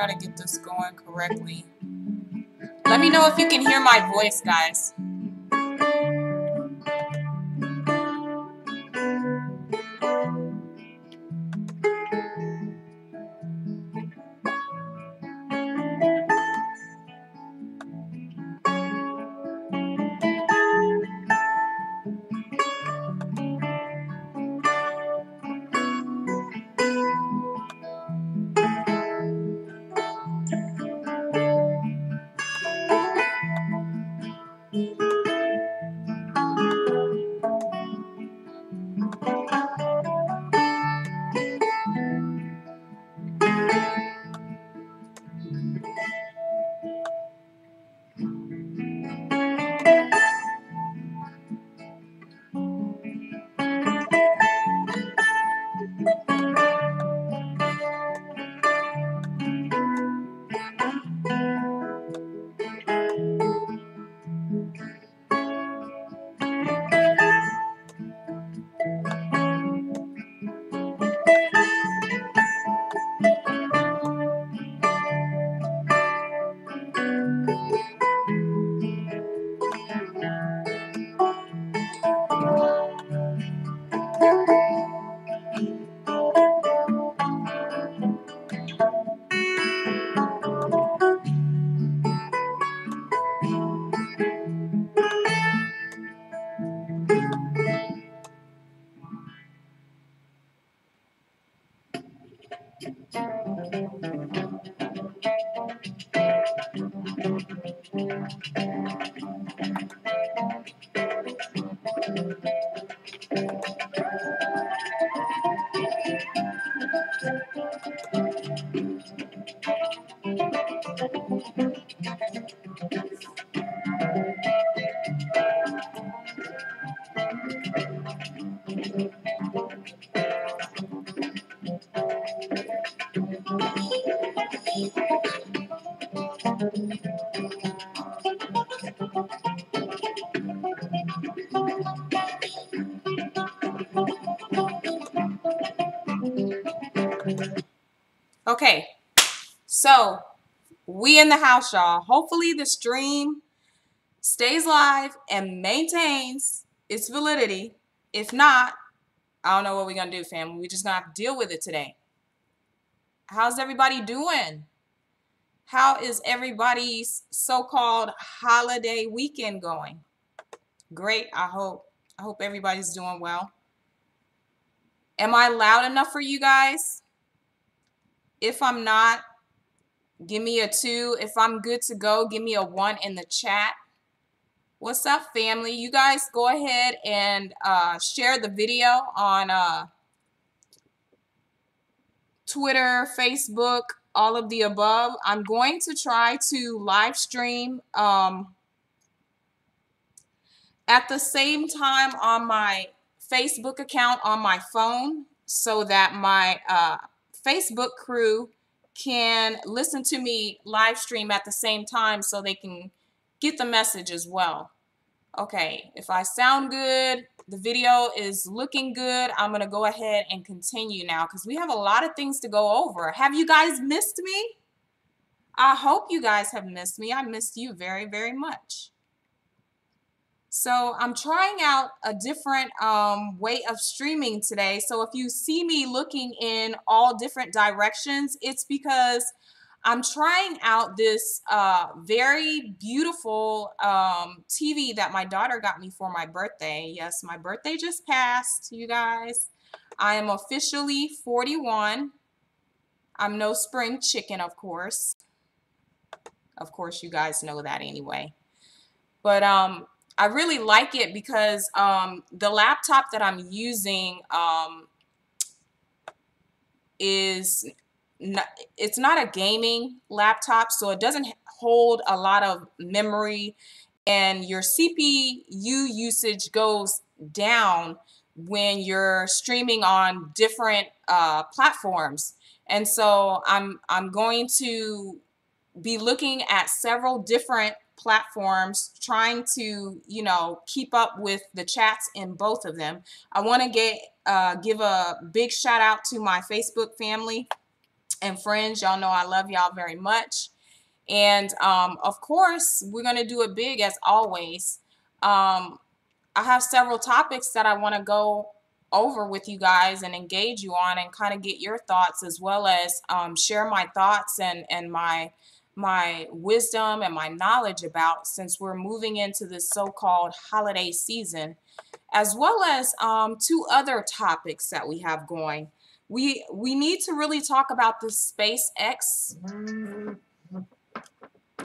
try to get this going correctly. Let me know if you can hear my voice, guys. Okay, so we in the house, y'all. Hopefully the stream stays live and maintains its validity. If not, I don't know what we're gonna do, family. We're just gonna have to deal with it today. How's everybody doing? How is everybody's so-called holiday weekend going? Great, I hope. I hope everybody's doing well. Am I loud enough for you guys? If I'm not, give me a 2. If I'm good to go, give me a 1 in the chat. What's up, family? You guys go ahead and share the video on Twitter, Facebook, all of the above. I'm going to try to live stream at the same time on my Facebook account on my phone so that my Facebook crew can listen to me live stream at the same time so they can get the message as well. Okay, if I sound good, the video is looking good, I'm going to go ahead and continue now because we have a lot of things to go over. Have you guys missed me? I hope you guys have missed me. I missed you very, very much. So I'm trying out a different way of streaming today. So if you see me looking in all different directions, it's because I'm trying out this very beautiful TV that my daughter got me for my birthday. Yes, my birthday just passed, you guys. I am officially 41. I'm no spring chicken, of course. Of course, you guys know that anyway. But I really like it because the laptop that I'm using it's not a gaming laptop, so it doesn't hold a lot of memory, and your CPU usage goes down when you're streaming on different platforms. And so I'm going to be looking at several different platforms, trying to, you know, keep up with the chats in both of them. I want to give a big shout out to my Facebook family. and friends. Y'all know I love y'all very much. And of course, we're going to do it big as always. I have several topics that I want to go over with you guys and engage you on and kind of get your thoughts, as well as share my thoughts and my wisdom and my knowledge about, since we're moving into this so-called holiday season, as well as two other topics that we have going. We need to really talk about the SpaceX.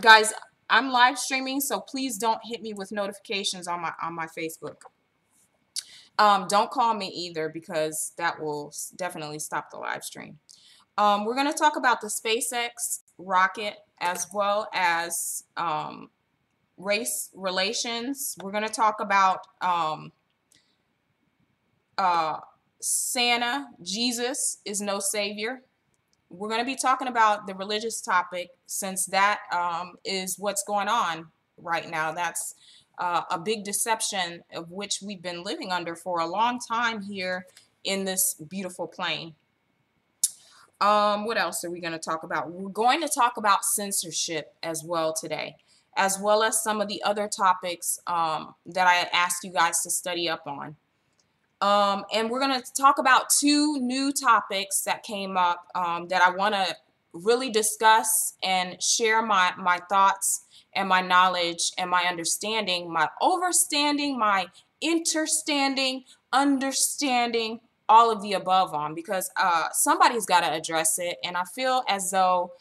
Guys, I'm live streaming, so please don't hit me with notifications on my Facebook. Don't call me either, because that will definitely stop the live stream. We're going to talk about the SpaceX rocket, as well as race relations. We're going to talk about Santa, Jesus is no savior. We're going to be talking about the religious topic, since that is what's going on right now. That's a big deception of which we've been living under for a long time here in this beautiful plane. What else are we going to talk about? We're going to talk about censorship as well today, as well as some of the other topics that I asked you guys to study up on. And we're going to talk about two new topics that came up that I want to really discuss and share my thoughts and my knowledge and my understanding, my overstanding, my interstanding, understanding, all of the above on, because somebody's got to address it. And I feel as though,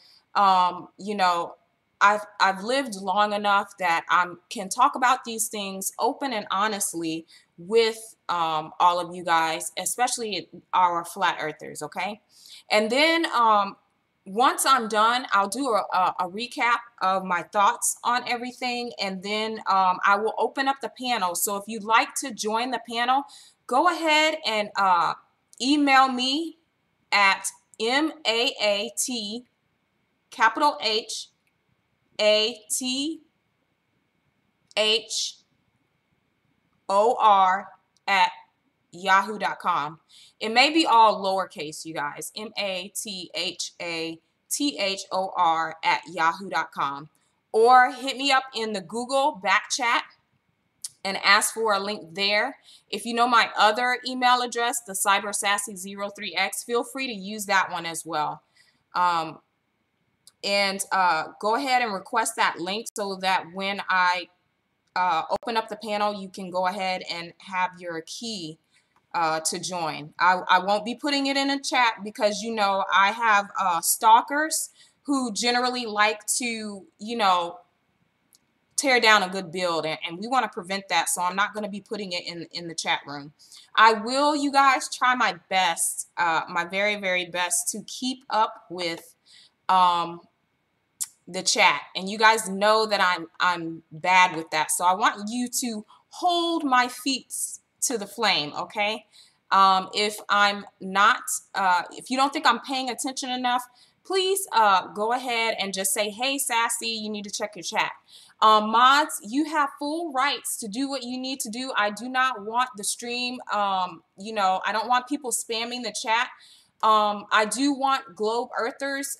you know, I've lived long enough that I can talk about these things open and honestly with all of you guys, especially our flat earthers, okay? And then once I'm done, I'll do a recap of my thoughts on everything, and then I will open up the panel. So if you'd like to join the panel, go ahead and email me at MAAT, capital H, ATHOR at yahoo.com. It may be all lowercase, you guys. MATHATHOR at yahoo.com. Or hit me up in the Google back chat and ask for a link there. If you know my other email address, the cybersassy03x, feel free to use that one as well. And go ahead and request that link, so that when I open up the panel, you can go ahead and have your key to join. I won't be putting it in a chat, because, you know, I have stalkers who generally like to, you know, tear down a good build, and we want to prevent that. So I'm not going to be putting it in the chat room. I will, you guys, try my best, my very, very best, to keep up with the chat, and you guys know that I'm bad with that, so I want you to hold my feet to the flame, okay? If I'm not, if you don't think I'm paying attention enough, please go ahead and just say, hey, Sassy, you need to check your chat. Mods, you have full rights to do what you need to do. I do not want the stream, you know, I don't want people spamming the chat. I do want Globe Earthers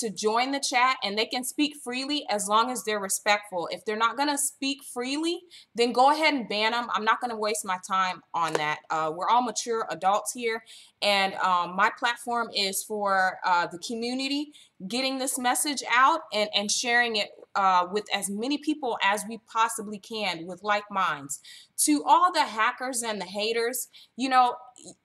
to join the chat, and they can speak freely as long as they're respectful. If they're not going to speak freely, then go ahead and ban them. I'm not going to waste my time on that. We're all mature adults here, and my platform is for the community, getting this message out and sharing it with as many people as we possibly can with like minds. To all the hackers and the haters, you know,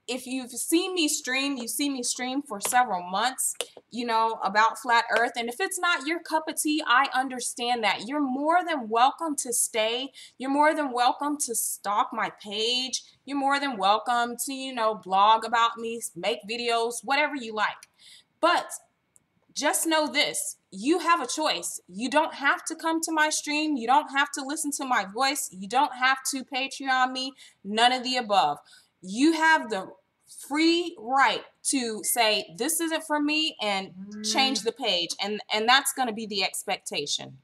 if you've seen me stream, you see me stream for several months, you know, about flat earth. And if it's not your cup of tea, I understand that. You're more than welcome to stay. You're more than welcome to stalk my page. You're more than welcome to, you know, blog about me, make videos, whatever you like. But just know this, you have a choice. You don't have to come to my stream. You don't have to listen to my voice. You don't have to Patreon me, none of the above. You have the free right to say, this isn't for me, and change the page. And that's going to be the expectation.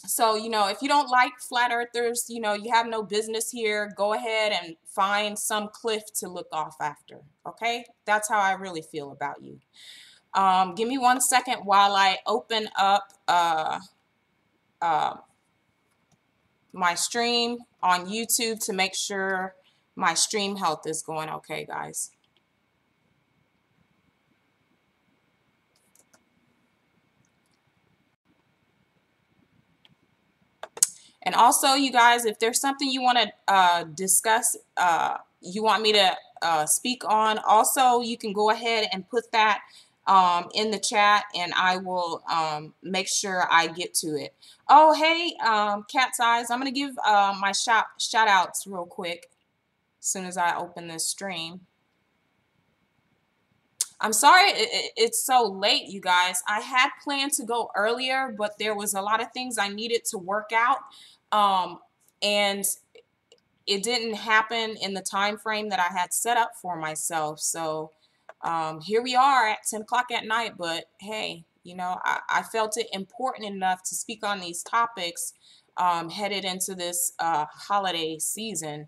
So, you know, if you don't like flat earthers, you know, you have no business here, go ahead and find some cliff to look off after. Okay? That's how I really feel about you. Give me 1 second while I open up my stream on YouTube to make sure my stream health is going okay, guys. And also, you guys, if there's something you want to discuss, you want me to speak on, also, you can go ahead and put that in the chat, and I will make sure I get to it. Oh, hey, Cat's Eyes, I'm going to give my shout outs real quick as soon as I open this stream. I'm sorry it's so late, you guys. I had planned to go earlier, but there was a lot of things I needed to work out. And it didn't happen in the time frame that I had set up for myself. So here we are at 10 o'clock at night, but hey, you know, I felt it important enough to speak on these topics headed into this holiday season,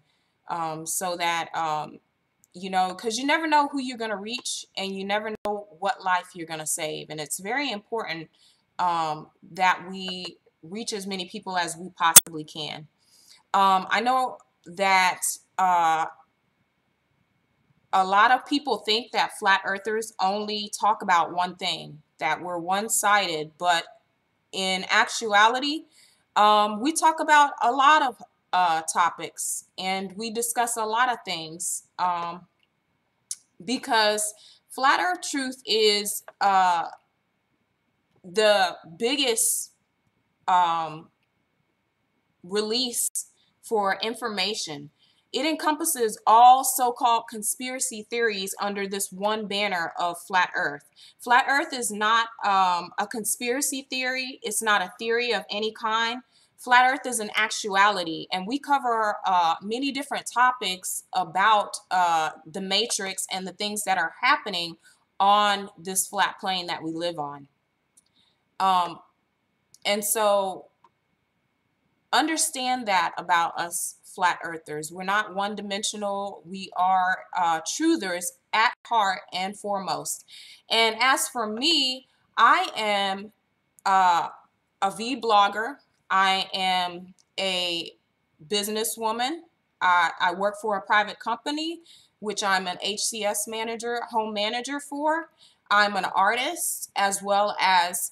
so that you know, because you never know who you're going to reach, and you never know what life you're going to save. And it's very important that we reach as many people as we possibly can. I know that a lot of people think that flat earthers only talk about one thing, that we're one-sided, but in actuality, we talk about a lot of topics, and we discuss a lot of things, because flat earth truth is the biggest release for information. It encompasses all so-called conspiracy theories under this one banner of flat earth. Flat earth is not a conspiracy theory. It's not a theory of any kind. Flat earth is an actuality, and we cover many different topics about the matrix and the things that are happening on this flat plane that we live on. And so understand that about us flat earthers. We're not one-dimensional. We are truthers at heart and foremost. And as for me, I am a vlogger. I am a businesswoman. I work for a private company, which I'm an HCS manager, home manager for. I'm an artist, as well as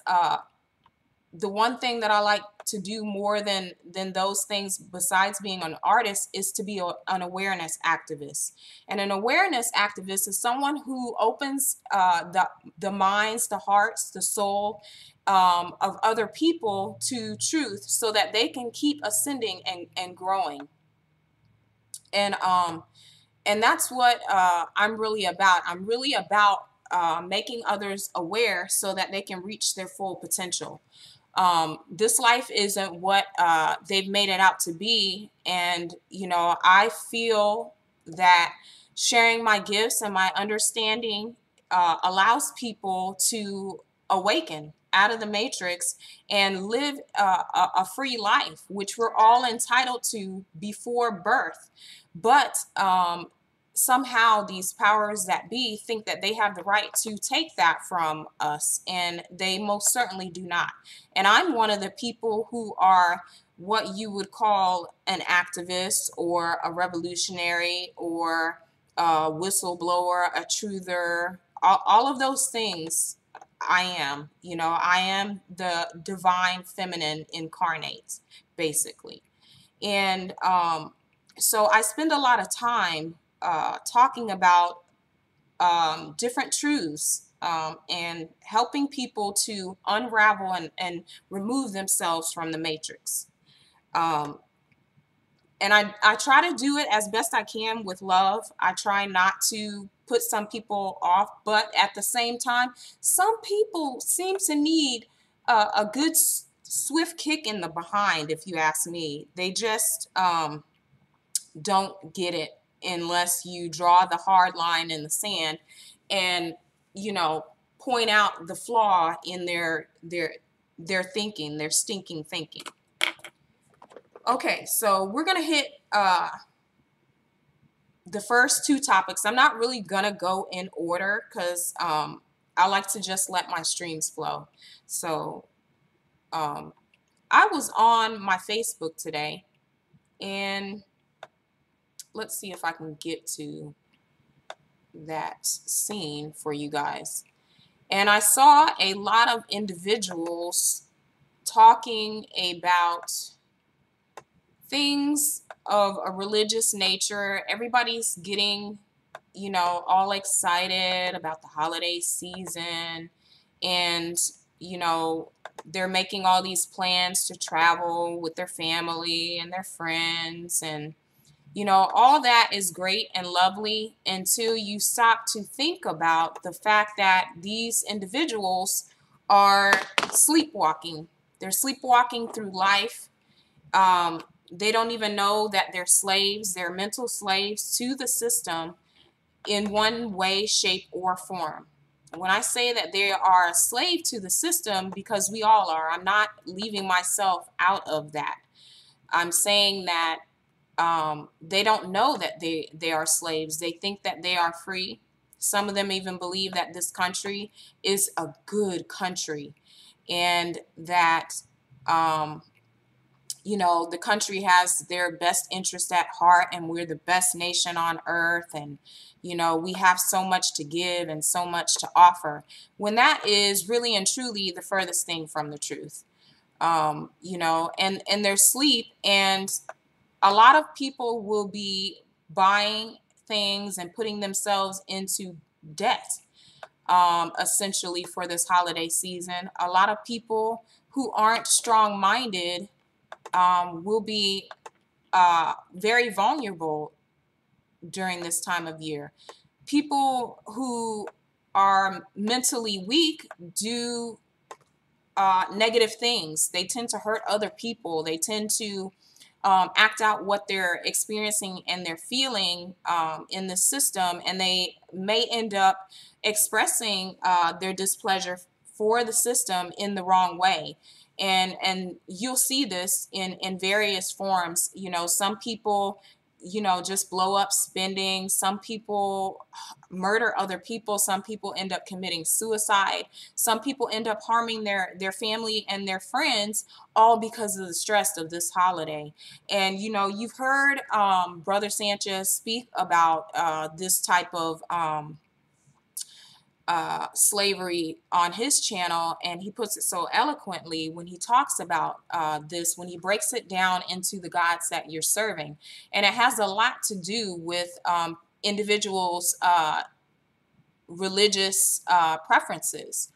the one thing that I like to do more than those things, besides being an artist, is to be an awareness activist. And an awareness activist is someone who opens the minds, the hearts, the soul of other people to truth, so that they can keep ascending and growing. And that's what I'm really about. I'm really about making others aware so that they can reach their full potential. This life isn't what they've made it out to be. And, you know, I feel that sharing my gifts and my understanding allows people to awaken out of the matrix and live a free life, which we're all entitled to before birth. But somehow these powers that be think that they have the right to take that from us, and they most certainly do not. And I'm one of the people who are what you would call an activist, or a revolutionary, or a whistleblower, a truther, all of those things. I am, you know, I am the divine feminine incarnate, basically. And so I spend a lot of time talking about different truths, and helping people to unravel and remove themselves from the matrix. And I try to do it as best I can with love. I try not to put some people off, but at the same time, some people seem to need a good swift kick in the behind, if you ask me. They just don't get it unless you draw the hard line in the sand and, you know, point out the flaw in their thinking, their stinking thinking. Okay, so we're gonna hit the first two topics. I'm not really gonna go in order because I like to just let my streams flow. So I was on my Facebook today, and let's see if I can get to that scene for you guys. And I saw a lot of individuals talking about things of a religious nature. Everybody's getting, you know, all excited about the holiday season, and, you know, they're making all these plans to travel with their family and their friends, and, you know, all that is great and lovely until you stop to think about the fact that these individuals are sleepwalking. They're sleepwalking through life. They don't even know that they're slaves. They're mental slaves to the system in one way, shape, or form. When I say that they are a slave to the system, because we all are, I'm not leaving myself out of that. I'm saying that they don't know that they are slaves. They think that they are free. Some of them even believe that this country is a good country, and that you know, the country has their best interest at heart, and we're the best nation on earth, and, you know, we have so much to give and so much to offer, when that is really and truly the furthest thing from the truth. You know, and their sleep, and a lot of people will be buying things and putting themselves into debt, essentially, for this holiday season. A lot of people who aren't strong-minded will be very vulnerable during this time of year. People who are mentally weak do negative things. They tend to hurt other people. They tend to act out what they're experiencing and they're feeling in the system, and they may end up expressing their displeasure for the system in the wrong way. And you'll see this in various forms. You know, some people, you know, just blow up spending. Some people murder other people. Some people end up committing suicide. Some people end up harming their family and their friends, all because of the stress of this holiday. And, you know, you've heard Brother Sanchez speak about this type of slavery on his channel, and he puts it so eloquently when he talks about this, when he breaks it down into the gods that you're serving. And it has a lot to do with individuals' religious preferences.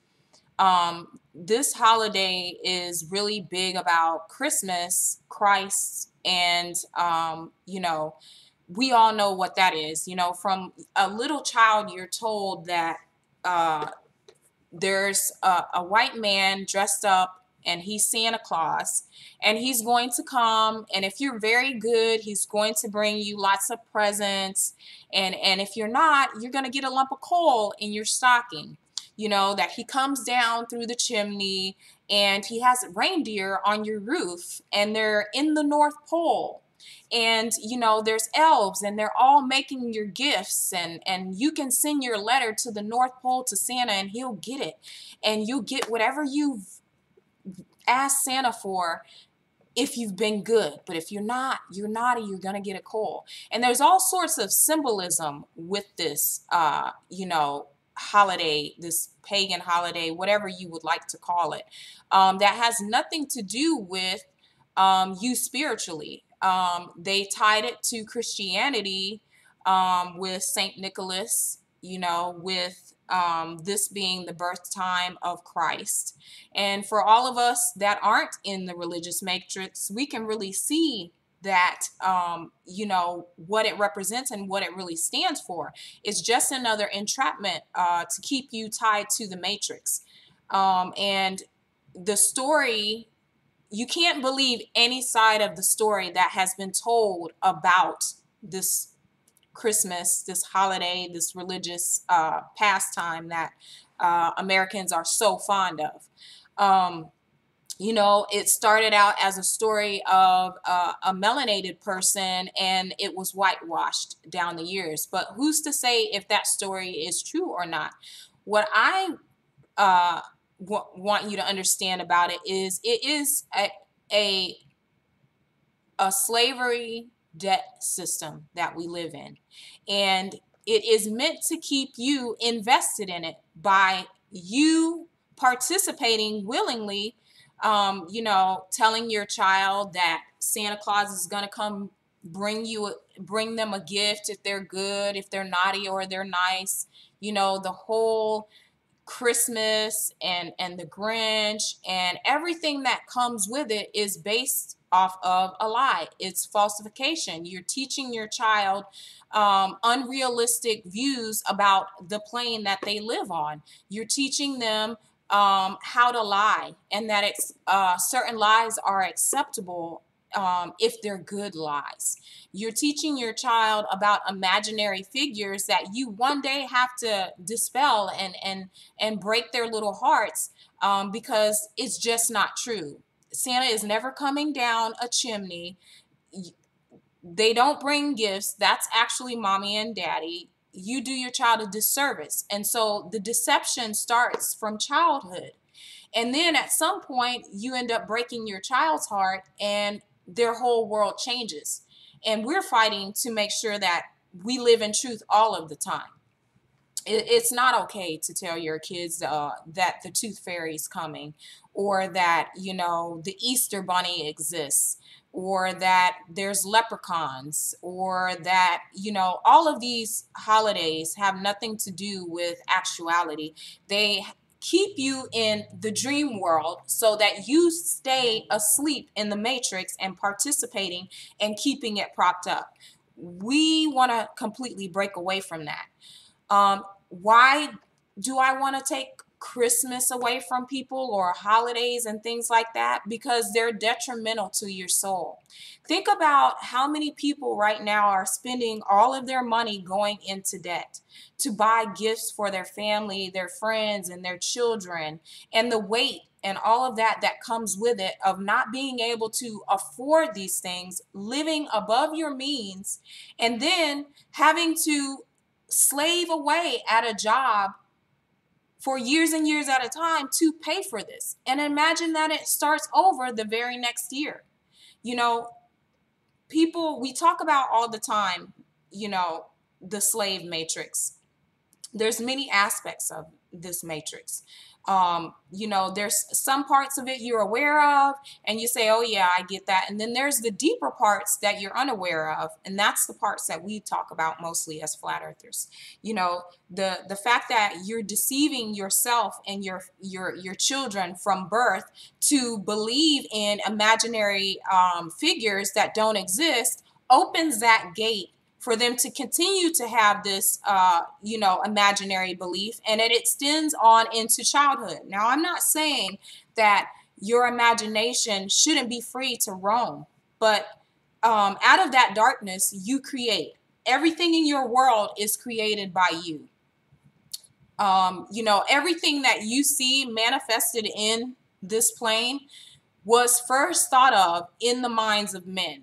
This holiday is really big about Christmas, Christ, and, you know, we all know what that is. You know, from a little child, you're told that there's a white man dressed up, and he's Santa Claus, and he's going to come, and if you're very good, he's going to bring you lots of presents, and if you're not, you're going to get a lump of coal in your stocking. You know, that he comes down through the chimney, and he has reindeer on your roof, and they're in the North Pole. And, you know, there's elves, and they're all making your gifts, and you can send your letter to the North Pole to Santa, and he'll get it. And you'll get whatever you've asked Santa for if you've been good. But if you're not, you're naughty, you're going to get a coal. And there's all sorts of symbolism with this, you know, holiday, this pagan holiday, whatever you would like to call it, that has nothing to do with you spiritually. They tied it to Christianity with Saint Nicholas, you know, with this being the birth time of Christ. And for all of us that aren't in the religious matrix, we can really see that, you know, what it represents and what it really stands for. It's just another entrapment to keep you tied to the matrix. And the story, you can't believe any side of the story that has been told about this Christmas, this holiday, this religious pastime that Americans are so fond of. You know, it started out as a story of a melanated person, and it was whitewashed down the years. But who's to say if that story is true or not? What I want you to understand about it is a, a slavery debt system that we live in. And it is meant to keep you invested in it by you participating willingly, you know, telling your child that Santa Claus is going to come bring them a gift if they're good, if they're naughty or they're nice. You know, the whole Christmas and the Grinch and everything that comes with it is based off of a lie. It's falsification. You're teaching your child unrealistic views about the plane that they live on. You're teaching them how to lie, and that certain lies are acceptable if they're good lies. You're teaching your child about imaginary figures that you one day have to dispel and break their little hearts because it's just not true. Santa is never coming down a chimney. They don't bring gifts. That's actually mommy and daddy. You do your child a disservice. And so the deception starts from childhood. And then at some point, you end up breaking your child's heart and their whole world changes. And we're fighting to make sure that we live in truth all of the time. It's not okay to tell your kids that the tooth fairy is coming, or that, you know, the Easter bunny exists, or that there's leprechauns, or that, you know, all of these holidays have nothing to do with actuality. They keep you in the dream world so that you stay asleep in the matrix and participating and keeping it propped up. We want to completely break away from that. Why do I want to take Christmas away from people, or holidays and things like that? Because they're detrimental to your soul. Think about how many people right now are spending all of their money going into debt to buy gifts for their family, their friends, and their children, and the weight and all of that that comes with it of not being able to afford these things, living above your means, and then having to slave away at a job for years and years at a time to pay for this. And imagine that it starts over the very next year. You know, people, we talk about all the time, you know, the slave matrix. There's many aspects of this matrix. You know, there's some parts of it you're aware of and you say, oh yeah, I get that. And then there's the deeper parts that you're unaware of. And that's the parts that we talk about mostly as flat earthers. You know, the fact that you're deceiving yourself and your children from birth to believe in imaginary figures that don't exist opens that gate for them to continue to have this, you know, imaginary belief, and it extends on into childhood. Now, I'm not saying that your imagination shouldn't be free to roam, but out of that darkness, you create. Everything in your world is created by you. You know, everything that you see manifested in this plane was first thought of in the minds of men.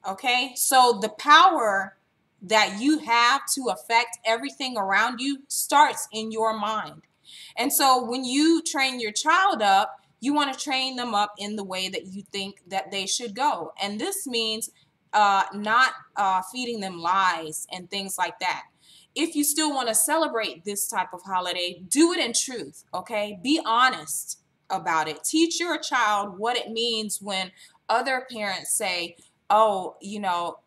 Okay, so the power that you have to affect everything around you starts in your mind. And so when you train your child up, you want to train them up in the way that you think that they should go. And this means not feeding them lies and things like that. If you still want to celebrate this type of holiday, do it in truth, okay? Be honest about it. Teach your child what it means when other parents say, oh, you know,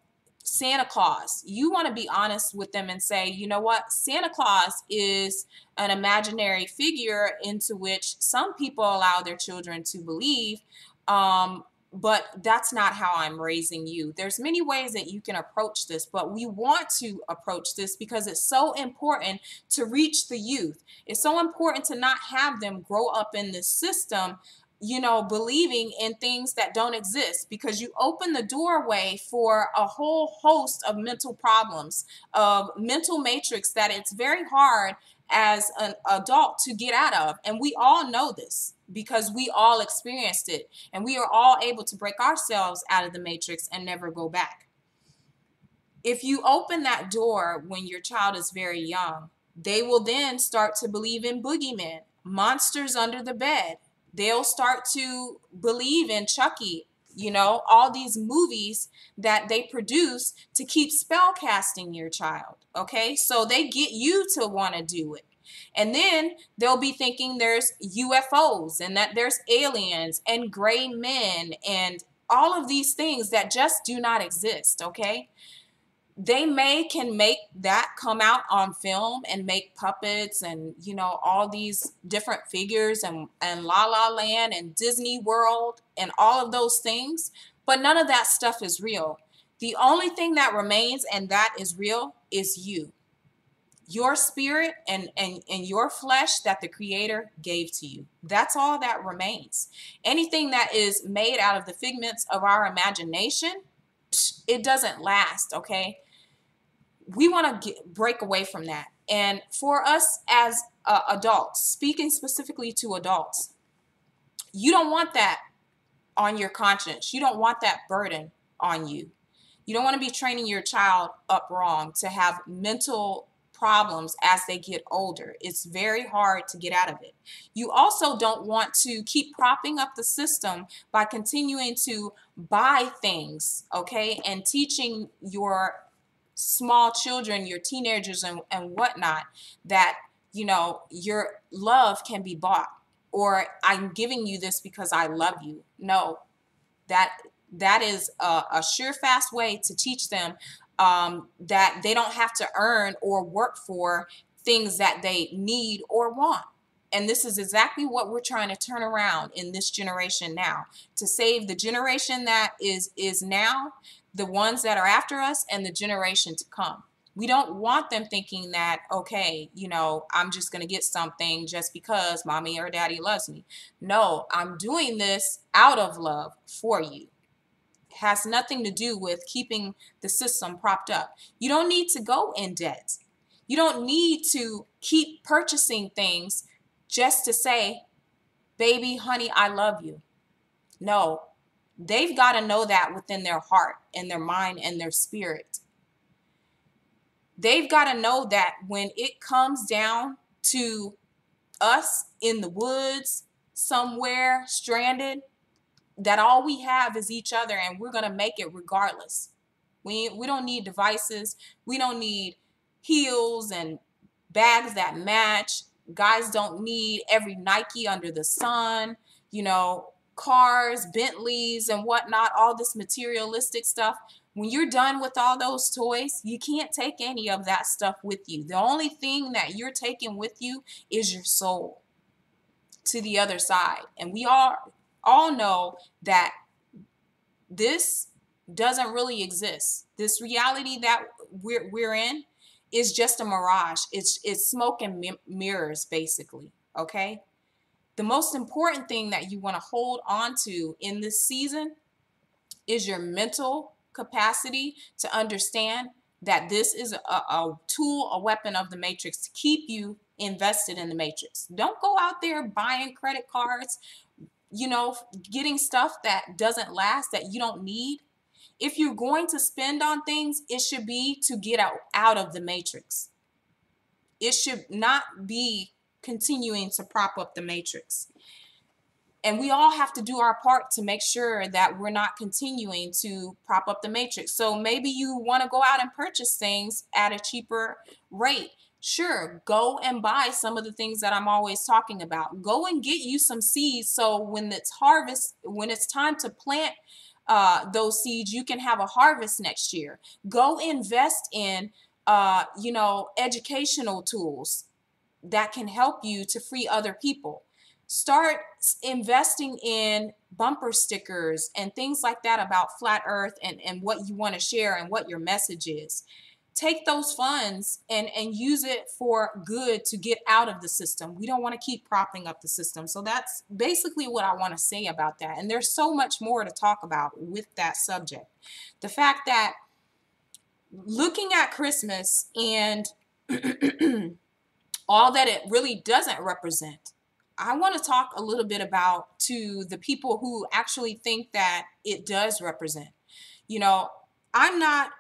Santa Claus. You want to be honest with them and say, you know what? Santa Claus is an imaginary figure into which some people allow their children to believe. But that's not how I'm raising you. There's many ways that you can approach this, but we want to approach this because it's so important to reach the youth. It's so important to not have them grow up in this system, you know, believing in things that don't exist, because you open the doorway for a whole host of mental problems, of mental matrix that it's very hard as an adult to get out of. And we all know this. because we all experienced it, and we are all able to break ourselves out of the matrix and never go back. If you open that door when your child is very young, they will then start to believe in boogeymen, monsters under the bed. They'll start to believe in Chucky, you know, all these movies that they produce to keep spell casting your child. Okay, so they get you to want to do it. And then they'll be thinking there's UFOs and that there's aliens and gray men and all of these things that just do not exist. Okay, they can make that come out on film and make puppets and, you know, all these different figures and La La Land and Disney World and all of those things, but none of that stuff is real. The only thing that remains and that is real is you, your spirit and your flesh that the Creator gave to you. That's all that remains. Anything that is made out of the figments of our imagination, it doesn't last. Okay, we want to break away from that. And for us as adults, speaking specifically to adults, you don't want that on your conscience. You don't want that burden on you. You don't want to be training your child up wrong to have mental problems as they get older. It's very hard to get out of it. You also don't want to keep propping up the system by continuing to buy things, okay, and teaching your small children, your teenagers and whatnot, that, you know, your love can be bought, or I'm giving you this because I love you. No, that is a sure fast way to teach them that they don't have to earn or work for things that they need or want. And this is exactly what we're trying to turn around in this generation now, to save the generation that is now, the ones that are after us, and the generation to come. We don't want them thinking that, okay, you know, I'm just going to get something just because mommy or daddy loves me. No, I'm doing this out of love for you. It has nothing to do with keeping the system propped up. You don't need to go in debt. You don't need to keep purchasing things just to say, baby, honey, I love you. No, they've got to know that within their heart and their mind and their spirit. They've got to know that when it comes down to us in the woods, somewhere stranded, that all we have is each other, and we're going to make it regardless. We don't need devices. We don't need heels and bags that match. Guys don't need every Nike under the sun, you know, cars, Bentleys and whatnot, all this materialistic stuff. When you're done with all those toys, you can't take any of that stuff with you. The only thing that you're taking with you is your soul to the other side. And we all know that this doesn't really exist. This reality that we're in is just a mirage. It's smoke and mirrors, basically. Okay. The most important thing that you want to hold on to in this season is your mental capacity to understand that this is a tool, a weapon of the matrix to keep you invested in the matrix. Don't go out there buying credit cards, you know, getting stuff that doesn't last, that you don't need. If you're going to spend on things, it should be to get out of the matrix. It should not be continuing to prop up the matrix. And we all have to do our part to make sure that we're not continuing to prop up the matrix. So maybe you want to go out and purchase things at a cheaper rate. Sure, go and buy some of the things that I'm always talking about. Go and get you some seeds, so when it's harvest, when it's time to plant those seeds, you can have a harvest next year. Go invest in, you know, educational tools that can help you to free other people. Start investing in bumper stickers and things like that about flat earth and what you want to share and what your message is. Take those funds and use it for good to get out of the system. We don't want to keep propping up the system. So that's basically what I want to say about that. And there's so much more to talk about with that subject. The fact that looking at Christmas and all that it really doesn't represent, I want to talk a little bit about to the people who actually think that it does represent. You know, I'm not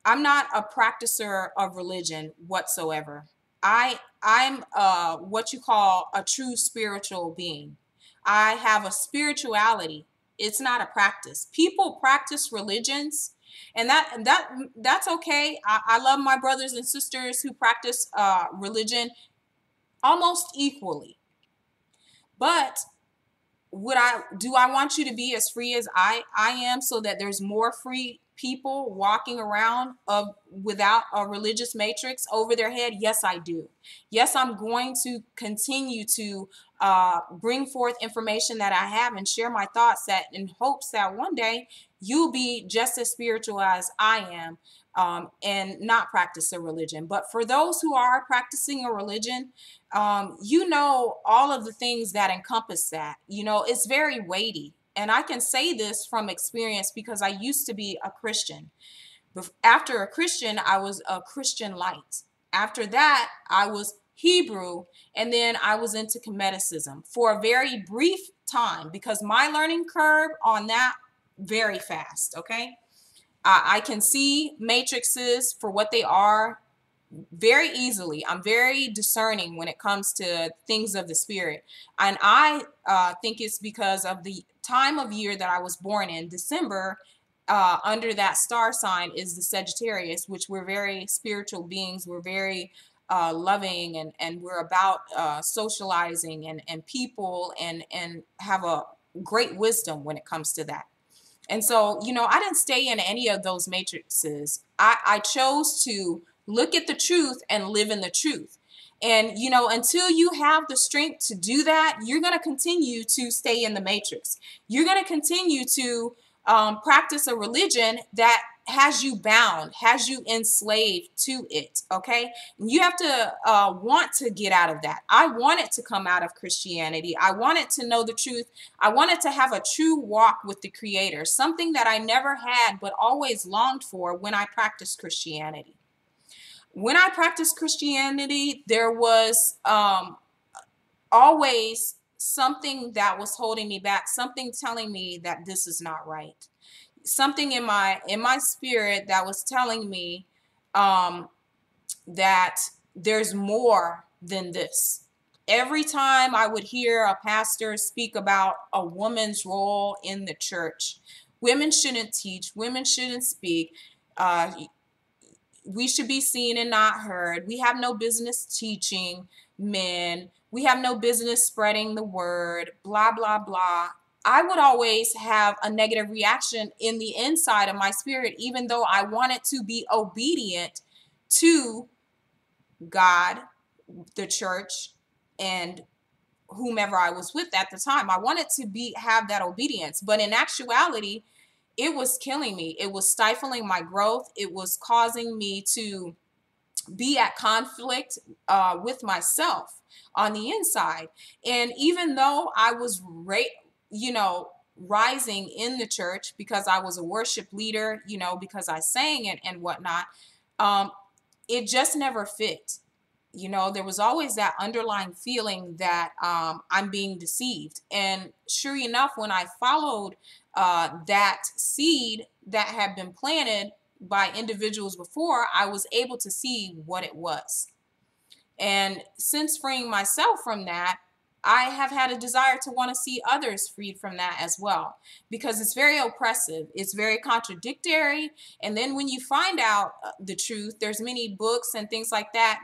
I'm not a practicer of religion whatsoever. I'm what you call a true spiritual being. I have a spirituality. It's not a practice. People practice religions, and that's okay. I love my brothers and sisters who practice religion almost equally. But I want you to be as free as I am, so that there's more free people walking around without a religious matrix over their head? Yes, I do. Yes, I'm going to continue to bring forth information that I have and share my thoughts, that in hopes that one day you'll be just as spiritual as I am, and not practice a religion. But for those who are practicing a religion, you know, all of the things that encompass that. You know, it's very weighty. And I can say this from experience because I used to be a Christian. After a Christian, I was a Christian light. After that, I was Hebrew, and then I was into Comedicism for a very brief time, because my learning curve on that very fast. Okay, I can see matrices for what they are very easily. I'm very discerning when it comes to things of the spirit. And I think it's because of the time of year that I was born in. December, under that star sign, is the Sagittarius, which we're very spiritual beings. We're very loving, and we're about socializing and people, and have a great wisdom when it comes to that. And so, you know, I didn't stay in any of those matrices. I chose to look at the truth and live in the truth. And, you know, until you have the strength to do that, you're going to continue to stay in the matrix. You're going to continue to practice a religion that has you bound, has you enslaved to it. Okay. And you have to want to get out of that. I wanted to come out of Christianity. I wanted to know the truth. I wanted to have a true walk with the Creator, something that I never had but always longed for when I practiced Christianity. When I practiced Christianity, there was always something that was holding me back, something telling me that this is not right, something in my spirit that was telling me that there's more than this. Every time I would hear a pastor speak about a woman's role in the church, women shouldn't teach, women shouldn't speak, we should be seen and not heard, we have no business teaching men, we have no business spreading the word, blah, blah, blah. I would always have a negative reaction in the inside of my spirit, even though I wanted to be obedient to God, the church, and whomever I was with at the time. I wanted to have that obedience, but in actuality, it was killing me. It was stifling my growth. It was causing me to be at conflict with myself on the inside. And even though I was, rising in the church because I was a worship leader, because I sang and whatnot, it just never fit. There was always that underlying feeling that I'm being deceived. And sure enough, when I followed that seed that had been planted by individuals before, I was able to see what it was. And since freeing myself from that, I have had a desire to want to see others freed from that as well, because it's very oppressive. It's very contradictory. And then when you find out the truth, there's many books and things like that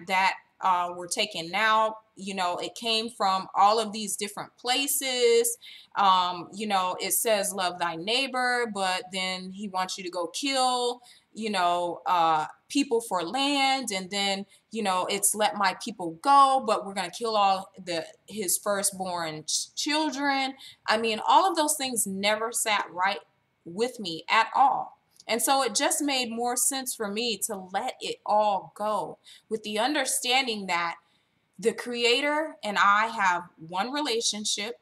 were taken out. It came from all of these different places. It says love thy neighbor, but then he wants you to go kill, people for land. And then, it's let my people go, but we're going to kill all his firstborn children. I mean, all of those things never sat right with me at all. And so it just made more sense for me to let it all go, with the understanding that the Creator and I have one relationship,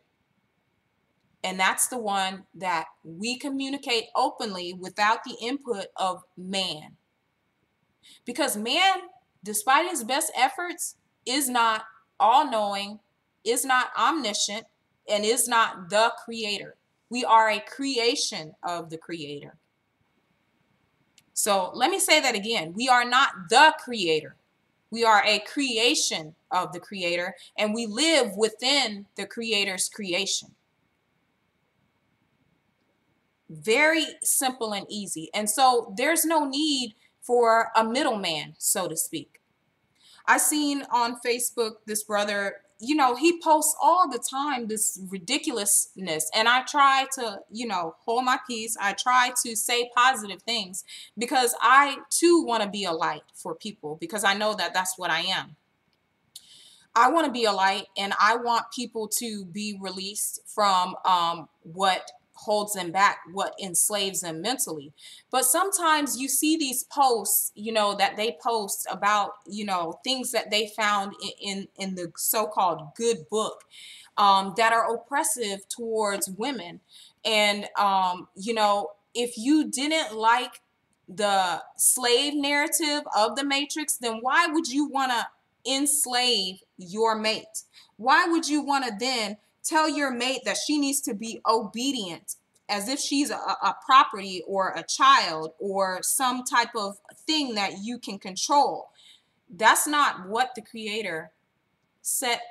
and that's the one that we communicate openly without the input of man. Because man, despite his best efforts, is not all-knowing, is not omniscient, and is not the creator. We are a creation of the creator. So let me say that again. We are not the creator. We are a creation of the creator, and we live within the creator's creation. Very simple and easy. And so there's no need for a middleman, so to speak. I seen on Facebook this brother, you know, he posts all the time this ridiculousness, and I try to, you know, hold my peace. I try to say positive things because I too want to be a light for people, because I know that that's what I am. I want to be a light, and I want people to be released from what holds them back, what enslaves them mentally. But sometimes you see these posts, you know, that they post about, you know, things that they found in the so-called good book that are oppressive towards women. And, you know, if you didn't like the slave narrative of the Matrix, then why would you want to enslave your mate? Why would you want to then tell your mate that she needs to be obedient as if she's a property or a child or some type of thing that you can control? That's not what the creator set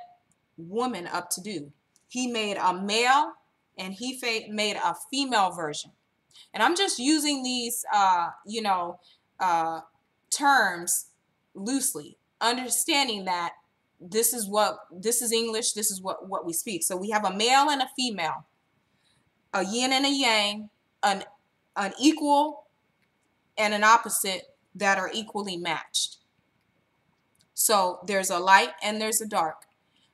woman up to do. He made a male and he made a female version. And I'm just using these, you know, terms loosely, understanding that this is English, this is what we speak. So we have a male and a female, a yin and a yang, an equal and an opposite that are equally matched. So there's a light and there's a dark,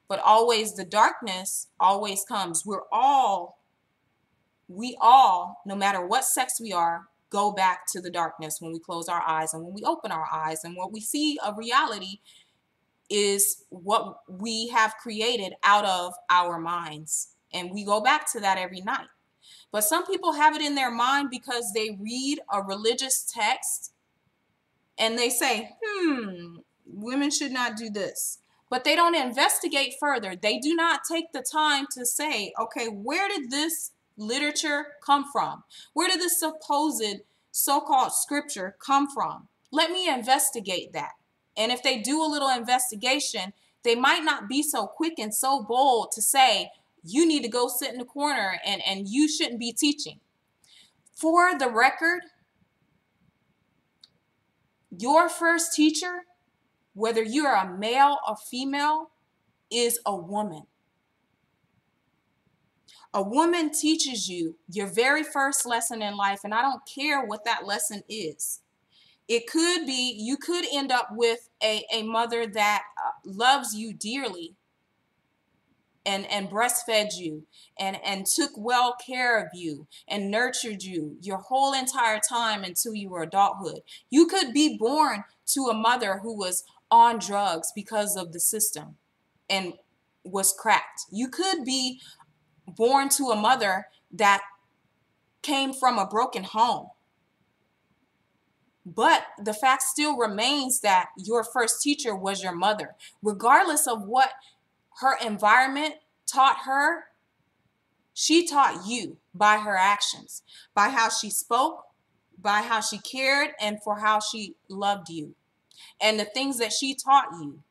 but always the darkness always comes. We all, no matter what sex we are, go back to the darkness when we close our eyes and when we open our eyes. And what we see of reality is what we have created out of our minds. And we go back to that every night. But some people have it in their mind because they read a religious text and they say, women should not do this. But they don't investigate further. They do not take the time to say, okay, where did this literature come from? Where did this supposed so-called scripture come from? Let me investigate that. And if they do a little investigation, they might not be so quick and so bold to say, you need to go sit in the corner and you shouldn't be teaching. For the record, your first teacher, whether you're a male or female, is a woman. A woman teaches you your very first lesson in life, and I don't care what that lesson is. It could be, you could end up with a mother that loves you dearly and breastfed you and took well care of you and nurtured you your whole entire time until you were adulthood. You could be born to a mother who was on drugs because of the system and was cracked. You could be born to a mother that came from a broken home. But the fact still remains that your first teacher was your mother. Regardless of what her environment taught her, she taught you by her actions, by how she spoke, by how she cared, and for how she loved you, and the things that she taught you.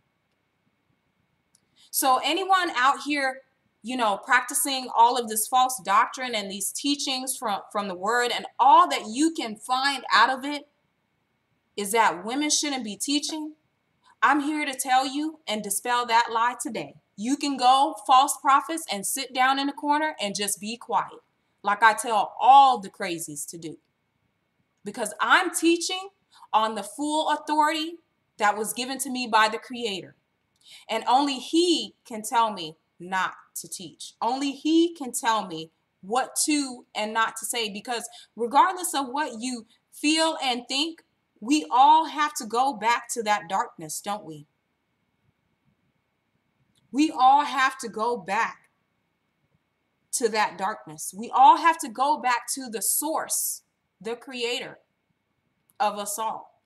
So anyone out here, you know, practicing all of this false doctrine and these teachings from the word, and all that you can find out of it is that women shouldn't be teaching, I'm here to tell you and dispel that lie today. You can go, false prophets, and sit down in the corner and just be quiet, like I tell all the crazies to do. Because I'm teaching on the full authority that was given to me by the Creator. And only He can tell me not to teach. Only He can tell me what to and not to say. Because regardless of what you feel and think, we all have to go back to that darkness, don't we? We all have to go back to that darkness. We all have to go back to the source, the Creator of us all.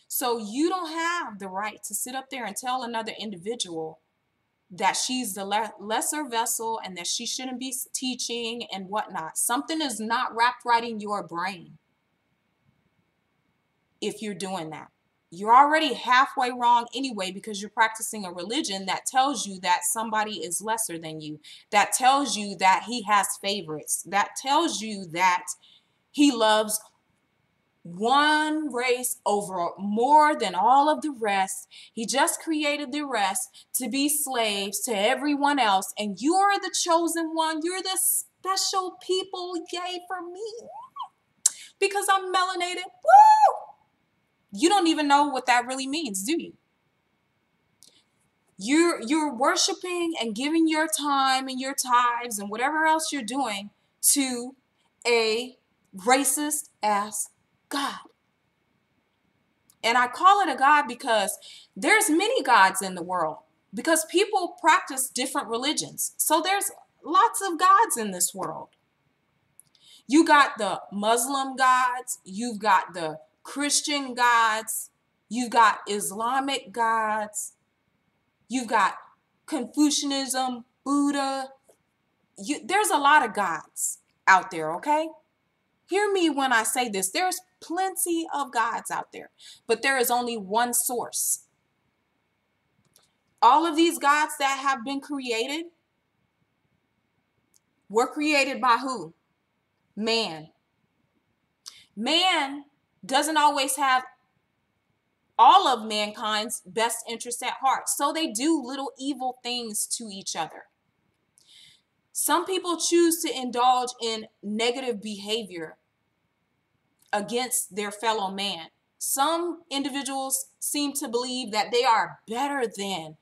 So you don't have the right to sit up there and tell another individual that she's the lesser vessel and that she shouldn't be teaching and whatnot. Something is not wrapped right in your brain if you're doing that. You're already halfway wrong anyway, because you're practicing a religion that tells you that somebody is lesser than you, that tells you that he has favorites, that tells you that he loves one race over more than all of the rest. He just created the rest to be slaves to everyone else, and you're the chosen one. You're the special people. Yay for me, because I'm melanated. Woo! You don't even know what that really means, do you? You're worshiping and giving your time and your tithes and whatever else you're doing to a racist ass God. And I call it a God because there's many gods in the world, because people practice different religions. So there's lots of gods in this world. You got the Muslim gods, you've got the Christian gods, you've got Islamic gods, you've got Confucianism, Buddha. There's a lot of gods out there, okay? Hear me when I say this. There's plenty of gods out there, but there is only one source. All of these gods that have been created were created by who? Man. Man doesn't always have all of mankind's best interests at heart, so they do little evil things to each other. Some people choose to indulge in negative behavior against their fellow man. Some individuals seem to believe that they are better than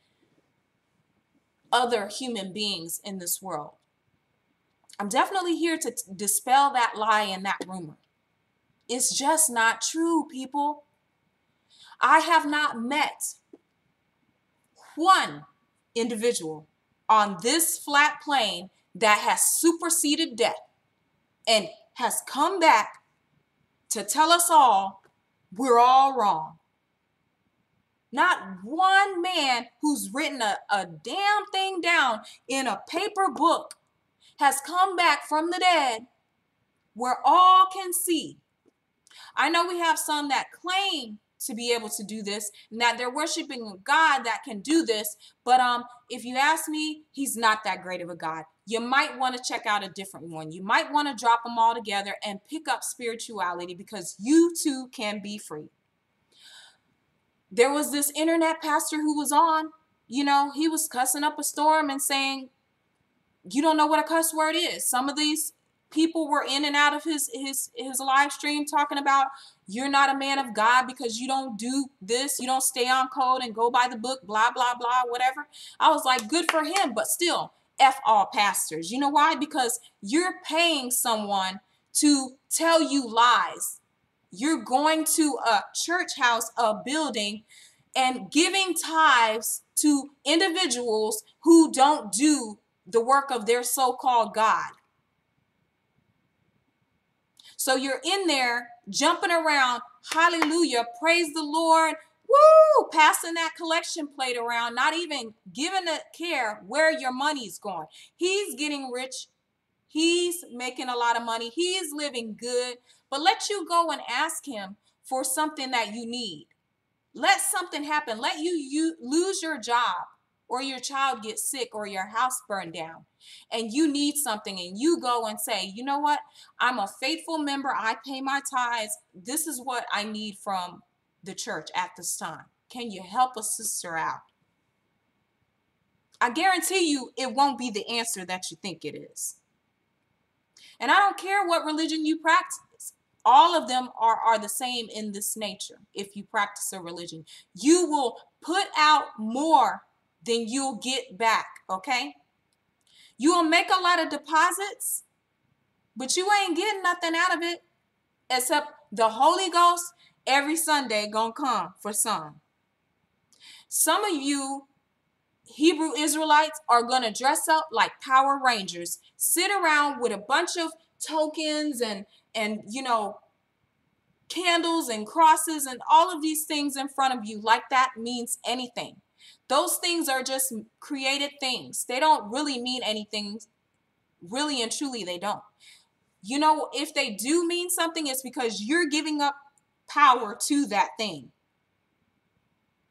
other human beings in this world. I'm definitely here to dispel that lie and that rumor. It's just not true, people. I have not met one individual on this flat plane that has superseded death and has come back to tell us all we're all wrong. Not one man who's written a damn thing down in a paper book has come back from the dead where all can see. I know we have some that claim to be able to do this and that they're worshiping a God that can do this, but if you ask me, he's not that great of a God. You might want to check out a different one. You might want to drop them all together and pick up spirituality, because you too can be free. There was this internet pastor who was on, he was cussing up a storm and saying, you don't know what a cuss word is. Some of these people were in and out of his live stream talking about, you're not a man of God because you don't do this, you don't stay on code and go by the book, blah, blah, blah, whatever. I was like, good for him, but still, F all pastors. You know why? Because you're paying someone to tell you lies. You're going to a church house, a building, and giving tithes to individuals who don't do the work of their so-called God. So you're in there jumping around, hallelujah, praise the Lord, woo, passing that collection plate around, not even giving a care where your money's going. He's getting rich. He's making a lot of money. He's living good. But let you go and ask him for something that you need. Let something happen. Let you lose your job, or your child gets sick, or your house burned down, and you need something, and you go and say, you know what? I'm a faithful member. I pay my tithes. This is what I need from the church at this time. Can you help a sister out? I guarantee you it won't be the answer that you think it is. And I don't care what religion you practice. All of them are the same in this nature. If you practice a religion, you will put out more than you'll get back, okay? You will make a lot of deposits, but you ain't getting nothing out of it except the Holy Ghost every Sunday gonna come for some. Some of you Hebrew Israelites are gonna dress up like Power Rangers, sit around with a bunch of tokens and candles and crosses and all of these things in front of you like that means anything. Those things are just created things. They don't really mean anything. Really and truly, they don't. You know, if they do mean something, it's because you're giving up power to that thing.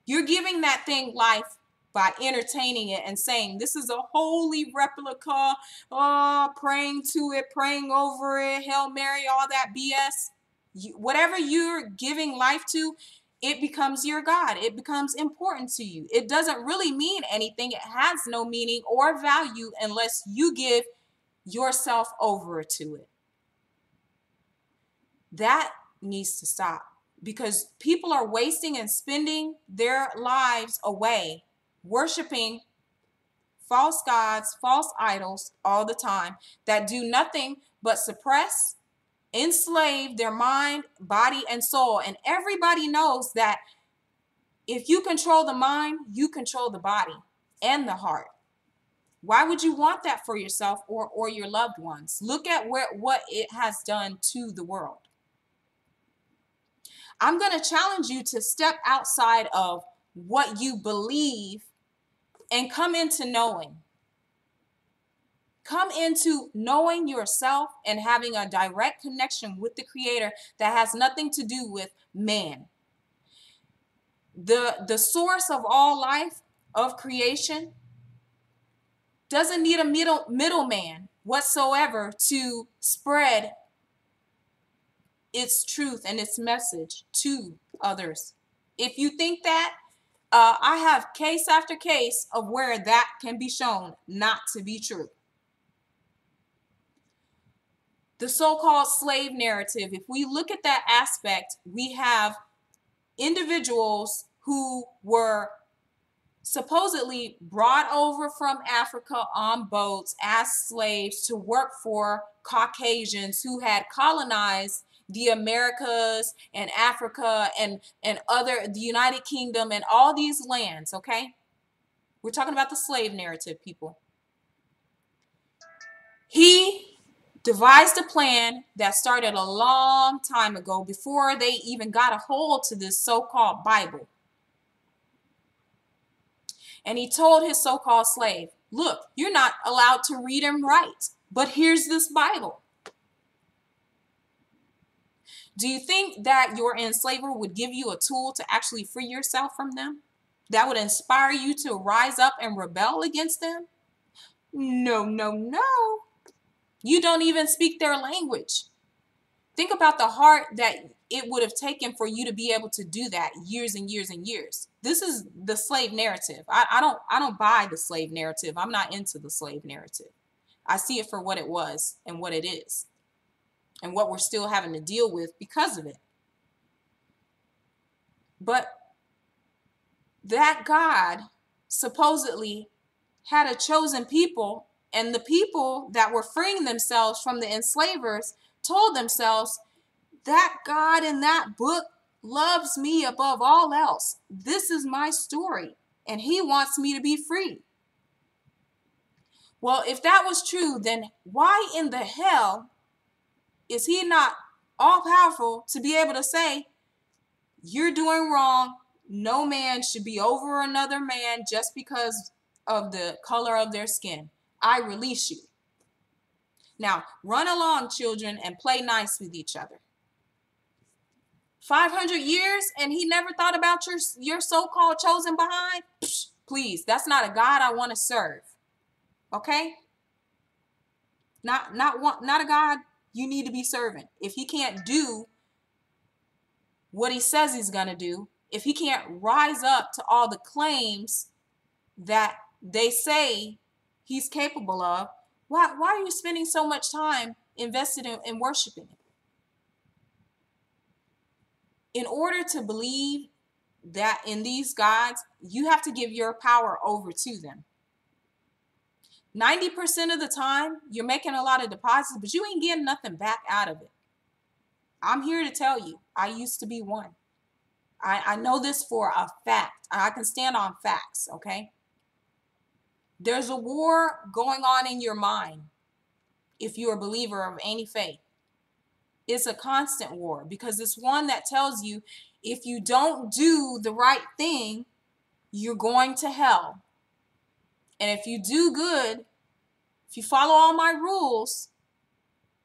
You're giving that thing life by entertaining it and saying, this is a holy replica, praying to it, praying over it, Hail Mary, all that BS. Whatever you're giving life to, it becomes your God. It becomes important to you. It doesn't really mean anything. It has no meaning or value unless you give yourself over to it. That needs to stop, because people are wasting and spending their lives away worshiping false gods, false idols all the time that do nothing but suppress, enslave their mind, body, and soul. And everybody knows that if you control the mind, you control the body and the heart. Why would you want that for yourself or your loved ones? Look at what it has done to the world. I'm going to challenge you to step outside of what you believe and come into knowing. Come into knowing yourself and having a direct connection with the Creator that has nothing to do with man. The source of all life, of creation, doesn't need a middleman whatsoever to spread its truth and its message to others. If you think that, I have case after case of where that can be shown not to be true. The so-called slave narrative, if we look at that aspect, we have individuals who were supposedly brought over from Africa on boats as slaves to work for Caucasians who had colonized the Americas and Africa and the United Kingdom and all these lands, okay? We're talking about the slave narrative, people. He devised a plan that started a long time ago before they even got a hold to this so-called Bible. And he told his so-called slave, look, you're not allowed to read and write, but here's this Bible. Do you think that your enslaver would give you a tool to actually free yourself from them? That would inspire you to rise up and rebel against them? No, no, no. You don't even speak their language. Think about the heart that it would have taken for you to be able to do that years and years and years. This is the slave narrative. I don't buy the slave narrative. I'm not into the slave narrative. I see it for what it was and what it is and what we're still having to deal with because of it. But that God supposedly had a chosen people, and the people that were freeing themselves from the enslavers told themselves, that God in that book loves me above all else. This is my story, and he wants me to be free. Well, if that was true, then why in the hell is he not all powerful to be able to say, you're doing wrong. No man should be over another man just because of the color of their skin. I release you. Now, run along, children, and play nice with each other. 500 years and he never thought about your so-called chosen behind? Psh, please, that's not a God I want to serve. Okay? Not a God you need to be serving. If he can't do what he says he's going to do, if he can't rise up to all the claims that they say he's capable of, why are you spending so much time invested in worshiping him? In order to believe that in these gods, you have to give your power over to them. 90% of the time, you're making a lot of deposits, but you ain't getting nothing back out of it. I'm here to tell you, I used to be one. I know this for a fact. I can stand on facts, okay? There's a war going on in your mind if you're a believer of any faith. It's a constant war because it's one that tells you if you don't do the right thing, you're going to hell. And if you do good, if you follow all my rules,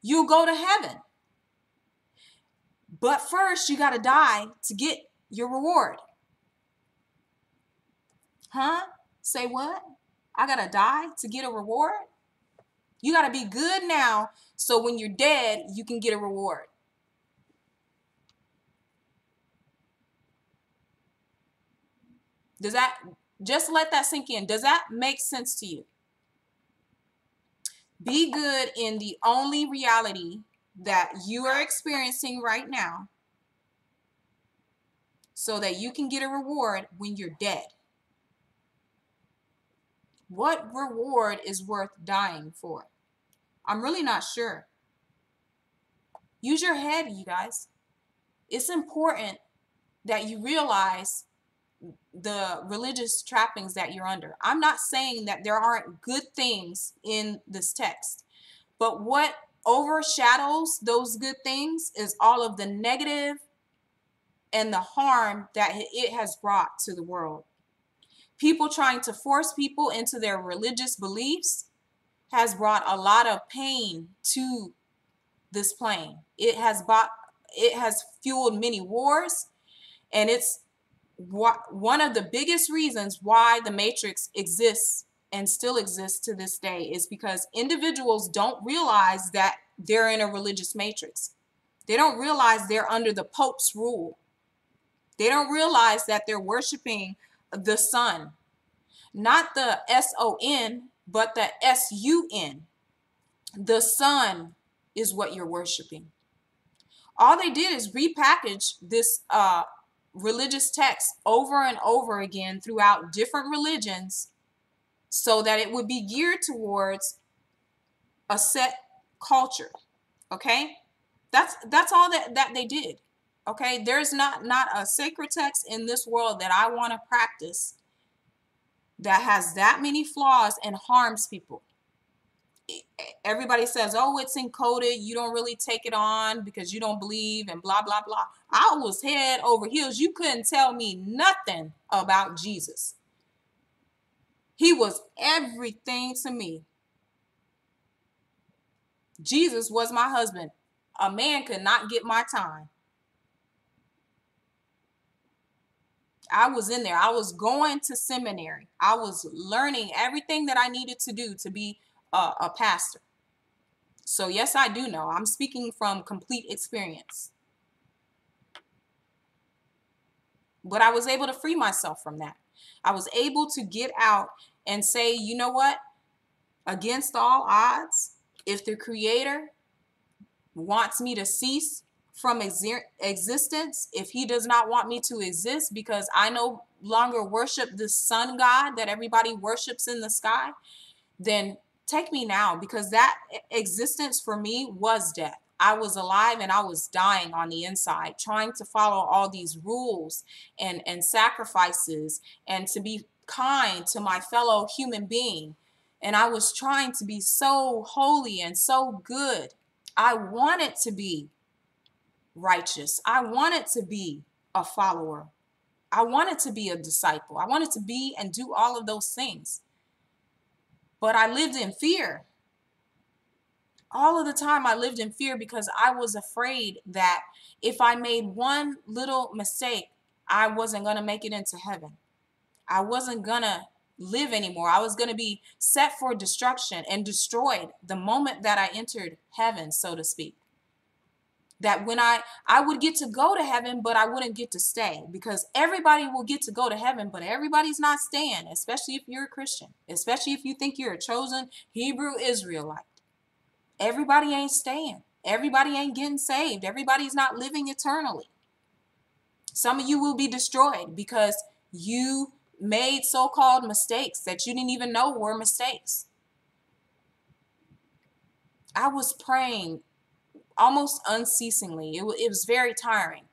you'll go to heaven. But first, you got to die to get your reward. Huh? Say what? I got to die to get a reward? You got to be good now so when you're dead, you can get a reward. Does that, just let that sink in. Does that make sense to you? Be good in the only reality that you are experiencing right now so that you can get a reward when you're dead. What reward is worth dying for? I'm really not sure. Use your head, you guys. It's important that you realize the religious trappings that you're under. I'm not saying that there aren't good things in this text, but what overshadows those good things is all of the negative and the harm that it has brought to the world. People trying to force people into their religious beliefs has brought a lot of pain to this plane. It has fueled many wars, and it's one of the biggest reasons why the Matrix exists and still exists to this day is because individuals don't realize that they're in a religious matrix. They don't realize they're under the Pope's rule. They don't realize that they're worshiping the sun, not the S-O-N, but the S-U-N. The sun is what you're worshiping. All they did is repackage this religious text over and over again throughout different religions so that it would be geared towards a set culture. Okay, that's all that they did. Okay, there's not a sacred text in this world that I want to practice that has that many flaws and harms people. Everybody says, oh, it's encoded, you don't really take it on because you don't believe and blah, blah, blah. I was head over heels. You couldn't tell me nothing about Jesus. He was everything to me. Jesus was my husband. A man could not get my time. I was in there. I was going to seminary. I was learning everything that I needed to do to be a pastor. So yes, I do know. I'm speaking from complete experience. But I was able to free myself from that. I was able to get out and say, you know what? Against all odds, if the Creator wants me to cease from existence, if he does not want me to exist because I no longer worship the sun god that everybody worships in the sky, then take me now, because that existence for me was death. I was alive and I was dying on the inside, trying to follow all these rules and sacrifices and to be kind to my fellow human being. And I was trying to be so holy and so good. I wanted to be righteous. I wanted to be a follower. I wanted to be a disciple. I wanted to be and do all of those things. But I lived in fear. All of the time I lived in fear because I was afraid that if I made one little mistake, I wasn't going to make it into heaven. I wasn't going to live anymore. I was going to be set for destruction and destroyed the moment that I entered heaven, so to speak. That when I would get to go to heaven, but I wouldn't get to stay, because everybody will get to go to heaven, but everybody's not staying, especially if you're a Christian, especially if you think you're a chosen Hebrew Israelite. Everybody ain't staying. Everybody ain't getting saved. Everybody's not living eternally. Some of you will be destroyed because you made so-called mistakes that you didn't even know were mistakes. I was praying almost unceasingly. It was very tiring.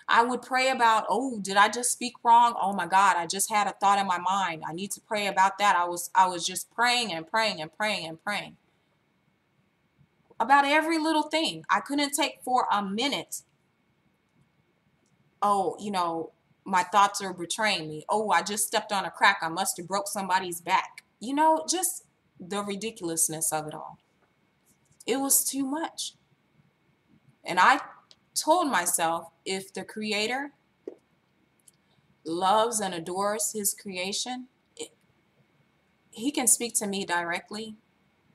I would pray about, oh, did I just speak wrong? Oh my God, I just had a thought in my mind. I need to pray about that. I was just praying and praying and praying and praying about every little thing. I couldn't take for a minute. Oh, my thoughts are betraying me. Oh, I just stepped on a crack. I must have broke somebody's back. You know, just the ridiculousness of it all. It was too much. And I told myself, if the Creator loves and adores his creation, he can speak to me directly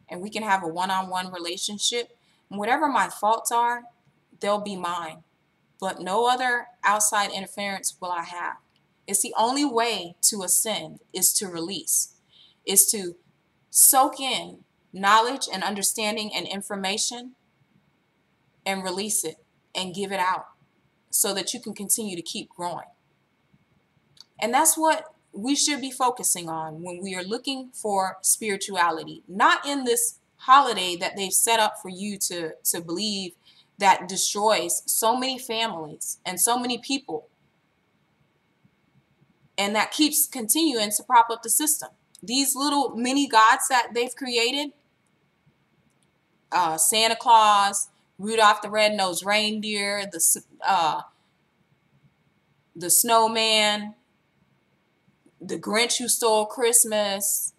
and we can have a one-on-one relationship. And whatever my faults are, they'll be mine. But no other outside interference will I have. It's the only way to ascend is to release, is to soak in knowledge and understanding and information and release it and give it out so that you can continue to keep growing. And that's what we should be focusing on when we are looking for spirituality, not in this holiday that they've set up for you to believe that destroys so many families and so many people, and that keeps continuing to prop up the system. These little mini gods that they've created, Santa Claus, Rudolph the Red-Nosed Reindeer, the snowman, the Grinch who stole Christmas,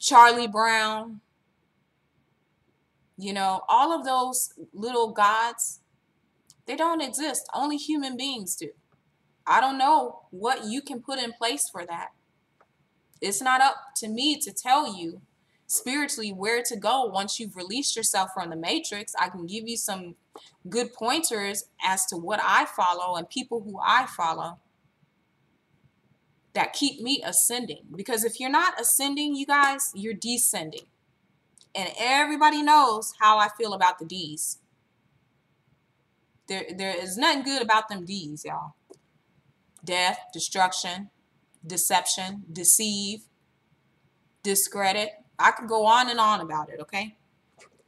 Charlie Brown, you know, all of those little gods, they don't exist. Only human beings do. I don't know what you can put in place for that. It's not up to me to tell you spiritually where to go once you've released yourself from the matrix. I can give you some good pointers as to what I follow and people who I follow that keep me ascending. Because if you're not ascending, you guys, you're descending. And everybody knows how I feel about the D's. There is nothing good about them D's, y'all. Death, destruction, deception, deceive, discredit. I could go on and on about it, okay?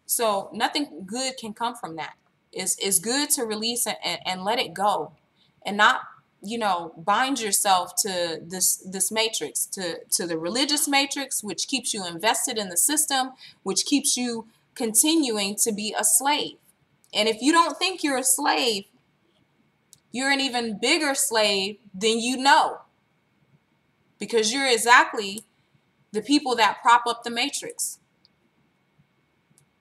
So nothing good can come from that. It's good to release and let it go, and not, you know, bind yourself to this matrix, to the religious matrix, which keeps you invested in the system, which keeps you continuing to be a slave. And if you don't think you're a slave, you're an even bigger slave than you know, because you're exactly the people that prop up the matrix.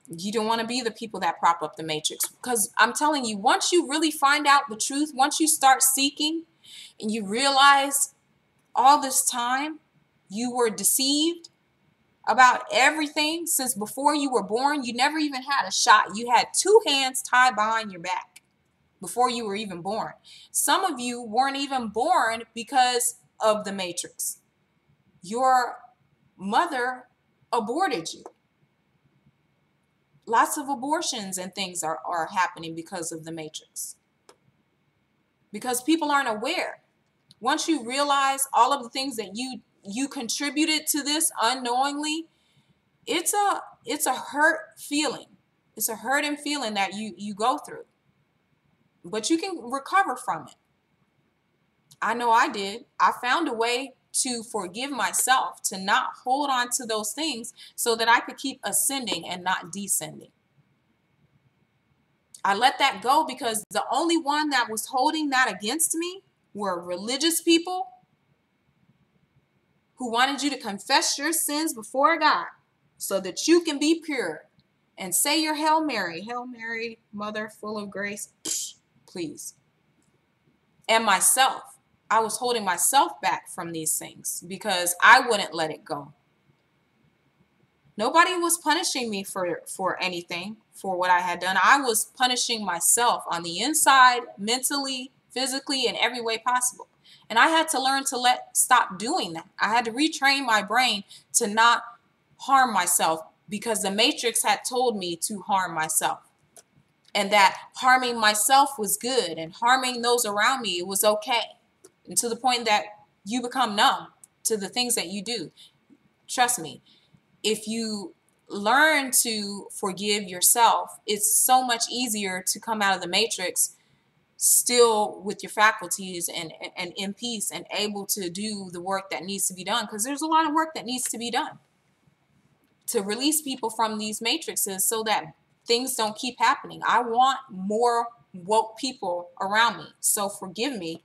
You don't want to be the people that prop up the matrix, because I'm telling you, once you really find out the truth, once you start seeking and you realize all this time you were deceived about everything since before you were born, you never even had a shot. You had two hands tied behind your back before you were even born. Some of you weren't even born because of the matrix. Your mother aborted you. Lots of abortions and things are happening because of the matrix. Because people aren't aware. Once you realize all of the things that you contributed to this unknowingly, it's a hurt feeling. It's a hurting feeling that you go through. But you can recover from it. I know I did. I found a way to forgive myself, to not hold on to those things so that I could keep ascending and not descending. I let that go because the only one that was holding that against me were religious people who wanted you to confess your sins before God so that you can be pure and say your Hail Mary, Mother full of grace, please. And myself. I was holding myself back from these things because I wouldn't let it go. Nobody was punishing me for anything, for what I had done. I was punishing myself on the inside, mentally, physically, in every way possible. And I had to learn to stop doing that. I had to retrain my brain to not harm myself because the matrix had told me to harm myself. And that harming myself was good and harming those around me, it was okay. And to the point that you become numb to the things that you do. Trust me, if you learn to forgive yourself, it's so much easier to come out of the matrix still with your faculties and in peace and able to do the work that needs to be done. Because there's a lot of work that needs to be done to release people from these matrices so that things don't keep happening. I want more woke people around me. So forgive me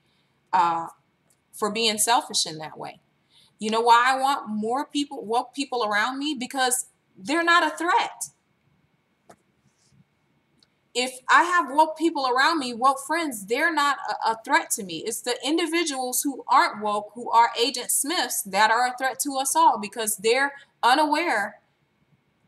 for being selfish in that way. You know why I want more people, woke people around me? Because they're not a threat. If I have woke people around me, woke friends, they're not a threat to me. It's the individuals who aren't woke, who are Agent Smiths, that are a threat to us all, because they're unaware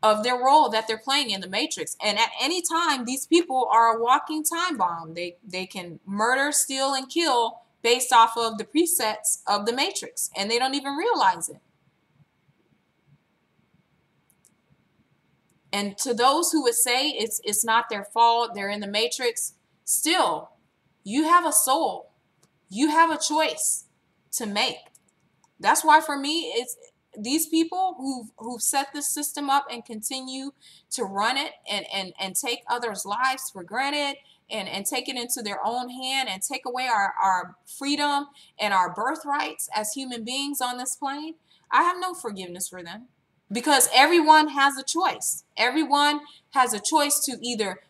of their role that they're playing in the matrix. And at any time, these people are a walking time bomb. They can murder, steal, and kill based off of the presets of the matrix, and they don't even realize it. And to those who would say it's not their fault, they're in the matrix, still, you have a soul. You have a choice to make. That's why for me, it's these people who've set this system up and continue to run it and take others' lives for granted and take it into their own hand and take away our freedom and our birthrights as human beings on this plane. I have no forgiveness for them. Because everyone has a choice. Everyone has a choice to either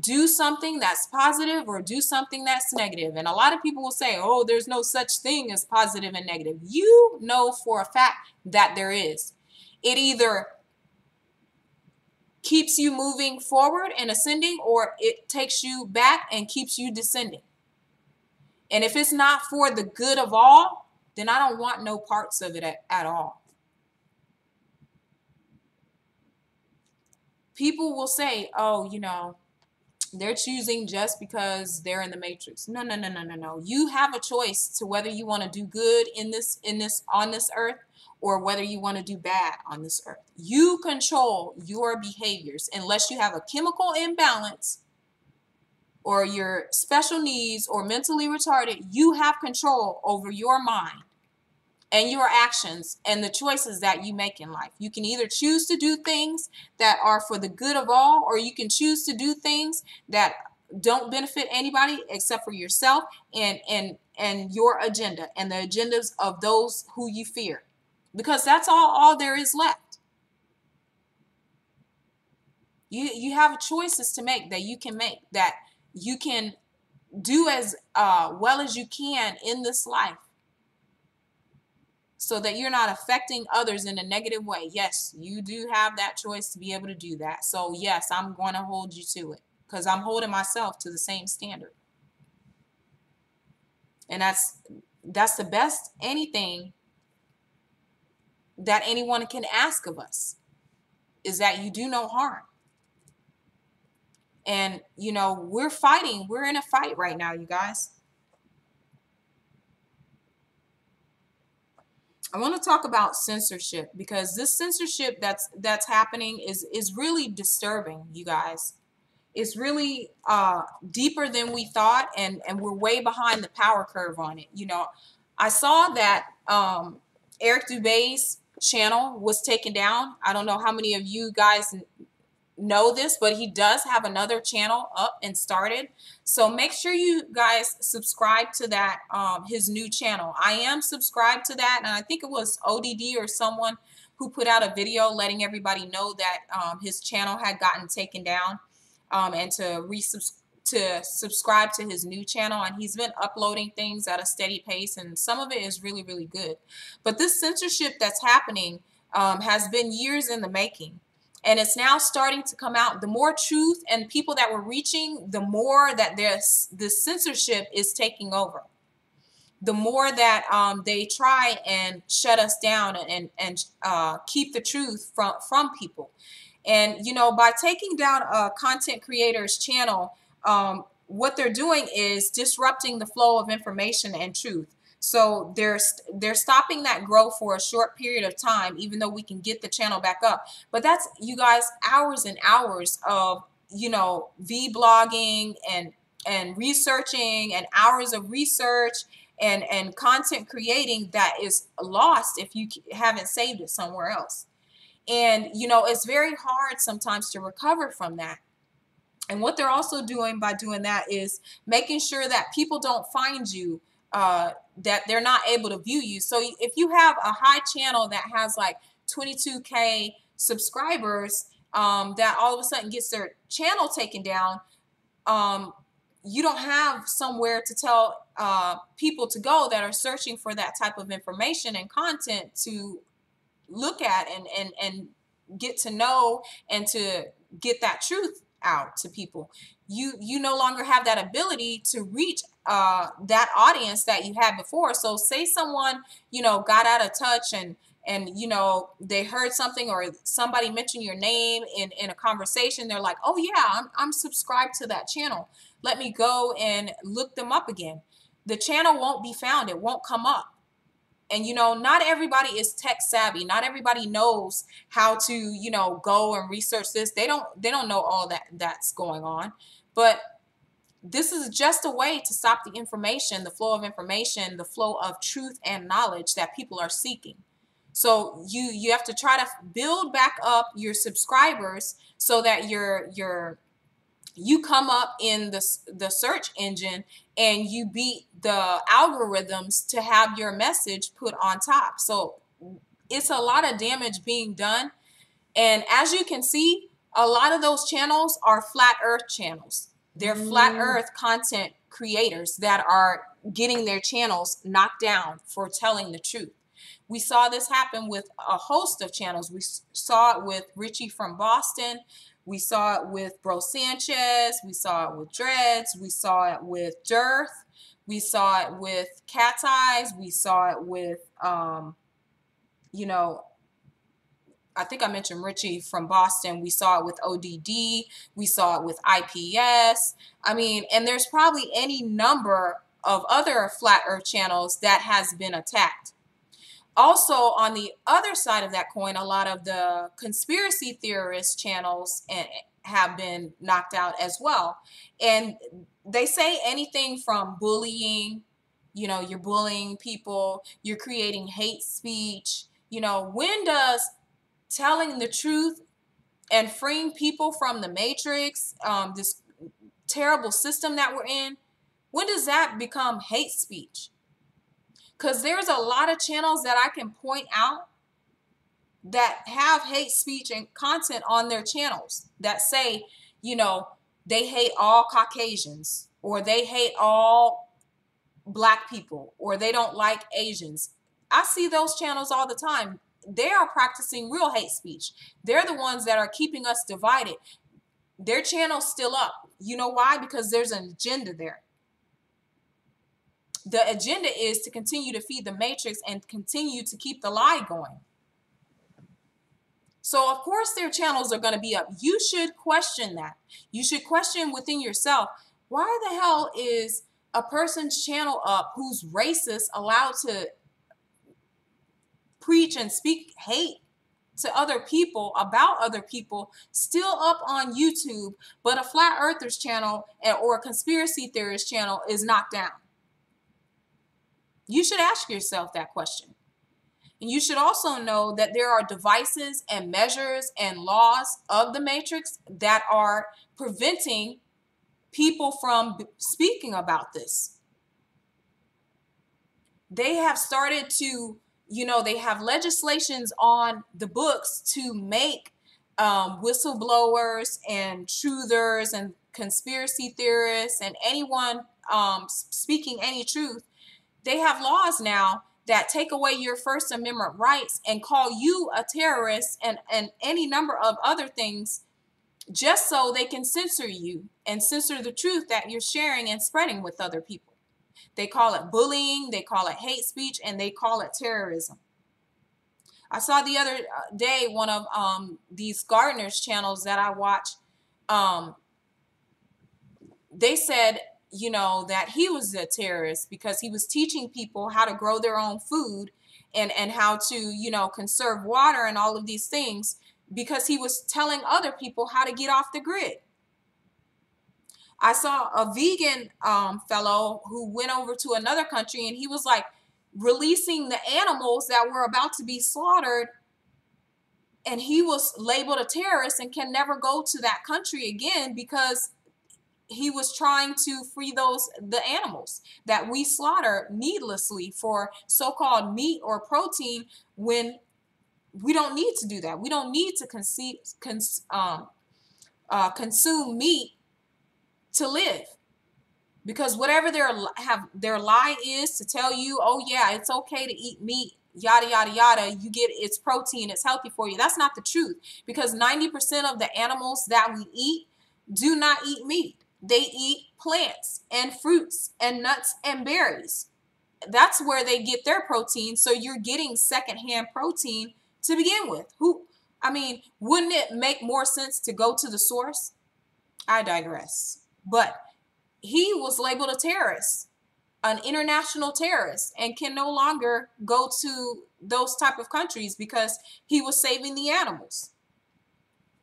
do something that's positive or do something that's negative. And a lot of people will say, oh, there's no such thing as positive and negative. You know for a fact that there is. It either keeps you moving forward and ascending, or it takes you back and keeps you descending. And if it's not for the good of all, then I don't want no parts of it at all. People will say, oh, you know, they're choosing just because they're in the matrix. No, no, no, no, no, no. You have a choice to whether you want to do good on this earth, or whether you want to do bad on this earth. You control your behaviors. Unless you have a chemical imbalance or you're special needs or mentally retarded, you have control over your mind and your actions and the choices that you make in life. You can either choose to do things that are for the good of all, or you can choose to do things that don't benefit anybody except for yourself and your agenda and the agendas of those who you fear. Because that's all there is left. You have choices to make that you can make, that you can do as well as you can in this life, so that you're not affecting others in a negative way. Yes, you do have that choice to be able to do that. So yes, I'm going to hold you to it, because I'm holding myself to the same standard. And that's the best anything that anyone can ask of us, is that you do no harm. And, you know, we're fighting. We're in a fight right now, you guys. I want to talk about censorship, because this censorship that's happening is really disturbing, you guys. It's really deeper than we thought, and we're way behind the power curve on it. You know, I saw that Eric Dubé's channel was taken down. I don't know how many of you guys know this, but he does have another channel up and started. So make sure you guys subscribe to that, his new channel. I am subscribed to that, and I think it was ODD or someone who put out a video letting everybody know that his channel had gotten taken down, and to subscribe to his new channel. And he's been uploading things at a steady pace, and some of it is really, really good. But this censorship that's happening has been years in the making. And it's now starting to come out. The more truth and people that we're reaching, the more that this censorship is taking over. The more that they try and shut us down and keep the truth from people. And, you know, by taking down a content creator's channel, what they're doing is disrupting the flow of information and truth. So they're stopping that growth for a short period of time, even though we can get the channel back up. But that's, you guys, hours and hours of, you know, vlogging and researching, and hours of research and content creating that is lost if you haven't saved it somewhere else. And, you know, it's very hard sometimes to recover from that. And what they're also doing by doing that is making sure that people don't find you, that they're not able to view you. So if you have a high channel that has like 22K subscribers, that all of a sudden gets their channel taken down, you don't have somewhere to tell people to go that are searching for that type of information and content to look at and get to know and to get that truth out to people. You no longer have that ability to reach that audience that you had before. So say someone, got out of touch and they heard something or somebody mentioned your name in a conversation. They're like, oh yeah, I'm subscribed to that channel. Let me go and look them up again. The channel won't be found. It won't come up. And, not everybody is tech savvy. Not everybody knows how to, go and research this. They don't know all that's going on. But this is just a way to stop the information, the flow of information, the flow of truth and knowledge that people are seeking. So you have to try to build back up your subscribers so that you come up in the search engine and you beat the algorithms to have your message put on top. So it's a lot of damage being done. And as you can see, a lot of those channels are flat earth channels. They're flat earth content creators that are getting their channels knocked down for telling the truth. We saw this happen with a host of channels. We saw it with Richie from Boston. We saw it with Bro Sanchez. We saw it with Dreads. We saw it with Dearth. We saw it with Cat's Eyes. We saw it with, I think I mentioned Richie from Boston. We saw it with ODD. We saw it with IPS. And there's probably any number of other flat earth channels that has been attacked. Also, on the other side of that coin, a lot of the conspiracy theorist channels have been knocked out as well. And they say anything from bullying, you're bullying people, you're creating hate speech. When does telling the truth and freeing people from the matrix, this terrible system that we're in, when does that become hate speech? Because there's a lot of channels that I can point out that have hate speech and content on their channels that say, they hate all Caucasians, or they hate all Black people, or they don't like Asians. I see those channels all the time. They are practicing real hate speech. They're the ones that are keeping us divided. Their channel's still up. You know why? Because there's an agenda there. The agenda is to continue to feed the matrix and continue to keep the lie going. So of course their channels are going to be up. You should question that. You should question within yourself, why the hell is a person's channel up who's racist allowed to preach and speak hate to other people about other people still up on YouTube, but a flat earthers channel or a conspiracy theorist channel is knocked down? You should ask yourself that question. And you should also know that there are devices and measures and laws of the matrix that are preventing people from speaking about this. They have started to, they have legislations on the books to make whistleblowers and truthers and conspiracy theorists and anyone speaking any truth. They have laws now that take away your First Amendment rights and call you a terrorist and any number of other things, just so they can censor you and censor the truth that you're sharing and spreading with other people. They call it bullying, they call it hate speech, and they call it terrorism. I saw the other day one of these gardeners channels that I watch. They said, that he was a terrorist because he was teaching people how to grow their own food and how to, conserve water and all of these things, because he was telling other people how to get off the grid. I saw a vegan fellow who went over to another country and he was like releasing the animals that were about to be slaughtered, and he was labeled a terrorist and can never go to that country again because he was trying to free the animals that we slaughter needlessly for so-called meat or protein, when we don't need to do that. We don't need to consume meat to live. Because whatever their lie is to tell you, oh yeah, it's okay to eat meat, yada yada yada, you get it's protein, it's healthy for you. That's not the truth, because 90% of the animals that we eat do not eat meat. They eat plants and fruits and nuts and berries. That's where they get their protein. So you're getting secondhand protein to begin with. Wouldn't it make more sense to go to the source? I digress. But he was labeled a terrorist, an international terrorist, and can no longer go to those type of countries because he was saving the animals.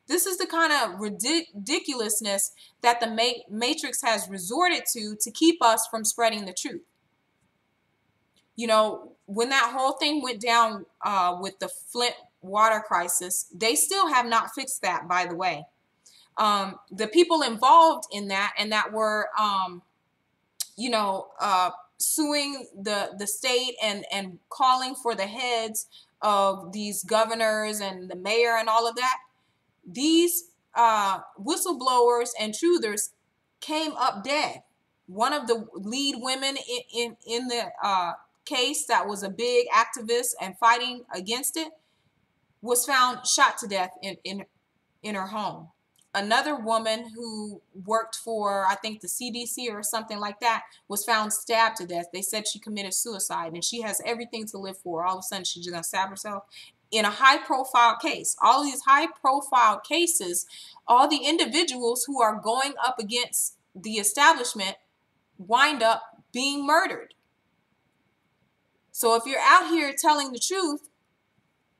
This is the kind of ridiculousness that the Matrix has resorted to keep us from spreading the truth. You know, when that whole thing went down with the Flint water crisis, they still have not fixed that, by the way. The people involved in that and that were, suing the state and calling for the heads of these governors and the mayor and all of that, these whistleblowers and truthers came up dead. One of the lead women in the case that was a big activist and fighting against it was found shot to death in her home. Another woman who worked for, I think, the CDC or something like that was found stabbed to death. They said she committed suicide and she has everything to live for. All of a sudden, she's just going to stab herself in a high-profile case. All these high-profile cases, all the individuals who are going up against the establishment wind up being murdered. So if you're out here telling the truth,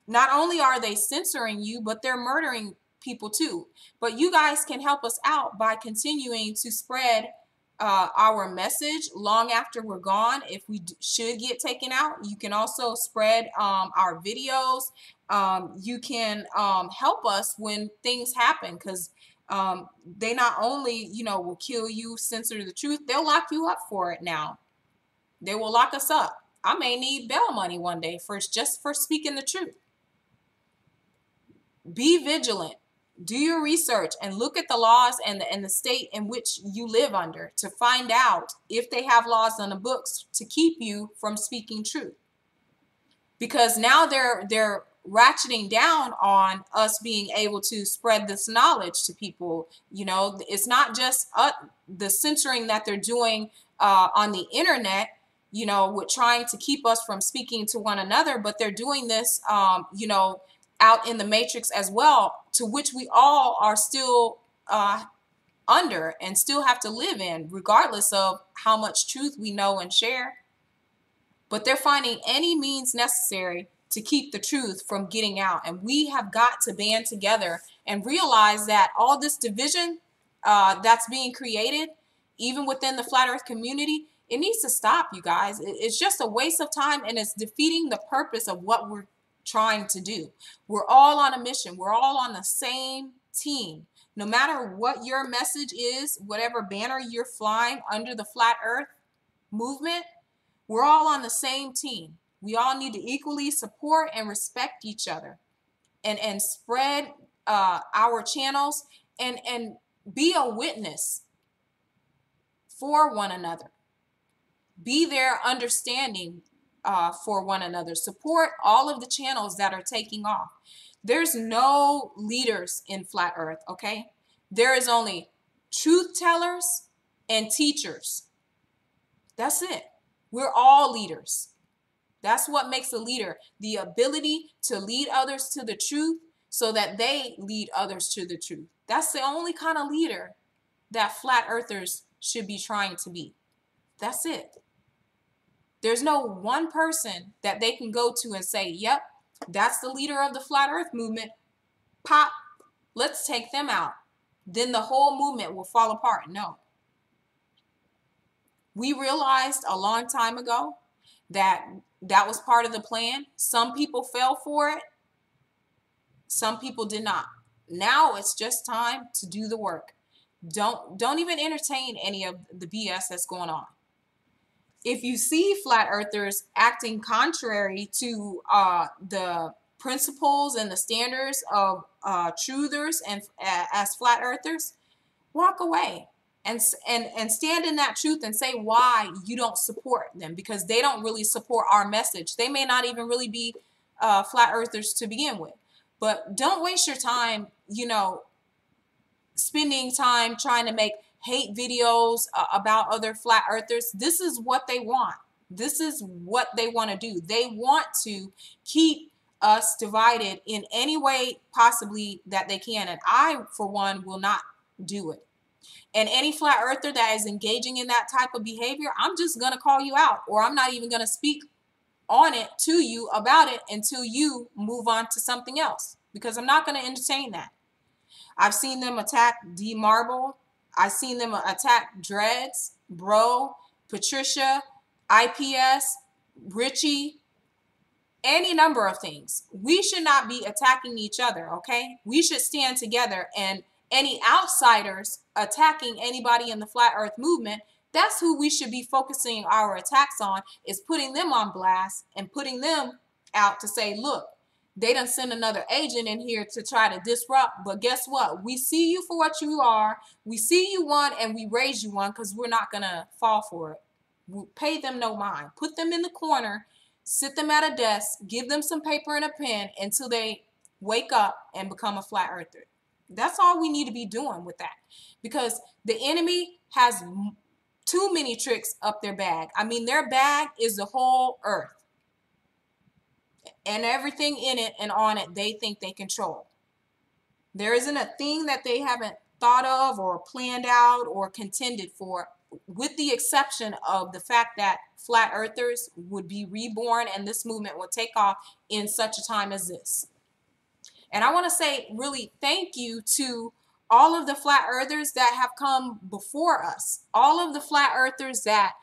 not only are they censoring you, but they're murdering people too. But you guys can help us out by continuing to spread our message long after we're gone. If we should get taken out, you can also spread our videos. You can help us when things happen, because they not only, will kill you, censor the truth, they'll lock you up for it now. They will lock us up. I may need bail money one day just for speaking the truth. Be vigilant. Do your research and look at the laws and the state in which you live under to find out if they have laws on the books to keep you from speaking truth. Because now they're ratcheting down on us being able to spread this knowledge to people. It's not just the censoring that they're doing on the internet, with trying to keep us from speaking to one another, but they're doing this, out in the matrix as well, to which we all are still under and still have to live in, regardless of how much truth we know and share. But they're finding any means necessary to keep the truth from getting out. And we have got to band together and realize that all this division that's being created, even within the flat earth community, it needs to stop, you guys. It's just a waste of time, and it's defeating the purpose of what we're trying to do. We're all on a mission. We're all on the same team. No matter what your message is, whatever banner you're flying under the flat earth movement, we're all on the same team. We all need to equally support and respect each other and spread our channels and be a witness for one another. Be there understanding for one another. Support all of the channels that are taking off. There's no leaders in flat earth, okay? There is only truth tellers and teachers. That's it. We're all leaders. That's what makes a leader. The ability to lead others to the truth so that they lead others to the truth. That's the only kind of leader that flat earthers should be trying to be. That's it. There's no one person that they can go to and say, yep, that's the leader of the flat earth movement. Pop, let's take them out. Then the whole movement will fall apart. No. We realized a long time ago that was part of the plan. Some people fell for it. Some people did not. Now it's just time to do the work. Don't even entertain any of the BS that's going on. If you see flat earthers acting contrary to the principles and the standards of truthers and as flat earthers, walk away. and stand in that truth and say why you don't support them, because they don't really support our message. They may not even really be flat earthers to begin with. But don't waste your time, spending time trying to make hate videos about other flat earthers. This is what they want. This is what they want to do. They want to keep us divided in any way possibly that they can. And I, for one, will not do it. And any flat earther that is engaging in that type of behavior, I'm just going to call you out, or I'm not even going to speak on it to you about it until you move on to something else, because I'm not going to entertain that. I've seen them attack D Marble. I've seen them attack Dreads, Bro, Patricia, IPS, Richie, any number of things. We should not be attacking each other, okay? We should stand together, and any outsiders attacking anybody in the flat earth movement, that's who we should be focusing our attacks on, is putting them on blast and putting them out to say, look, they done send another agent in here to try to disrupt, but guess what? We see you for what you are. We see you one, and we raise you one, because we're not going to fall for it. We pay them no mind. Put them in the corner, sit them at a desk, give them some paper and a pen until they wake up and become a flat earther. That's all we need to be doing with that, because the enemy has too many tricks up their bag. I mean, their bag is the whole earth and everything in it and on it they think they control. There isn't a thing that they haven't thought of or planned out or contended for, with the exception of the fact that flat earthers would be reborn and this movement will take off in such a time as this. And I want to say really thank you to all of the flat earthers that have come before us, all of the flat earthers that,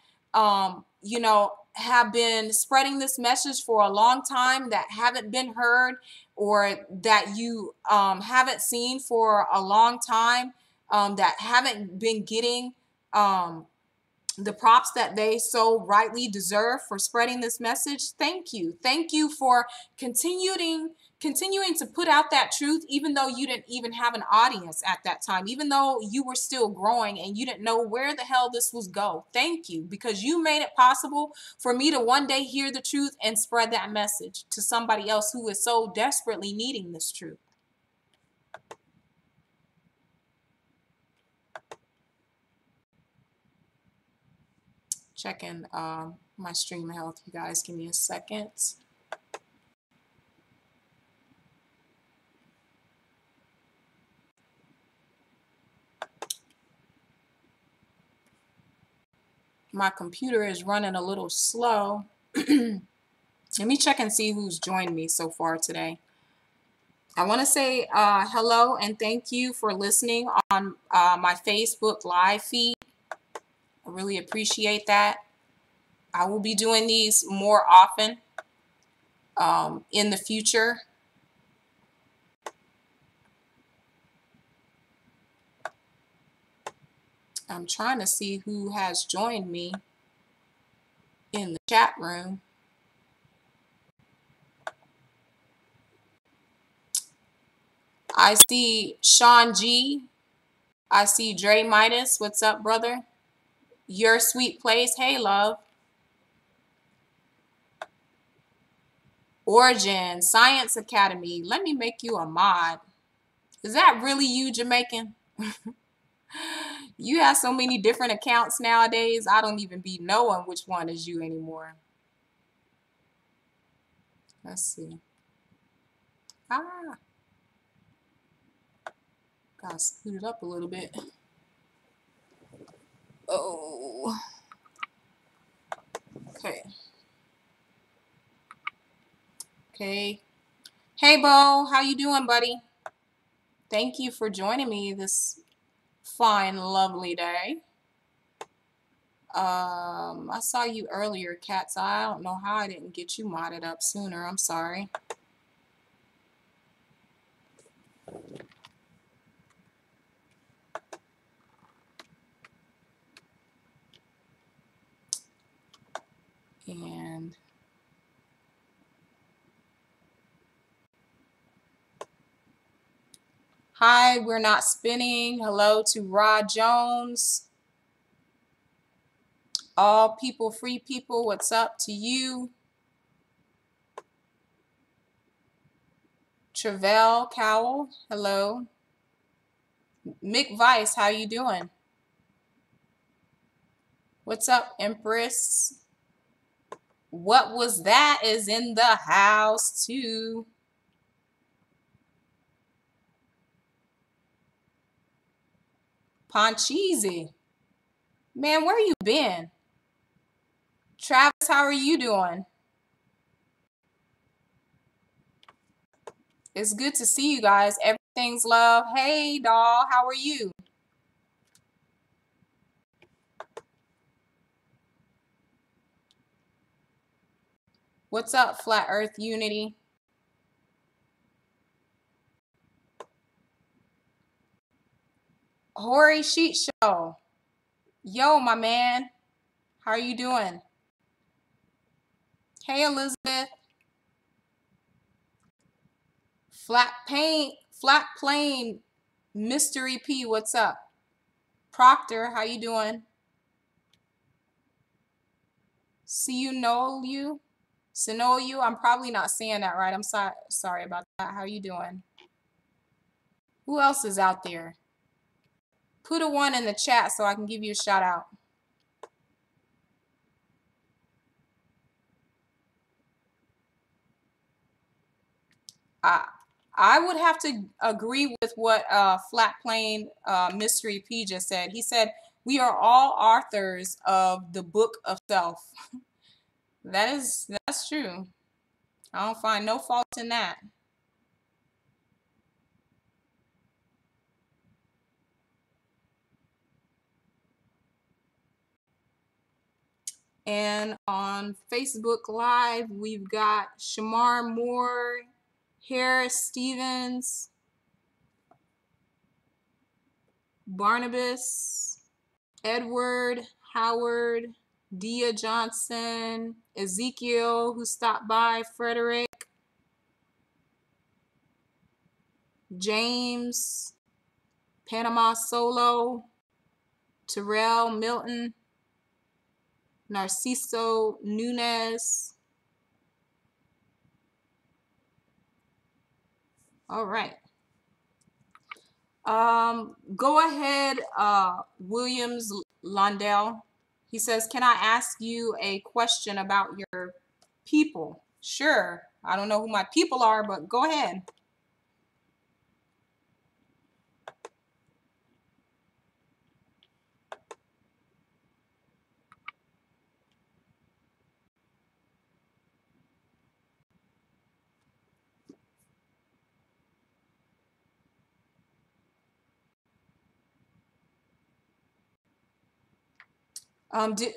have been spreading this message for a long time, that haven't been heard, or that you haven't seen for a long time, that haven't been getting the props that they so rightly deserve for spreading this message. Thank you. Thank you for continuing to put out that truth, even though you didn't even have an audience at that time, even though you were still growing and you didn't know where the hell this was go. Thank you, because you made it possible for me to one day hear the truth and spread that message to somebody else who is so desperately needing this truth. Checking my stream health, you guys. Give me a second. My computer is running a little slow. Let me check and see who's joined me so far today. I want to say hello and thank you for listening on my Facebook live feed. I really appreciate that. I will be doing these more often in the future. I'm trying to see who has joined me in the chat room. I see Sean G. I see Dre Midas. What's up, brother? Your Sweet Place. Hey, love. Origin, Science Academy. Let me make you a mod. Is that really you, Jamaican? You have so many different accounts nowadays. I don't even be knowing which one is you anymore. Let's see. Gotta scoot it up a little bit. Oh. Okay. Okay. Hey, Bo. How you doing, buddy? Thank you for joining me this fine, lovely day. I saw you earlier, Kat, so I don't know how I didn't get you modded up sooner. I'm sorry. And hi, we're not spinning. Hello to Rod Jones. All people, free people, what's up to you? Travell Cowell, hello. Mick Vice, how you doing? What's up, Empress? What was that is in the house too. Poncheesy. Man, where you been? Travis, how are you doing? It's good to see you guys. Everything's love. Hey, doll, how are you? What's up, Flat Earth Unity? Hori Sheet Show. Yo, my man. How are you doing? Hey, Elizabeth. Flat Plane, Mystery P, what's up? Proctor, how you doing? See you know you? Sinoyu, I'm probably not saying that right. I'm sorry about that. How you doing? Who else is out there? Put a 1 in the chat so I can give you a shout out. I would have to agree with what Flat Plane Mystery P just said. He said, we are all authors of the book of self. That's true. I don't find no fault in that. And on Facebook Live, we've got Shamar Moore, Harris Stevens, Barnabas, Edward, Howard, Dia Johnson, Ezekiel, who stopped by, Frederick, James, Panama Solo, Terrell Milton, Narciso Nunez. All right. Go ahead, Williams Londell. He says, can I ask you a question about your people? Sure. I don't know who my people are, but go ahead.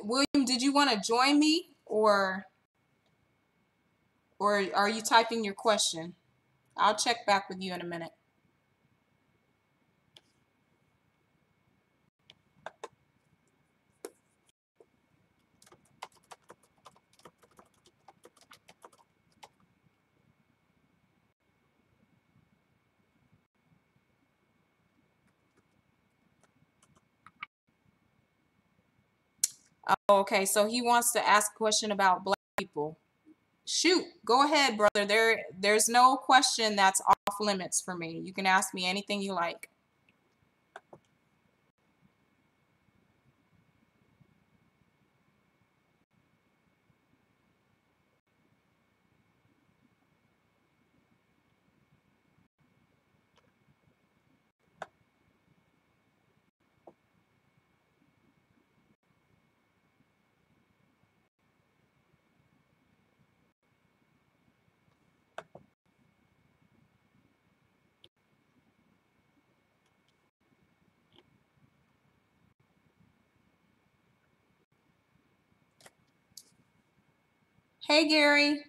William, did you want to join me or are you typing your question? I'll check back with you in a minute. Okay, so he wants to ask a question about Black people. Shoot, go ahead, brother. There's no question that's off limits for me. You can ask me anything you like. Hey, Gary.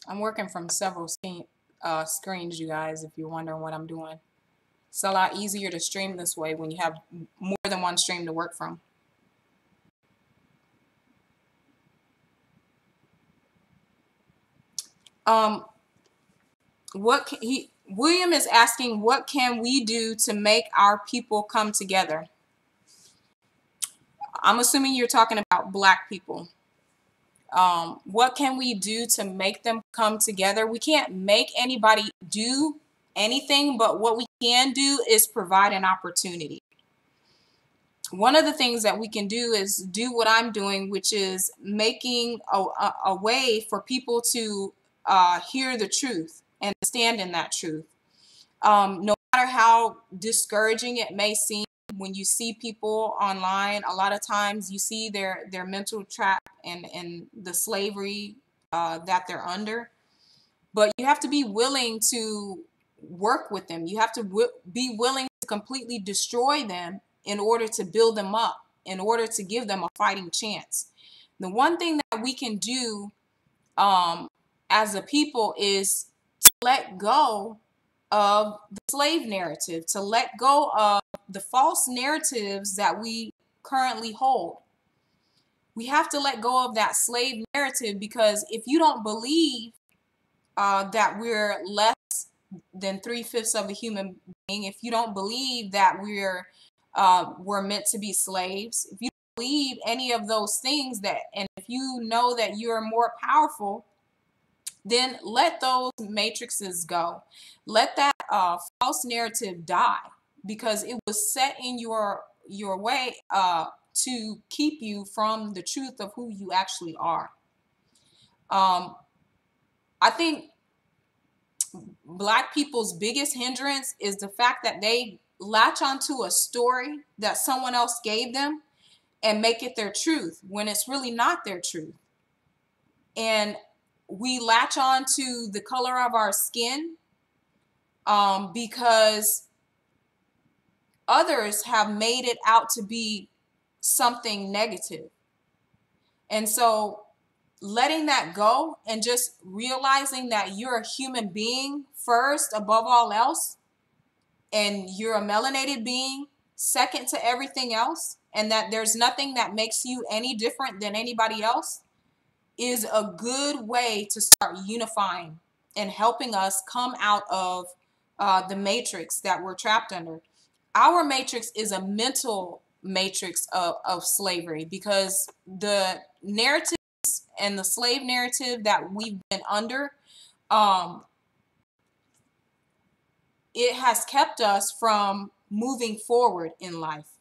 I'm working from several screens, you guys, if you're wondering what I'm doing. It's a lot easier to stream this way when you have more than one stream to work from. William is asking, what can we do to make our people come together? I'm assuming you're talking about Black people. What can we do to make them come together? We can't make anybody do anything, but what we can do is provide an opportunity. One of the things that we can do is do what I'm doing, which is making a way for people to hear the truth and stand in that truth. No matter how discouraging it may seem when you see people online, a lot of times you see their mental trap and the slavery that they're under. But you have to be willing to work with them. You have to be willing to completely destroy them in order to build them up, in order to give them a fighting chance. The one thing that we can do as a people is to let go of the slave narrative, to let go of the false narratives that we currently hold. We have to let go of that slave narrative, because if you don't believe that we're less than 3/5 of a human being, if you don't believe that we're meant to be slaves, if you don't believe any of those things, and if you know that you're more powerful, then let those matrices go. Let that false narrative die, because it was set in your way to keep you from the truth of who you actually are. I think Black people's biggest hindrance is the fact that they latch onto a story that someone else gave them and make it their truth when it's really not their truth. And we latch on to the color of our skin because others have made it out to be something negative. And so letting that go and just realizing that you're a human being first above all else, and you're a melanated being second to everything else, and that there's nothing that makes you any different than anybody else, is a good way to start unifying and helping us come out of the matrix that we're trapped under. Our matrix is a mental matrix of slavery, because the narratives and the slave narrative that we've been under, it has kept us from moving forward in life.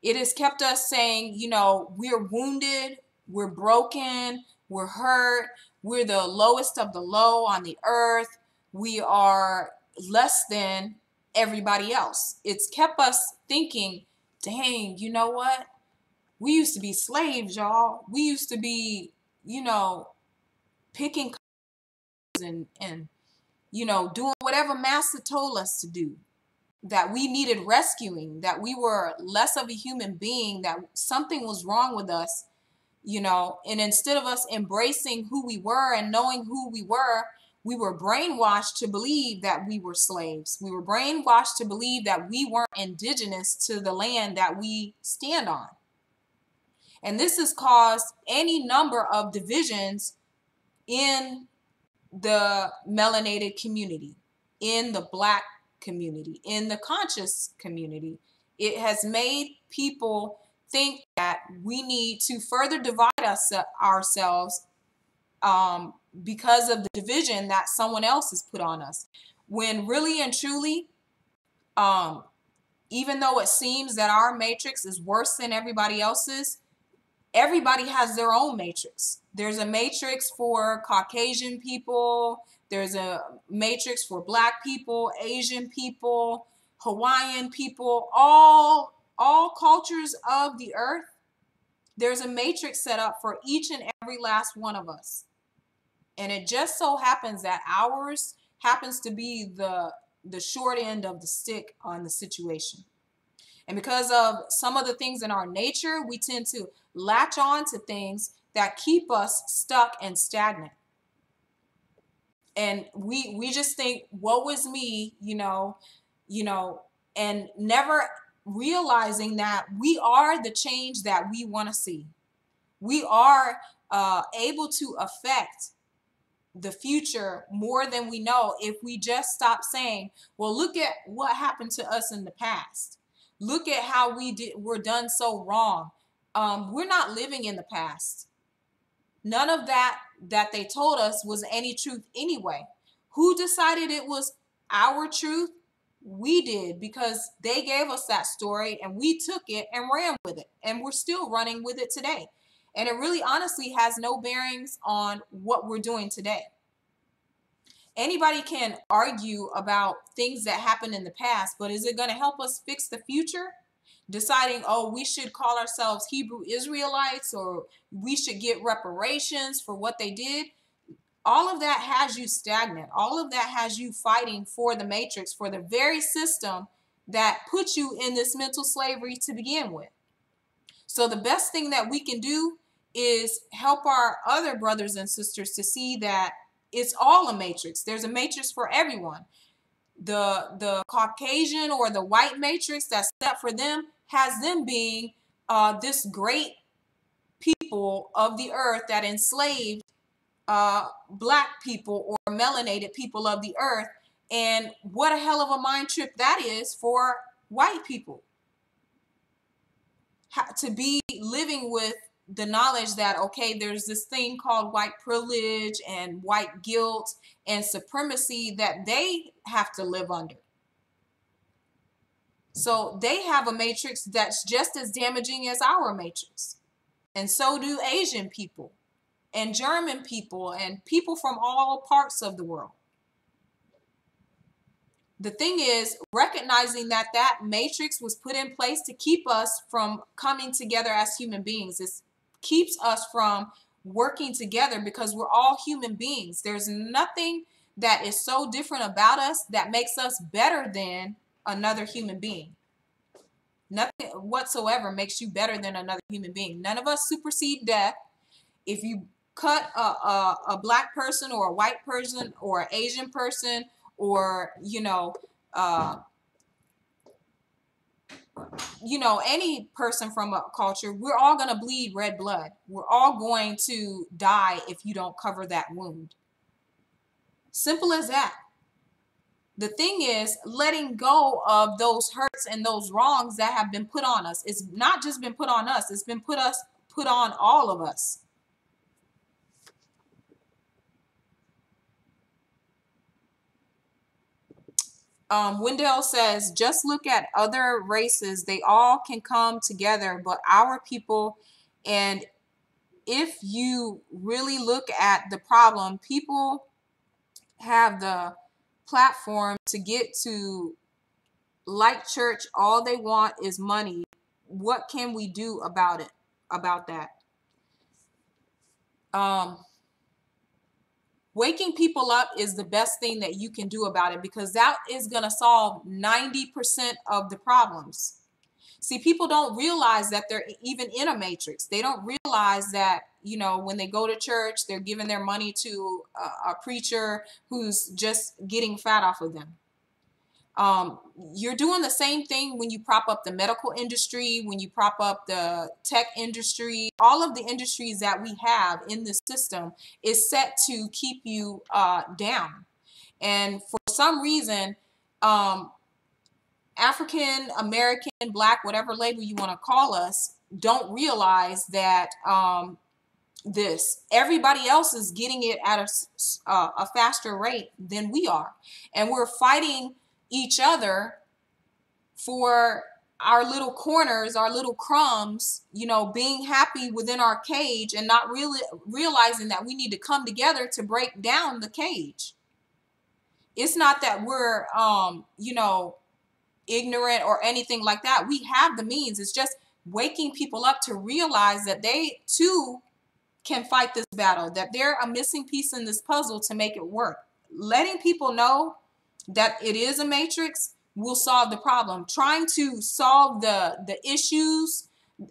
It has kept us saying, you know, we're wounded, we're broken, we're hurt, we're the lowest of the low on the earth, we are less than everybody else. It's kept us thinking, dang, you know what? We used to be slaves, y'all. We used to be, you know, picking and you know, doing whatever master told us to do, that we needed rescuing, that we were less of a human being, that something was wrong with us, you know. And instead of us embracing who we were and knowing who we were brainwashed to believe that we were slaves. We were brainwashed to believe that we weren't indigenous to the land that we stand on. And this has caused any number of divisions in the melanated community, in the Black community, in the conscious community. It has made people think that we need to further divide ourselves because of the division that someone else has put on us. When really and truly, even though it seems that our matrix is worse than everybody else's, everybody has their own matrix. There's a matrix for Caucasian people. There's a matrix for Black people, Asian people, Hawaiian people, all cultures of the earth. There's a matrix set up for each and every last one of us. And it just so happens that ours happens to be the short end of the stick on the situation. And because of some of the things in our nature, we tend to latch on to things that keep us stuck and stagnant. And we just think, woe is me, you know, and never realizing that we are the change that we want to see. We are able to affect the future more than we know if we just stop saying, well, look at what happened to us in the past. Look at how we're done so wrong. We're not living in the past. None of that they told us was any truth anyway. Who decided it was our truth? We did, because they gave us that story and we took it and ran with it, and we're still running with it today. And it really honestly has no bearings on what we're doing today. Anybody can argue about things that happened in the past, but is it going to help us fix the future? Deciding, oh, we should call ourselves Hebrew Israelites, or we should get reparations for what they did. All of that has you stagnant. All of that has you fighting for the matrix, for the very system that put you in this mental slavery to begin with. So the best thing that we can do is help our other brothers and sisters to see that it's all a matrix. There's a matrix for everyone. The Caucasian or the white matrix that's set for them has them being this great people of the earth that enslaved black people or melanated people of the earth. And what a hell of a mind trip that is for white people, to be living with the knowledge that, okay, there's this thing called white privilege and white guilt and supremacy that they have to live under. So they have a matrix that's just as damaging as our matrix. And so do Asian people and German people and people from all parts of the world. The thing is, recognizing that that matrix was put in place to keep us from coming together as human beings. It keeps us from working together because we're all human beings. There's nothing that is so different about us that makes us better than another human being. Nothing whatsoever makes you better than another human being. None of us supersede death. If you cut a black person or a white person or an Asian person, or any person from a culture, we're all going to bleed red blood. We're all going to die if you don't cover that wound. Simple as that. The thing is, letting go of those hurts and those wrongs that have been put on us. It's not just been put on us, it's been put on all of us. Wendell says, just look at other races. They all can come together, but our people, and if you really look at the problem, people have the platform to get to like church. All they want is money. What can we do about it, about that? Waking people up is the best thing that you can do about it, because that is going to solve 90% of the problems. See, people don't realize that they're even in a matrix. They don't realize that, when they go to church, they're giving their money to a preacher who's just getting fat off of them. You're doing the same thing when you prop up the medical industry, when you prop up the tech industry. All of the industries that we have in this system is set to keep you down. And for some reason, African American, Black, whatever label you want to call us, don't realize that everybody else is getting it at a faster rate than we are. And we're fighting each other for our little corners, our little crumbs, being happy within our cage and not really realizing that we need to come together to break down the cage. It's not that we're, ignorant or anything like that. We have the means. It's just waking people up to realize that they too can fight this battle, that they're a missing piece in this puzzle to make it work. Letting people know that it is a matrix will solve the problem. Trying to solve the issues,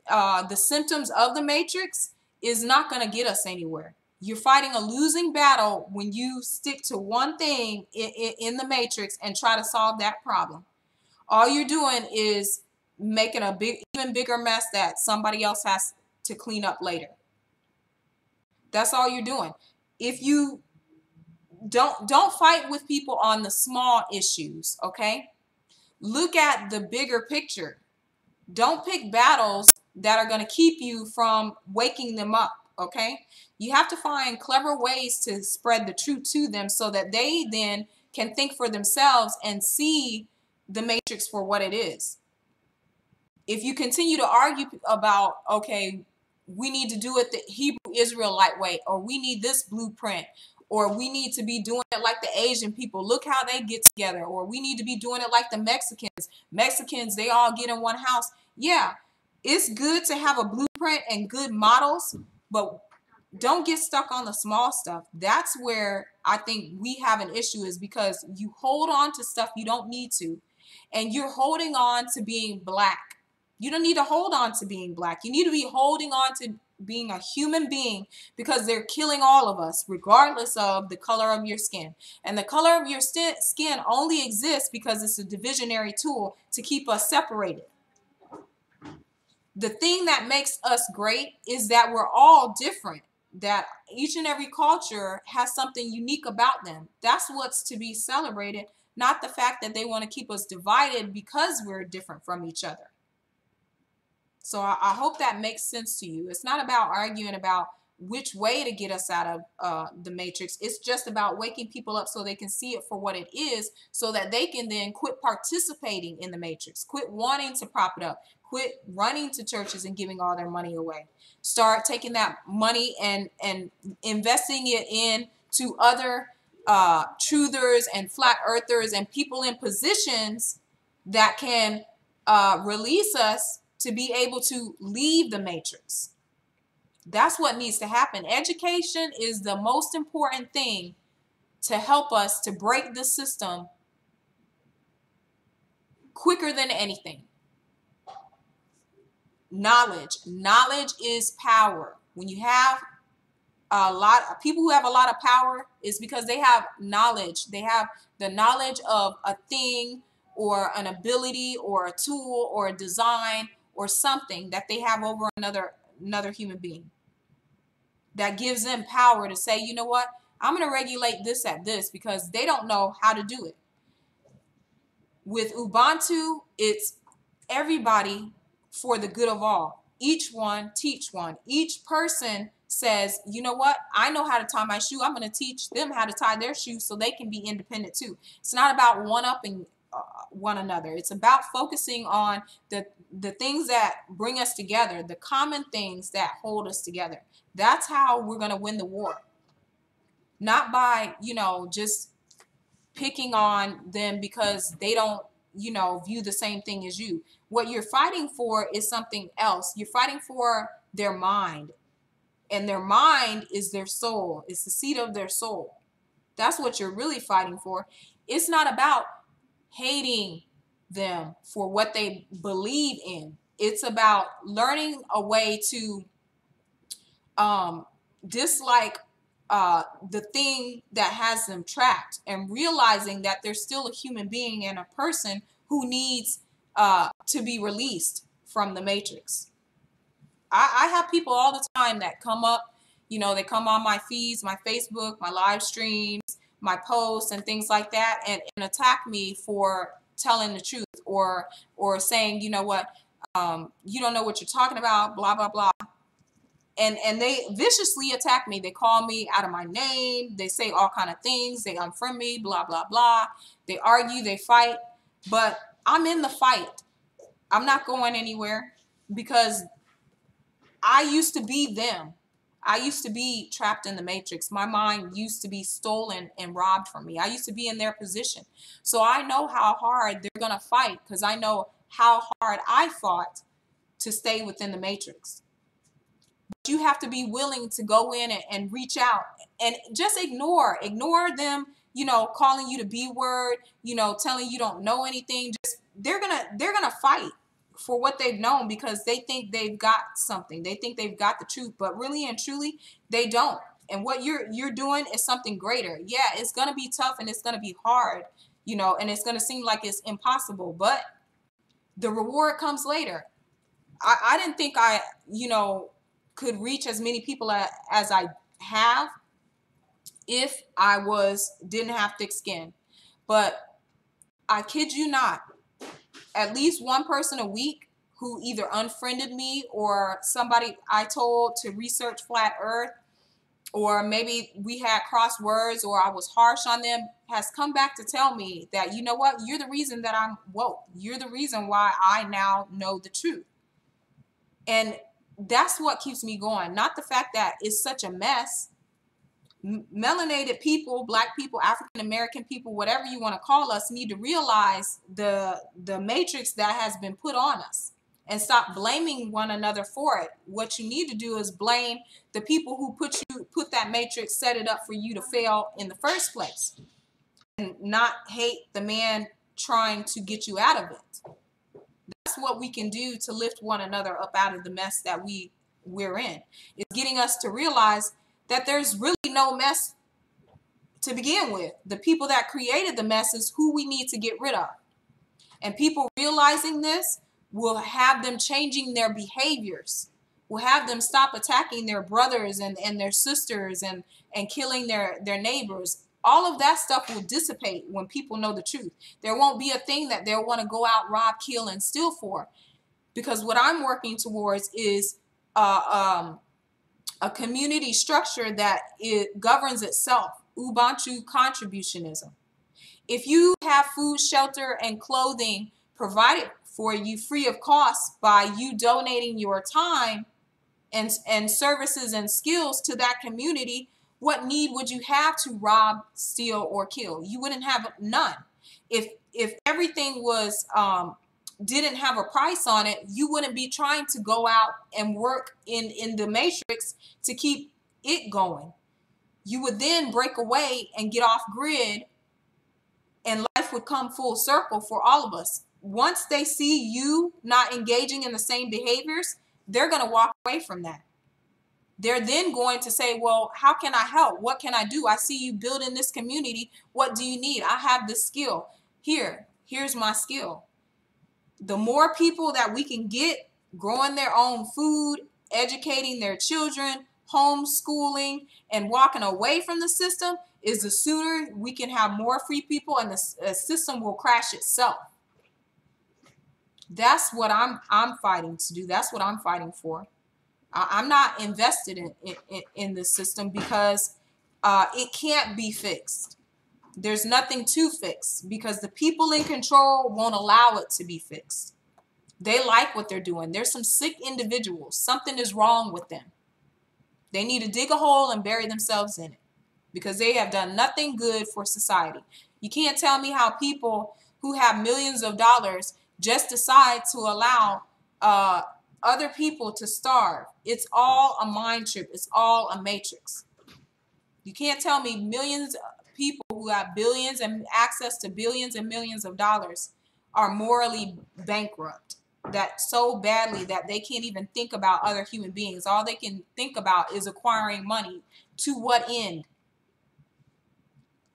the symptoms of the matrix is not going to get us anywhere. You're fighting a losing battle when you stick to one thing in the matrix and try to solve that problem. All you're doing is making a even bigger mess that somebody else has to clean up later. That's all you're doing. If you don't fight with people on the small issues, okay? Look at the bigger picture. Don't pick battles that are going to keep you from waking them up, okay? You have to find clever ways to spread the truth to them so that they then can think for themselves and see the matrix for what it is. If you continue to argue about, okay, we need to do it the Hebrew Israelite way, or we need this blueprint, or we need to be doing it like the Asian people, look how they get together, or we need to be doing it like the Mexicans, they all get in one house. Yeah, it's good to have a blueprint and good models, but don't get stuck on the small stuff. That's where I think we have an issue, is because you hold on to stuff you don't need to, and you're holding on to being black. You don't need to hold on to being black. You need to be holding on to being a human being, because they're killing all of us, regardless of the color of your skin. And the color of your skin only exists because it's a divisionary tool to keep us separated. The thing that makes us great is that we're all different, that each and every culture has something unique about them. That's what's to be celebrated, not the fact that they want to keep us divided because we're different from each other. So I hope that makes sense to you. It's not about arguing about which way to get us out of the matrix. It's just about waking people up so they can see it for what it is, so that they can then quit participating in the matrix, quit wanting to prop it up, quit running to churches and giving all their money away. Start taking that money and investing it into other truthers and flat earthers and people in positions that can release us to be able to leave the matrix. That's what needs to happen. Education is the most important thing to help us to break the system quicker than anything. Knowledge is power. When you have a lot of people who have a lot of power, is because they have knowledge. They have the knowledge of a thing or an ability or a tool or a design or something that they have over another human being, that gives them power to say, you know what, I'm going to regulate this at this, because they don't know how to do it. With Ubuntu, it's everybody for the good of all. Each one teach one. Each person says, you know what, I know how to tie my shoe. I'm going to teach them how to tie their shoes so they can be independent too. It's not about one-upping one another. It's about focusing on the things that bring us together, the common things that hold us together. That's how we're going to win the war. Not by, just picking on them because they don't, view the same thing as you. What you're fighting for is something else. You're fighting for their mind. And their mind is their soul. It's the seat of their soul. That's what you're really fighting for. It's not about hating them for what they believe in. It's about learning a way to dislike the thing that has them trapped, and realizing that they're still a human being and a person who needs to be released from the matrix. I have people all the time that come up, they come on my feeds, my Facebook, my live streams, my posts and things like that, and attack me for telling the truth, or saying, you know what, you don't know what you're talking about, blah, blah, blah. And they viciously attack me. They call me out of my name. They say all kind of things. They unfriend me, blah, blah, blah. They argue, they fight. But I'm in the fight. I'm not going anywhere, because I used to be them. I used to be trapped in the matrix. My mind used to be stolen and robbed from me. I used to be in their position. So I know how hard they're going to fight, because I know how hard I fought to stay within the matrix. But you have to be willing to go in and reach out and just ignore them, calling you the B word, telling you don't know anything. Just they're gonna fight for what they've known, because they think they've got something. They think they've got the truth, but really and truly they don't. And what you're doing is something greater. Yeah, it's gonna be tough and it's gonna be hard, and it's gonna seem like it's impossible, but the reward comes later. I didn't think I, could reach as many people as I have. if I didn't have thick skin. But I kid you not, at least one person a week who either unfriended me or somebody I told to research flat earth, or maybe we had crossed words or I was harsh on them, has come back to tell me that, you know what, you're the reason that I'm woke. You're the reason why I now know the truth. And that's what keeps me going. Not the fact that it's such a mess. Melanated people, Black people, African American people, whatever you want to call us, need to realize the matrix that has been put on us and stop blaming one another for it. What you need to do is blame the people who put that matrix, set it up for you to fail in the first place, and not hate the man trying to get you out of it. That's what we can do to lift one another up out of the mess that we're in. It's getting us to realize that there's really no mess to begin with. The people that created the mess is who we need to get rid of. And people realizing this will have them changing their behaviors, will have them stop attacking their brothers and their sisters and killing their neighbors. All of that stuff will dissipate when people know the truth. There won't be a thing that they'll want to go out, rob, kill, and steal for. Because what I'm working towards is a community structure that it governs itself. Ubuntu Contrabutionsism. If you have food, shelter, and clothing provided for you free of cost by you donating your time and services and skills to that community, what need would you have to rob, steal, or kill? You wouldn't have none. If everything was didn't have a price on it, you wouldn't be trying to go out and work in the matrix to keep it going. You would then break away and get off grid, and life would come full circle for all of us. Once they see you not engaging in the same behaviors, they're going to walk away from that. They're then going to say, well, how can I help? What can I do? I see you building this community. What do you need? I have this skill. Here's my skill. The more people that we can get growing their own food, educating their children, homeschooling, and walking away from the system, is the sooner we can have more free people, and the system will crash itself. That's what I'm fighting to do. That's what I'm fighting for. I'm not invested in this system because it can't be fixed. There's nothing to fix because the people in control won't allow it to be fixed. They like what they're doing. There's some sick individuals. Something is wrong with them. They need to dig a hole and bury themselves in it because they have done nothing good for society. You can't tell me how people who have millions of dollars just decide to allow other people to starve. It's all a mind trip. It's all a matrix. You can't tell me millions of people who have billions and access to billions and millions of dollars are morally bankrupt, that so badly that they can't even think about other human beings. All they can think about is acquiring money. To what end?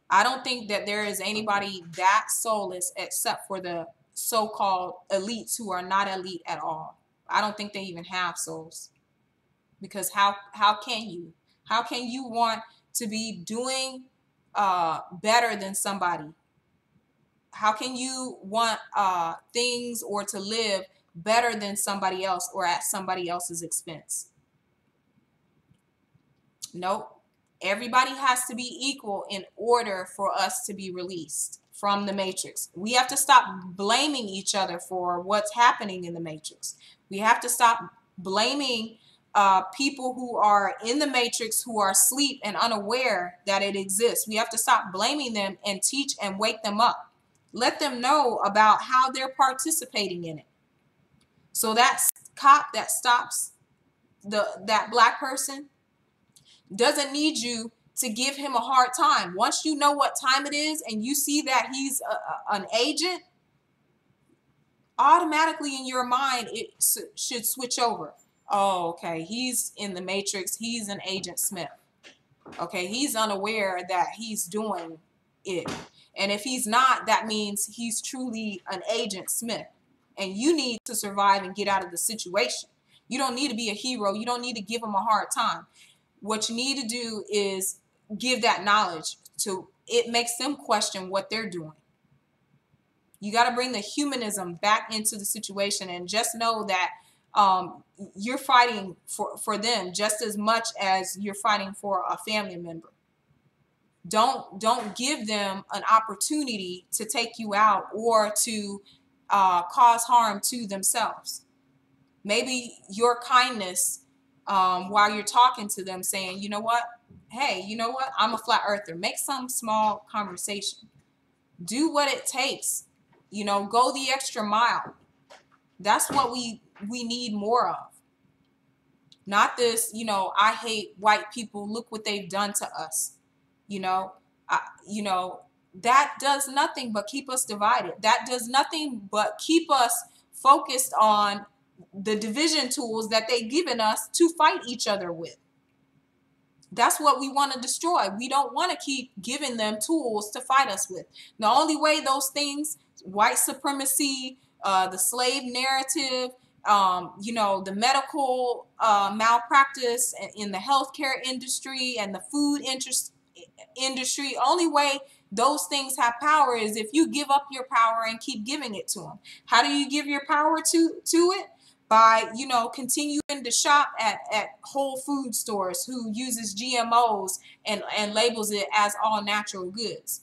I don't think that there is anybody that soulless except for the so-called elites who are not elite at all. I don't think they even have souls. Because how can you? How can you want to be doing better than somebody? How can you want things or to live better than somebody else or at somebody else's expense? Nope. Everybody has to be equal in order for us to be released from the matrix. We have to stop blaming each other for what's happening in the matrix. We have to stop blaming people who are in the matrix, who are asleep and unaware that it exists. We have to stop blaming them and teach and wake them up. Let them know about how they're participating in it. So that cop that stops that Black person doesn't need you to give him a hard time. Once you know what time it is and you see that he's an agent, automatically in your mind it should switch over. Oh, okay, he's in the matrix. He's an Agent Smith. Okay, he's unaware that he's doing it. And if he's not, that means he's truly an Agent Smith. And you need to survive and get out of the situation. You don't need to be a hero. You don't need to give him a hard time. What you need to do is give that knowledge to, it makes them question what they're doing. You got to bring the humanism back into the situation, and just know that you're fighting for them just as much as you're fighting for a family member. Don't give them an opportunity to take you out or to cause harm to themselves. Maybe your kindness while you're talking to them, saying, you know what, hey, you know what, I'm a flat earther. Make some small conversation. Do what it takes. You know, go the extra mile. That's what we need more of. Not this, you know, I hate white people. Look what they've done to us. You know, that does nothing but keep us divided. That does nothing but keep us focused on the division tools that they've given us to fight each other with. That's what we want to destroy. We don't want to keep giving them tools to fight us with. The only way those things, white supremacy, the slave narrative, you know, the medical malpractice in the healthcare industry and the food industry, only way those things have power is if you give up your power and keep giving it to them. How do you give your power to it? By, you know, continuing to shop at Whole Food stores who uses GMOs and labels it as all natural goods.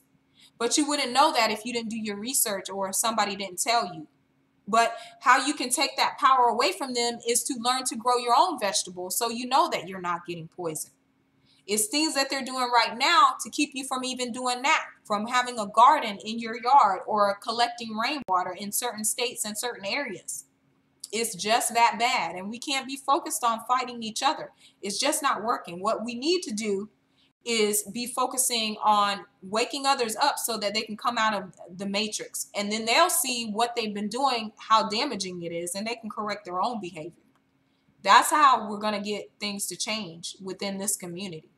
But you wouldn't know that if you didn't do your research or if somebody didn't tell you. But how you can take that power away from them is to learn to grow your own vegetables so you know that you're not getting poisoned. It's things that they're doing right now to keep you from even doing that, from having a garden in your yard or collecting rainwater in certain states and certain areas. It's just that bad, and we can't be focused on fighting each other. It's just not working. What we need to do is be focusing on waking others up so that they can come out of the matrix, and then they'll see what they've been doing, how damaging it is, and they can correct their own behavior. That's how we're going to get things to change within this community,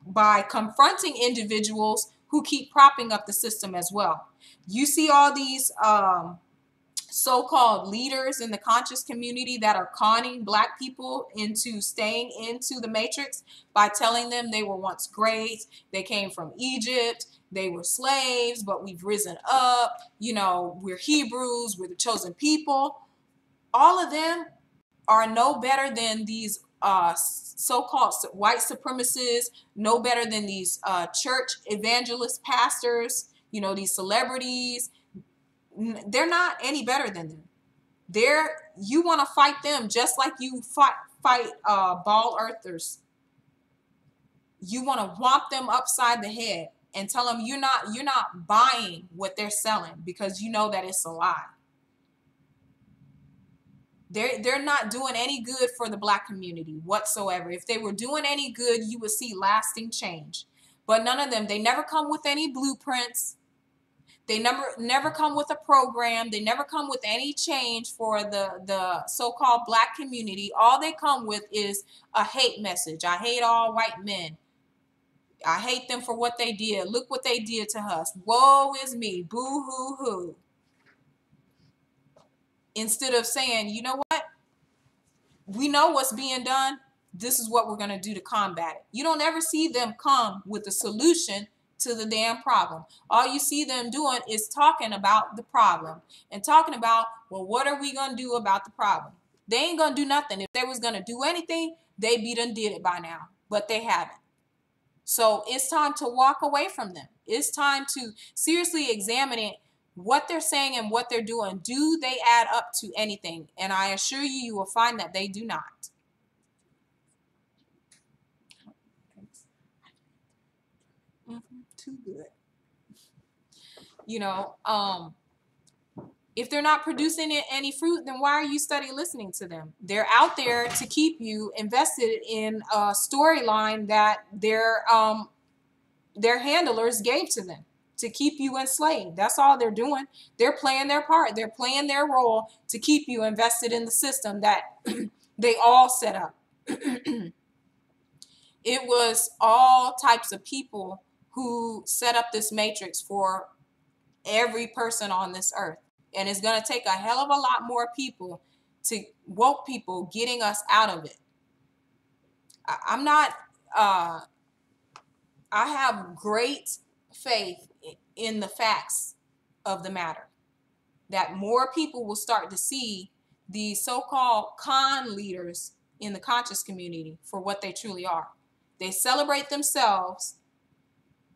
by confronting individuals who keep propping up the system as well. You see all these so-called leaders in the conscious community that are conning Black people into staying into the matrix by telling them they were once great, they came from Egypt, they were slaves, but we've risen up, you know, we're Hebrews, we're the chosen people. All of them are no better than these so-called white supremacists, no better than these church evangelist pastors, you know, these celebrities. They're not any better than them. You want to fight them just like you fight ball earthers. You want to whomp them upside the head and tell them you're not buying what they're selling because you know that it's a lie. They're not doing any good for the Black community whatsoever. If they were doing any good, you would see lasting change. But none of them, they never come with any blueprints. They never come with a program. They never come with any change for the so-called Black community. All they come with is a hate message. I hate all white men. I hate them for what they did. Look what they did to us. Woe is me. Boo hoo hoo. Instead of saying, you know what? We know what's being done. This is what we're going to do to combat it. You don't ever see them come with a solution to the damn problem. All you see them doing is talking about the problem and talking about, well, what are we going to do about the problem? They ain't going to do nothing. If they was going to do anything, they be done did it by now, but they haven't. So it's time to walk away from them. It's time to seriously examine what they're saying and what they're doing. Do they add up to anything? And I assure you, you will find that they do not. Too good. You know, if they're not producing any fruit, then why are you studying listening to them? They're out there to keep you invested in a storyline that their handlers gave to them to keep you enslaved. That's all they're doing. They're playing their part. They're playing their role to keep you invested in the system that they all set up. It was all types of people who set up this matrix for every person on this earth. And it's going to take a hell of a lot more people, to woke people, getting us out of it. I'm not I have great faith in the facts of the matter, that more people will start to see these so-called con leaders in the conscious community for what they truly are. They celebrate themselves,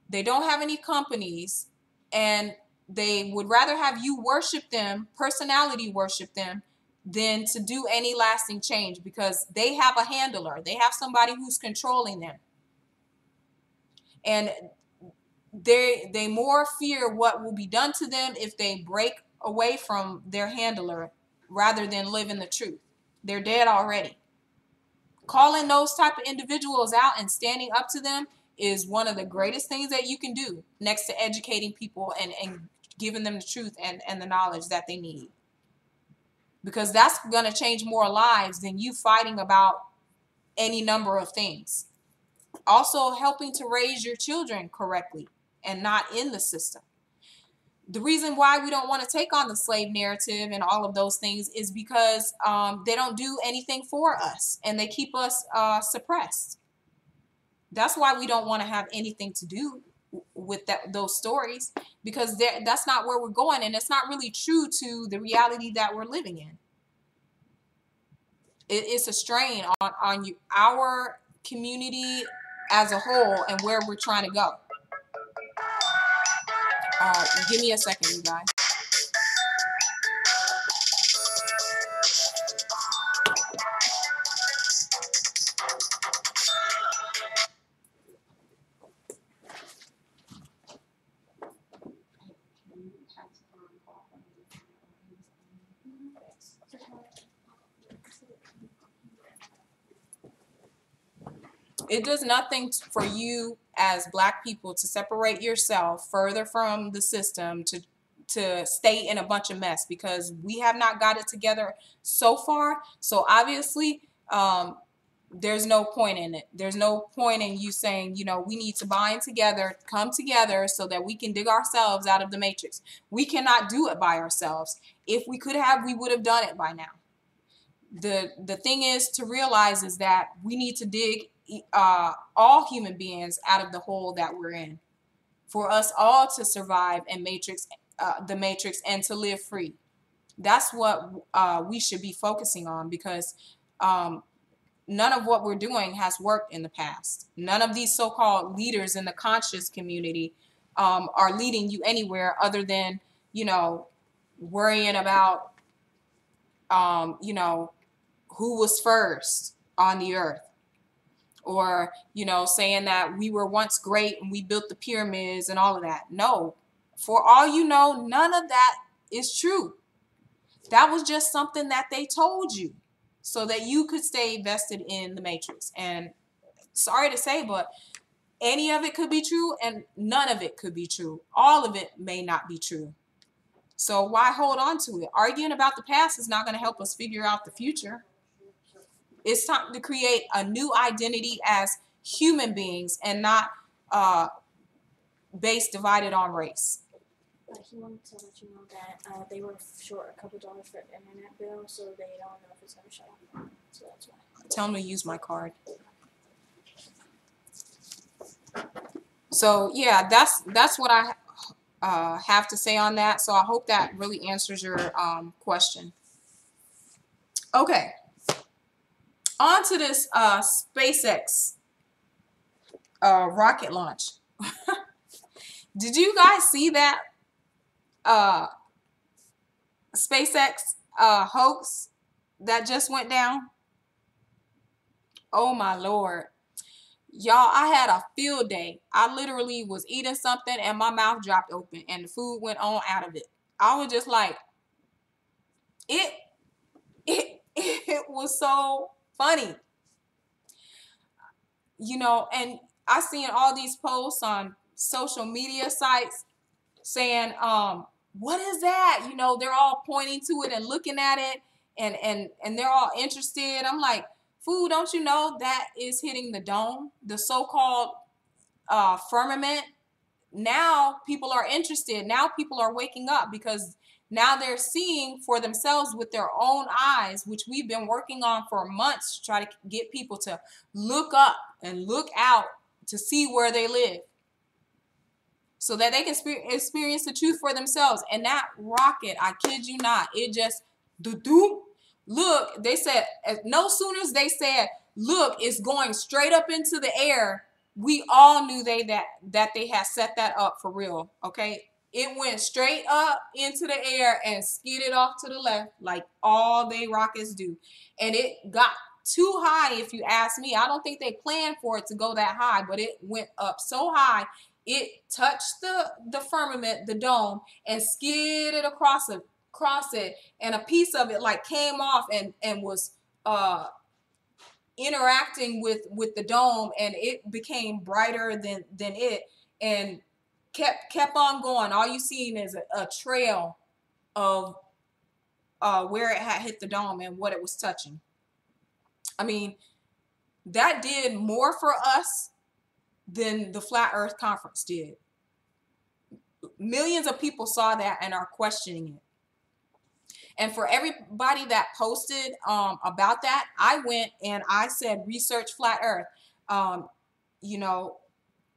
they don't have any companies, and they would rather have you worship them, personality worship them, than to do any lasting change, because they have a handler. They have somebody who's controlling them. And they more fear what will be done to them if they break away from their handler rather than live in the truth. They're dead already. Calling those type of individuals out and standing up to them is one of the greatest things that you can do, next to educating people and giving them the truth and the knowledge that they need. Because that's going to change more lives than you fighting about any number of things. Also helping to raise your children correctly and not in the system. The reason why we don't want to take on the slave narrative and all of those things is because they don't do anything for us and they keep us suppressed. That's why we don't want to have anything to do with those stories, because that's not where we're going, and it's not really true to the reality that we're living in. It's a strain on our community as a whole and where we're trying to go. Give me a second, you guys. It does nothing for you as Black people to separate yourself further from the system, to stay in a bunch of mess, because we have not got it together so far. So obviously, there's no point in it. There's no point in you saying, you know, we need to bind together, come together so that we can dig ourselves out of the matrix. We cannot do it by ourselves. If we could have, we would have done it by now. The thing is to realize is that we need to dig all human beings out of the hole that we're in, for us all to survive and the matrix and to live free. That's what we should be focusing on, because none of what we're doing has worked in the past. None of these so-called leaders in the conscious community are leading you anywhere other than, you know, worrying about, you know, who was first on the earth. Or, you know, saying that we were once great and we built the pyramids and all of that. No, for all you know, none of that is true. That was just something that they told you so that you could stay vested in the matrix. And sorry to say, but any of it could be true and none of it could be true. All of it may not be true. So why hold on to it? Arguing about the past is not going to help us figure out the future. It's time to create a new identity as human beings and not divided on race. He wanted to let you know that they were short a couple dollars for the internet bill, so they don't know if it's going to shut off. So that's why. Tell them to use my card. So yeah, that's what I have to say on that. So I hope that really answers your question. Okay. On to this SpaceX rocket launch. Did you guys see that SpaceX hoax that just went down? Oh my Lord. Y'all, I had a field day. I literally was eating something and my mouth dropped open and the food went on out of it. I was just like, it was so funny. You know, and I seen all these posts on social media sites saying, what is that? You know, they're all pointing to it and looking at it and they're all interested. I'm like, fool, don't you know that is hitting the dome, the so-called firmament? Now people are interested. Now people are waking up, because now they're seeing for themselves with their own eyes, which we've been working on for months to try to get people to look up and look out to see where they live. so that they can experience the truth for themselves. And that rocket, I kid you not, it just look, they said, no sooner as they said, look, it's going straight up into the air, we all knew that they had set that up for real. Okay, it went straight up into the air and skidded off to the left like all they rockets do. And it got too high, if you ask me. I don't think they planned for it to go that high, but it went up so high it touched the firmament, the dome, and skidded across it, and a piece of it like came off and was interacting with the dome, and it became brighter than it, and kept on going. All you seen is a trail of where it had hit the dome and what it was touching. I mean, that did more for us than the Flat Earth Conference did. Millions of people saw that and are questioning it. And for everybody that posted about that, I went and I said, research Flat Earth. You know,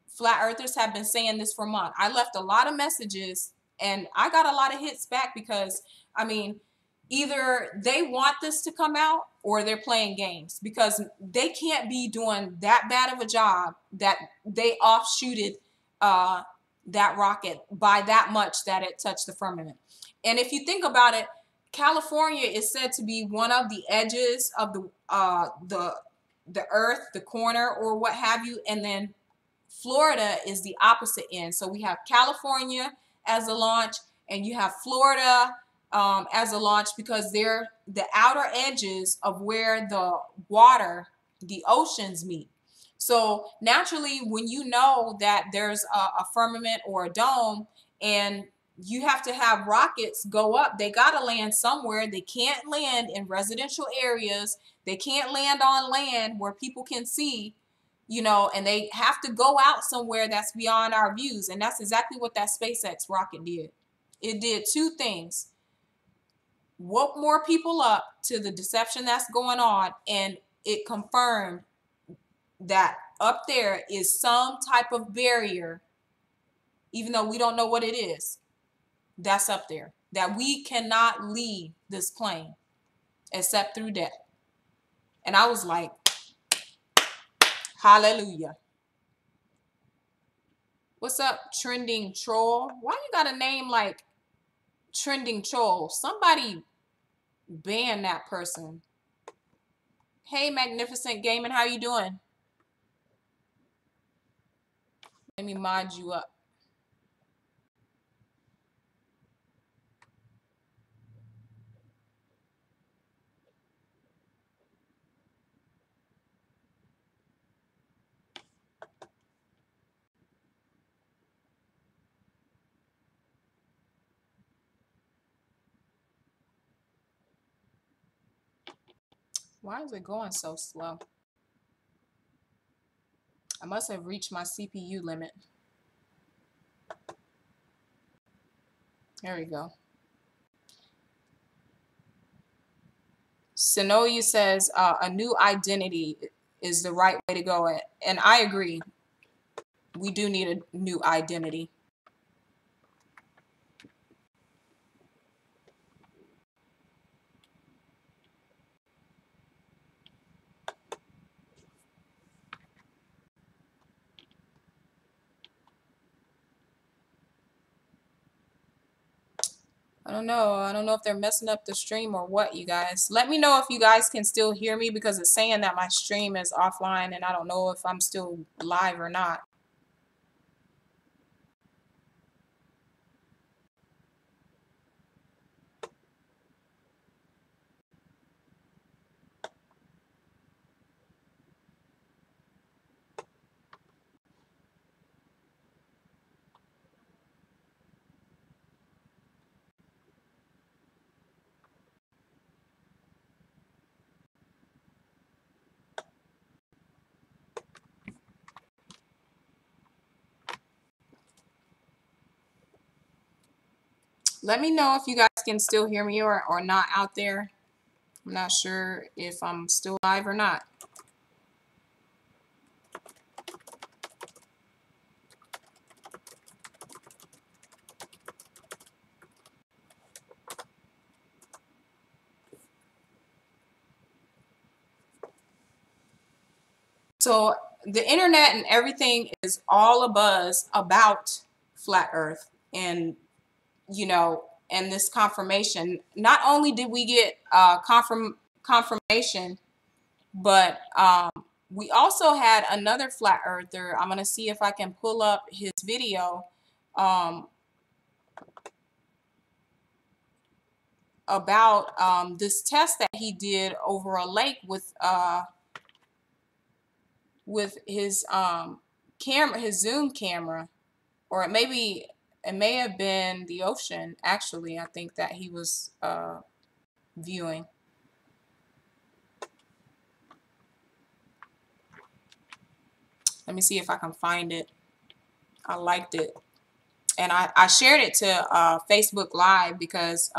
Flat Earthers have been saying this for months. I left a lot of messages and I got a lot of hits back because, I mean, either they want this to come out or they're playing games, because they can't be doing that bad of a job that they offshooted that rocket by that much that it touched the firmament. And if you think about it, California is said to be one of the edges of the earth, the corner or what have you, and then Florida is the opposite end. So we have California as a launch, and you have Florida as a launch, because they're the outer edges of where the water, the oceans meet. So naturally, when you know that there's a firmament or a dome and you have to have rockets go up, they got to land somewhere. They can't land in residential areas. They can't land on land where people can see, you know, and they have to go out somewhere that's beyond our views. And that's exactly what that SpaceX rocket did. It did two things: woke more people up to the deception that's going on, and it confirmed that up there is some type of barrier, even though we don't know what it is, that's up there, that we cannot leave this plane except through death. And I was like, hallelujah. What's up, Trending Troll? Why you got a name like Trending Troll? Somebody ban that person. Hey, Magnificent Gaming, how you doing? Let me mod you up. Why is it going so slow? I must have reached my CPU limit. There we go. Sonoya says a new identity is the right way to go. And I agree. We do need a new identity. I don't know. I don't know if they're messing up the stream or what, you guys. Let me know if you guys can still hear me, because it's saying that my stream is offline and I don't know if I'm still live or not. Let me know if you guys can still hear me or not out there. I'm not sure if I'm still live or not. So the internet and everything is all abuzz about flat Earth, and you know, and this confirmation. Not only did we get confirmation, but we also had another flat earther. I'm gonna see if I can pull up his video about this test that he did over a lake with his camera, his Zoom camera, or it may have been the ocean. Actually, I think that he was viewing. Let me see if I can find it. I liked it, and I shared it to Facebook Live because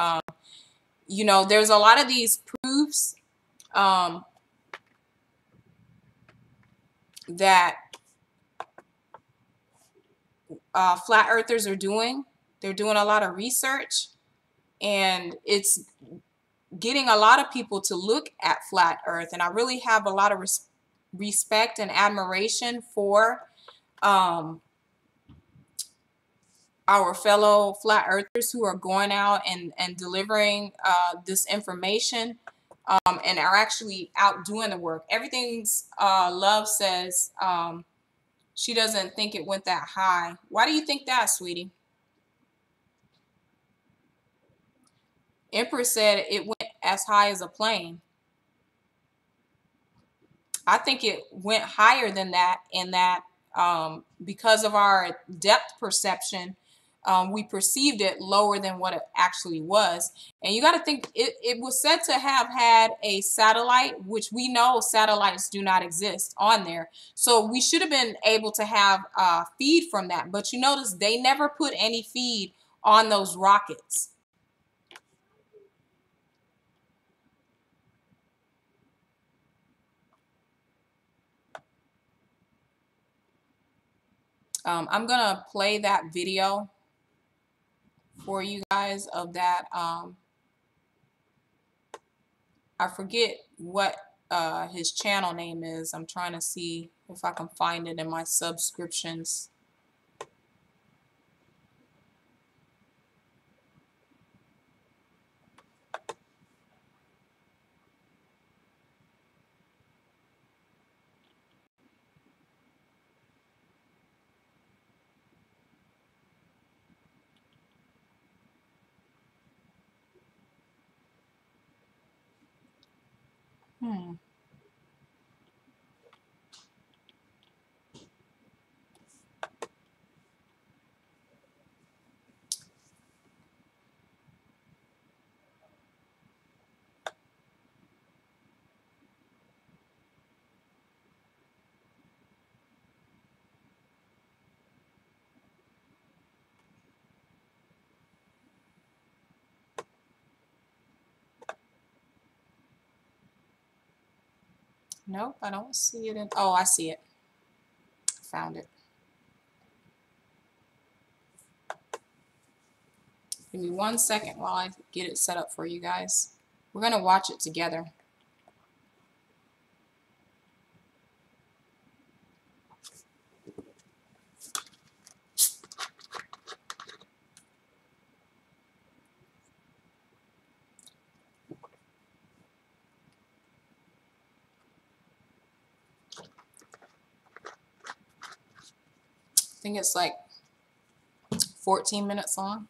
you know, there's a lot of these proofs that flat earthers are doing. They're doing a lot of research, and it's getting a lot of people to look at flat earth. And I really have a lot of respect and admiration for our fellow flat earthers who are going out and delivering this information and are actually out doing the work. Everything's Love says she doesn't think it went that high. Why do you think that, sweetie? Empress said it went as high as a plane. I think it went higher than that, in that because of our depth perception, we perceived it lower than what it actually was. And you got to think, it was said to have had a satellite, which we know satellites do not exist on there. So we should have been able to have feed from that. But you notice they never put any feed on those rockets. I'm going to play that video for you guys of that. I forget what his channel name is. I'm trying to see if I can find it in my subscriptions. Nope, I don't see it. Oh, I see it. Found it. Give me 1 second while I get it set up for you guys. We're going to watch it together. I think it's like 14 minutes long.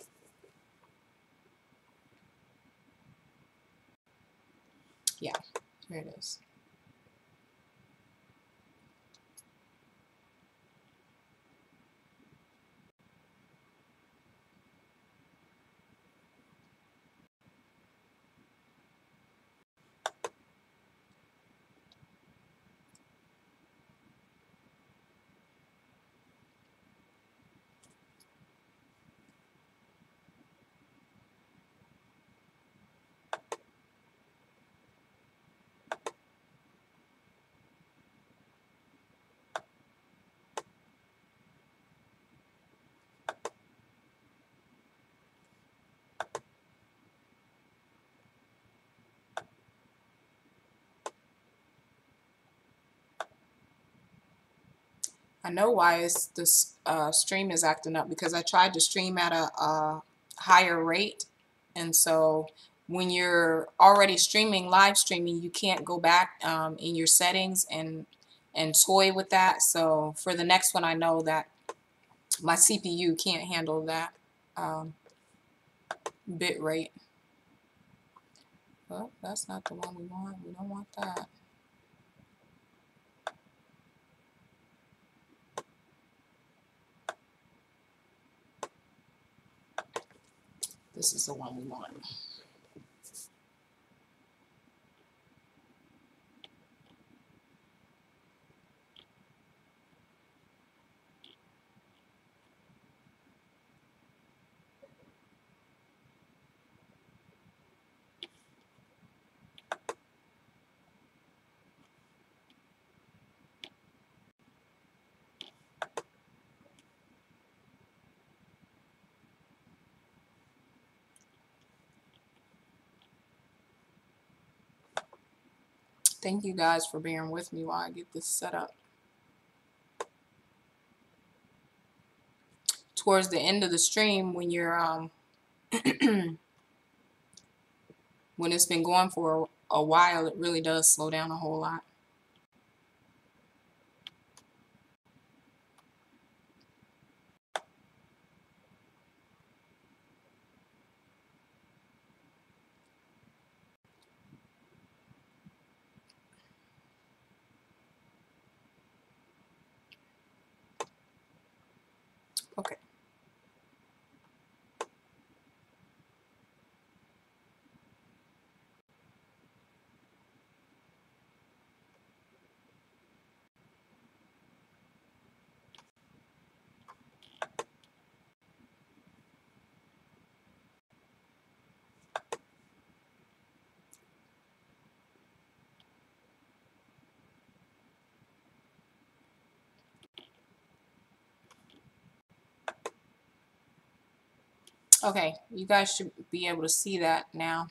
Yeah, here it is. I know why it's this stream is acting up, because I tried to stream at a higher rate, and so when you're already streaming, live streaming, you can't go back in your settings and toy with that. So for the next one, I know that my CPU can't handle that bit rate. Well, that's not the one we want. We don't want that. This is the one we want. Thank you guys for bearing with me while I get this set up. Towards the end of the stream, when you're when it's been going for a while, it really does slow down a whole lot. Okay. Okay, you guys should be able to see that now.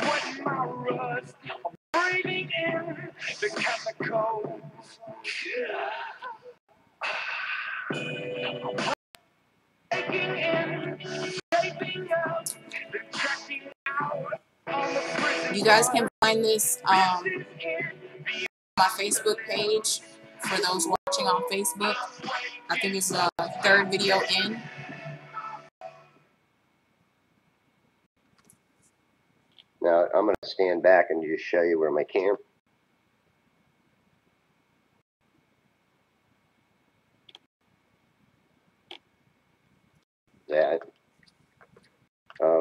Sweating my rust, I'm breathing in the chemicals. Taking in, shaping up, then checking out on the prison. You guys can find this on my Facebook page for those watching on Facebook. I think it's the third video in. Now I'm going to stand back and just show you where my camera. That.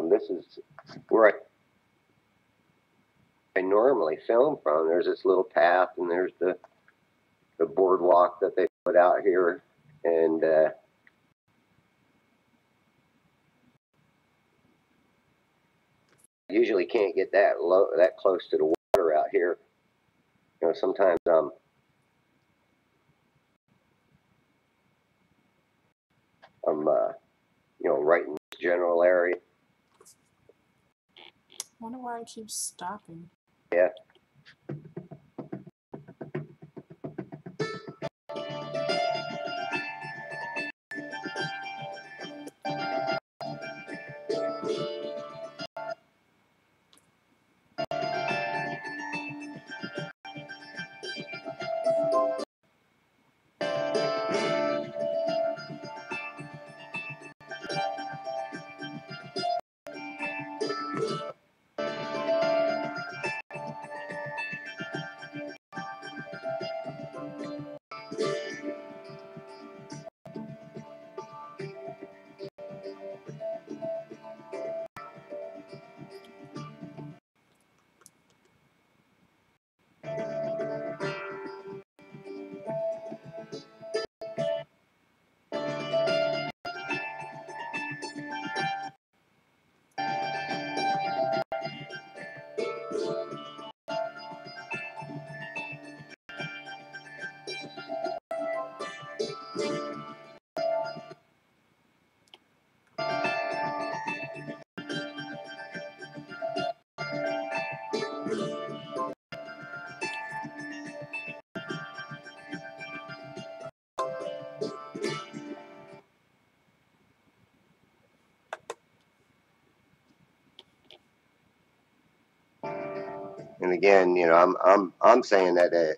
This is where I normally film from. There's this little path, and there's the boardwalk that they put out here, and usually can't get that close to the water out here. You know, sometimes I'm you know, right in this general area. I wonder why it keeps stopping. Yeah. And again, you know, I'm saying that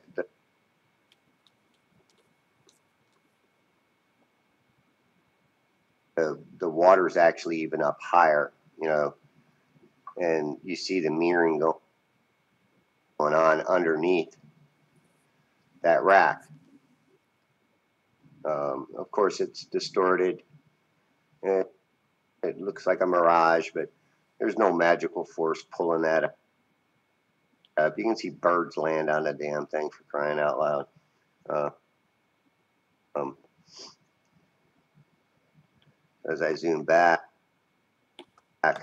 the water's actually even up higher, you know, and you see the mirroring going on underneath that rack. Of course, it's distorted. It looks like a mirage, but there's no magical force pulling that up. You can see birds land on the damn thing, for crying out loud. As I zoom back, you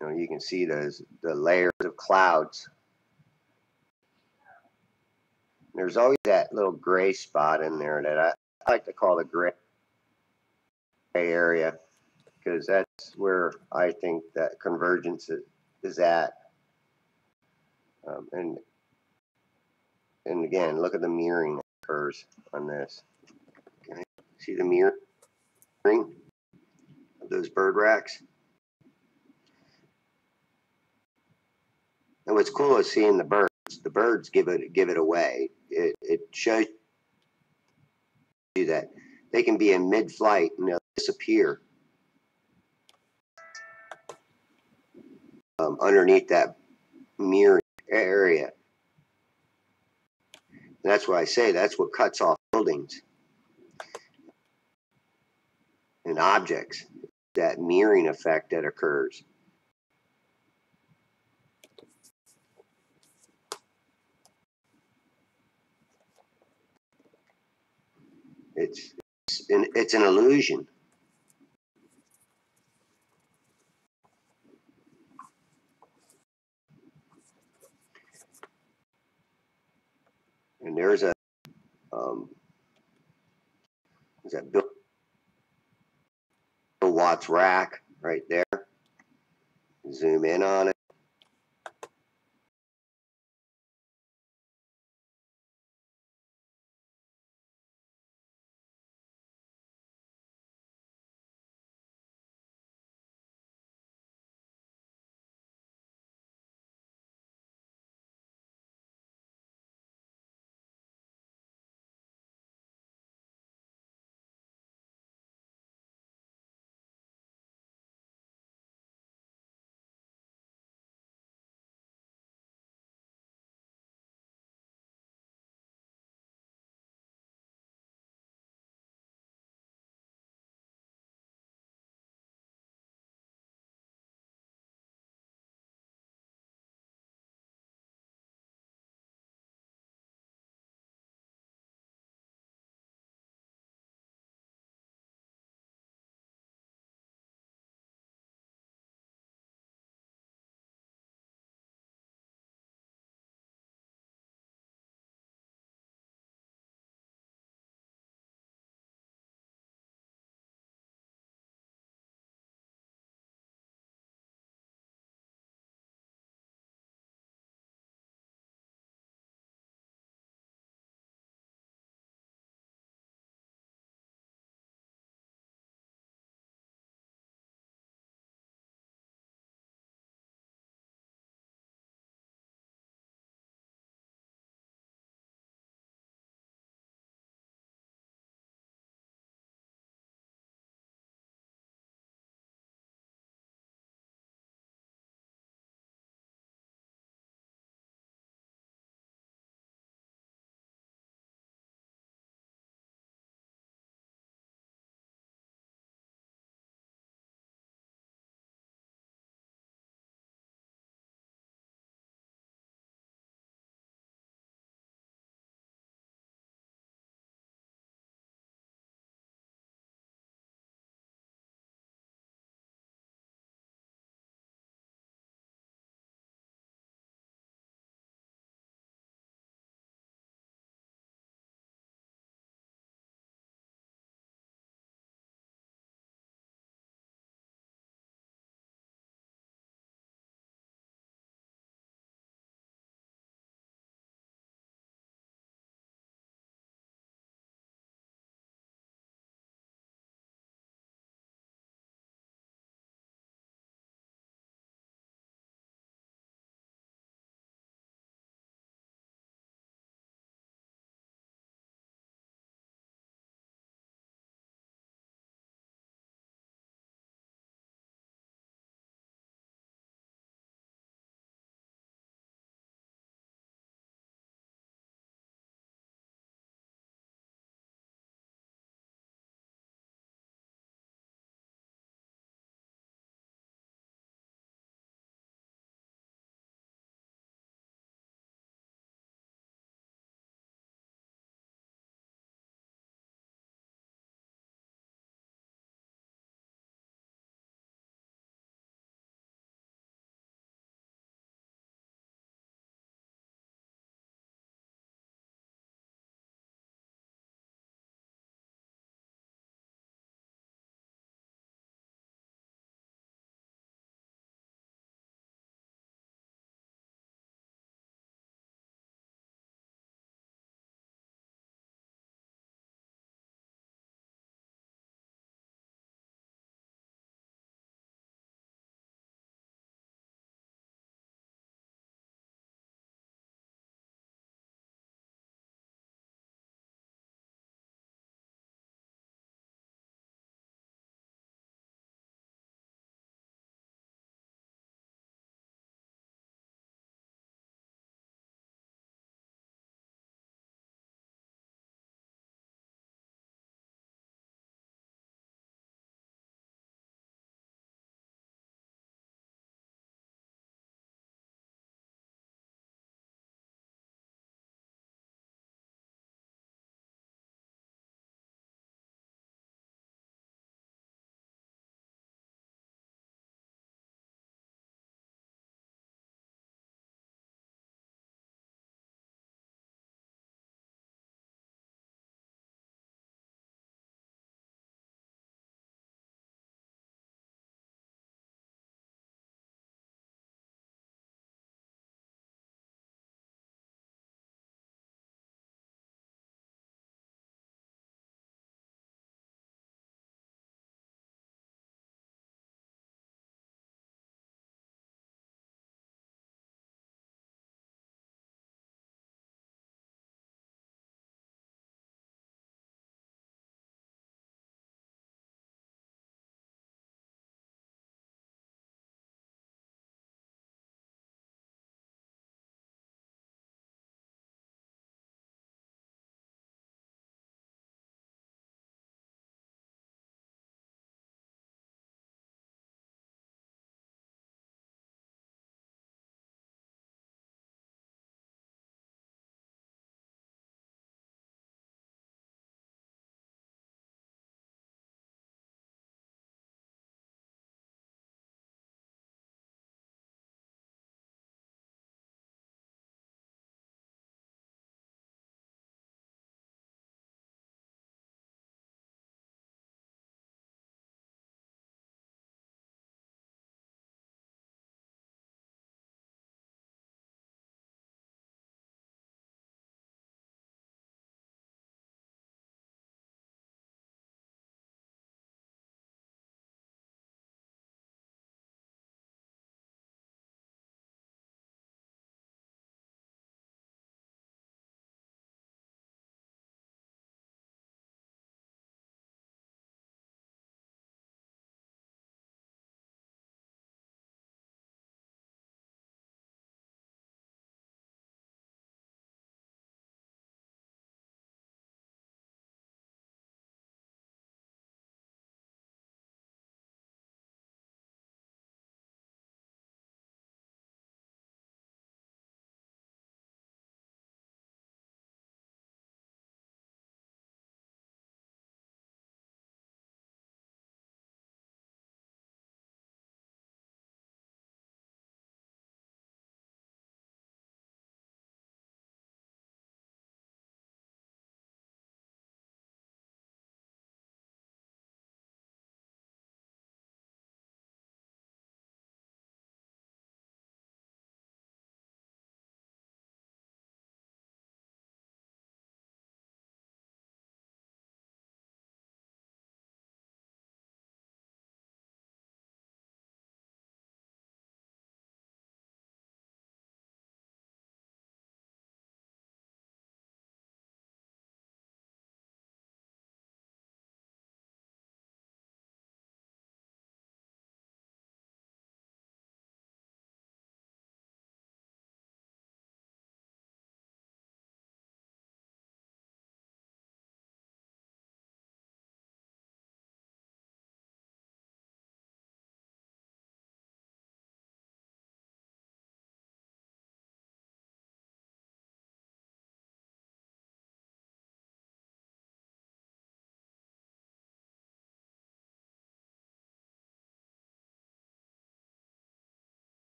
know, you can see the layers of clouds. There's always that little gray spot in there that I like to call the gray area, because that's where I think that convergence is at. And again, look at the mirroring that occurs on this. Okay. See the mirroring of those bird racks? And what's cool is seeing the birds. The birds give it away. It shows you that they can be in mid-flight and they'll disappear underneath that mirroring area. And that's why I say that's what cuts off buildings and objects, that mirroring effect that occurs. It's an illusion. And there's a is that Bill Watts rack right there. Zoom in on it.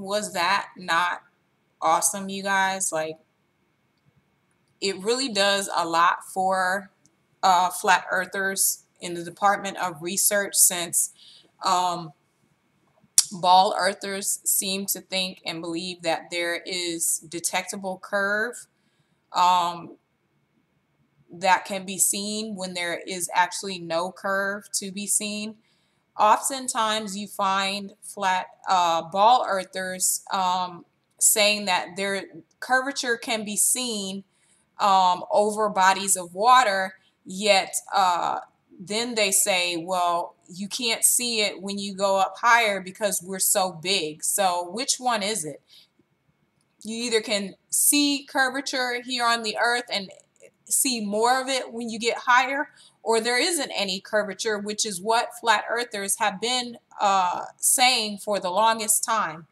Was that not awesome, you guys? Like, it really does a lot for flat earthers in the Department of Research, since bald earthers seem to think and believe that there is detectable curve that can be seen when there is actually no curve to be seen. Oftentimes you find flat bald earthers saying that their curvature can be seen over bodies of water, yet then they say, well, you can't see it when you go up higher because we're so big. So which one is it? You either can see curvature here on the earth and see more of it when you get higher, or there isn't any curvature, which is what flat earthers have been saying for the longest time.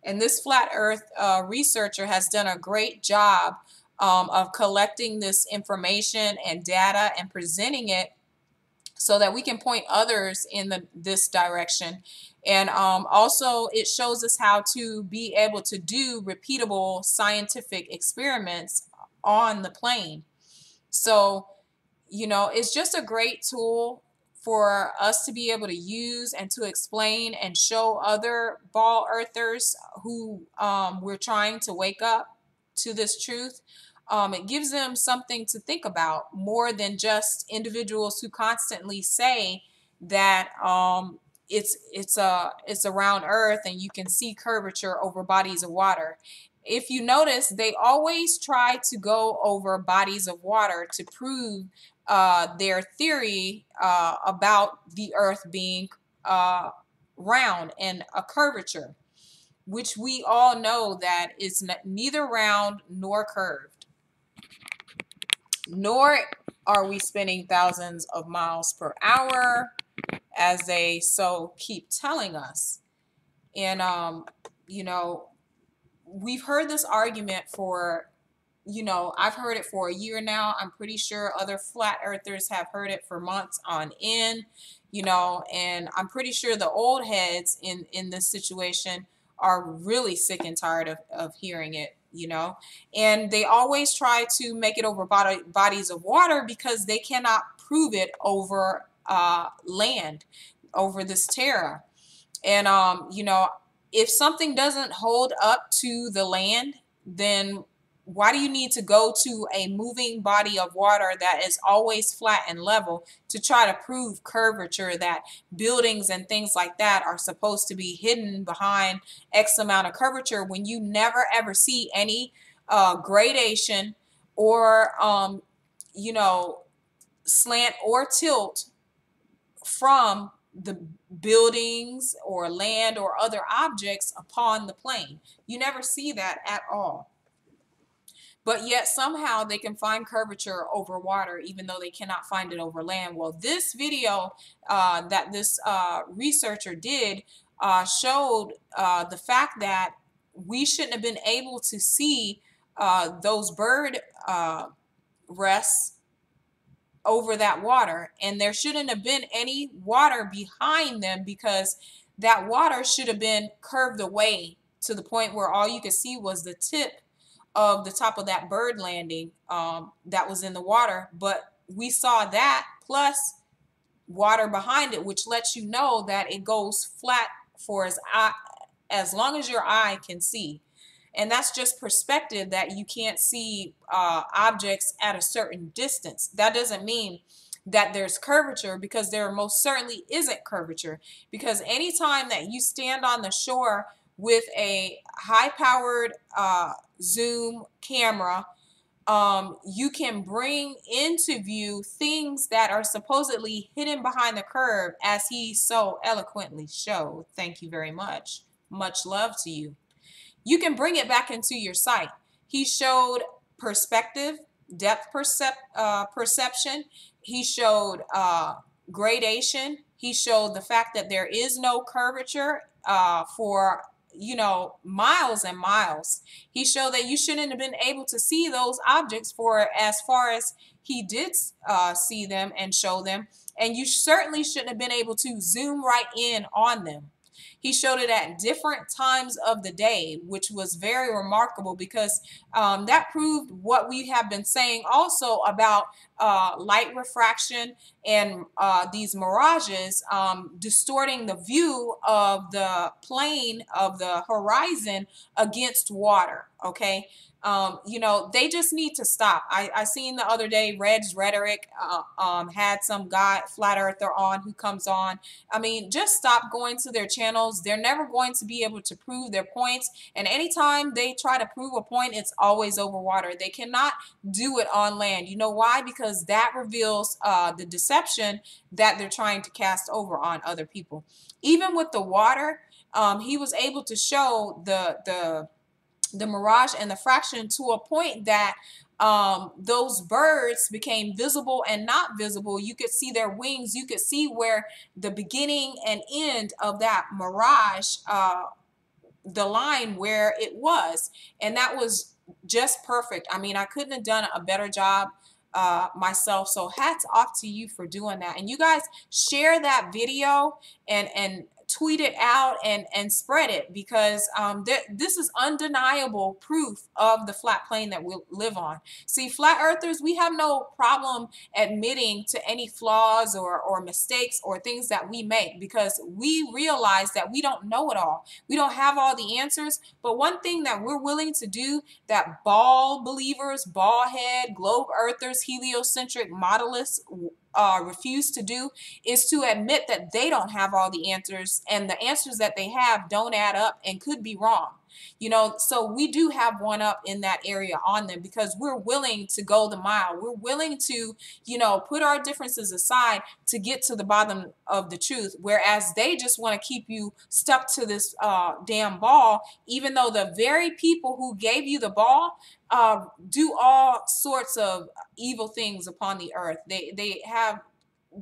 And this flat earth researcher has done a great job of collecting this information and data and presenting it so that we can point others in this direction. And also it shows us how to be able to do repeatable scientific experiments on the plane. So, you know, it's just a great tool for us to be able to use and to explain and show other bald earthers who we're trying to wake up to this truth. It gives them something to think about more than just individuals who constantly say that it's around Earth and you can see curvature over bodies of water. If you notice, they always try to go over bodies of water to prove their theory about the Earth being round and a curvature, which we all know that is neither round nor curved, nor are we spinning thousands of miles per hour, as they so keep telling us. And, you know, we've heard this argument for, you know, I've heard it for a year now. I'm pretty sure other flat earthers have heard it for months on end, you know, and I'm pretty sure the old heads in this situation are really sick and tired of hearing it, you know, and they always try to make it over bodies of water because they cannot prove it over land, over this terra. And, you know, if something doesn't hold up to the land, then why do you need to go to a moving body of water that is always flat and level to try to prove curvature, that buildings and things like that are supposed to be hidden behind X amount of curvature, when you never ever see any gradation or, you know, slant or tilt from the buildings or land or other objects upon the plane? You never see that at all. But yet somehow they can find curvature over water, even though they cannot find it over land. Well, this video that this researcher did showed the fact that we shouldn't have been able to see those bird rests over that water, and there shouldn't have been any water behind them, because that water should have been curved away to the point where all you could see was the tip of the top of that bird landing that was in the water. But we saw that plus water behind it, which lets you know that it goes flat for as long as your eye can see. And that's just perspective, that you can't see objects at a certain distance. That doesn't mean that there's curvature, because there most certainly isn't curvature. Because anytime that you stand on the shore with a high-powered zoom camera, you can bring into view things that are supposedly hidden behind the curve, as he so eloquently showed. Thank you very much. Much love to you. You can bring it back into your sight. He showed perspective, depth perception. He showed gradation. He showed the fact that there is no curvature for, you know, miles and miles. He showed that you shouldn't have been able to see those objects for as far as he did see them and show them. And you certainly shouldn't have been able to zoom right in on them. He showed it at different times of the day, which was very remarkable because that proved what we have been saying also about light refraction and these mirages distorting the view of the plane of the horizon against water. Okay. You know, they just need to stop. I seen the other day Red's Rhetoric had some guy, flat earther, on who comes on. I mean, just stop going to their channels. They're never going to be able to prove their points. And anytime they try to prove a point, it's always over water. They cannot do it on land. You know why? Because that reveals the deception that they're trying to cast over on other people. Even with the water, he was able to show the mirage and the fraction to a point that those birds became visible and not visible. You could see their wings. You could see where the beginning and end of that mirage, the line where it was. And that was just perfect. I mean, I couldn't have done a better job myself. So hats off to you for doing that. And you guys share that video and tweet it out and spread it, because this is undeniable proof of the flat plane that we live on. See, flat earthers, we have no problem admitting to any flaws or mistakes or things that we make, because we realize that we don't know it all. We don't have all the answers. But one thing that we're willing to do, that ball believers, ball head, globe earthers, heliocentric modelists refuse to do, is to admit that they don't have all the answers, and the answers that they have don't add up and could be wrong. You know, so we do have one up in that area on them, because we're willing to go the mile. We're willing to, you know, put our differences aside to get to the bottom of the truth, whereas they just want to keep you stuck to this damn ball, even though the very people who gave you the ball do all sorts of evil things upon the earth. They have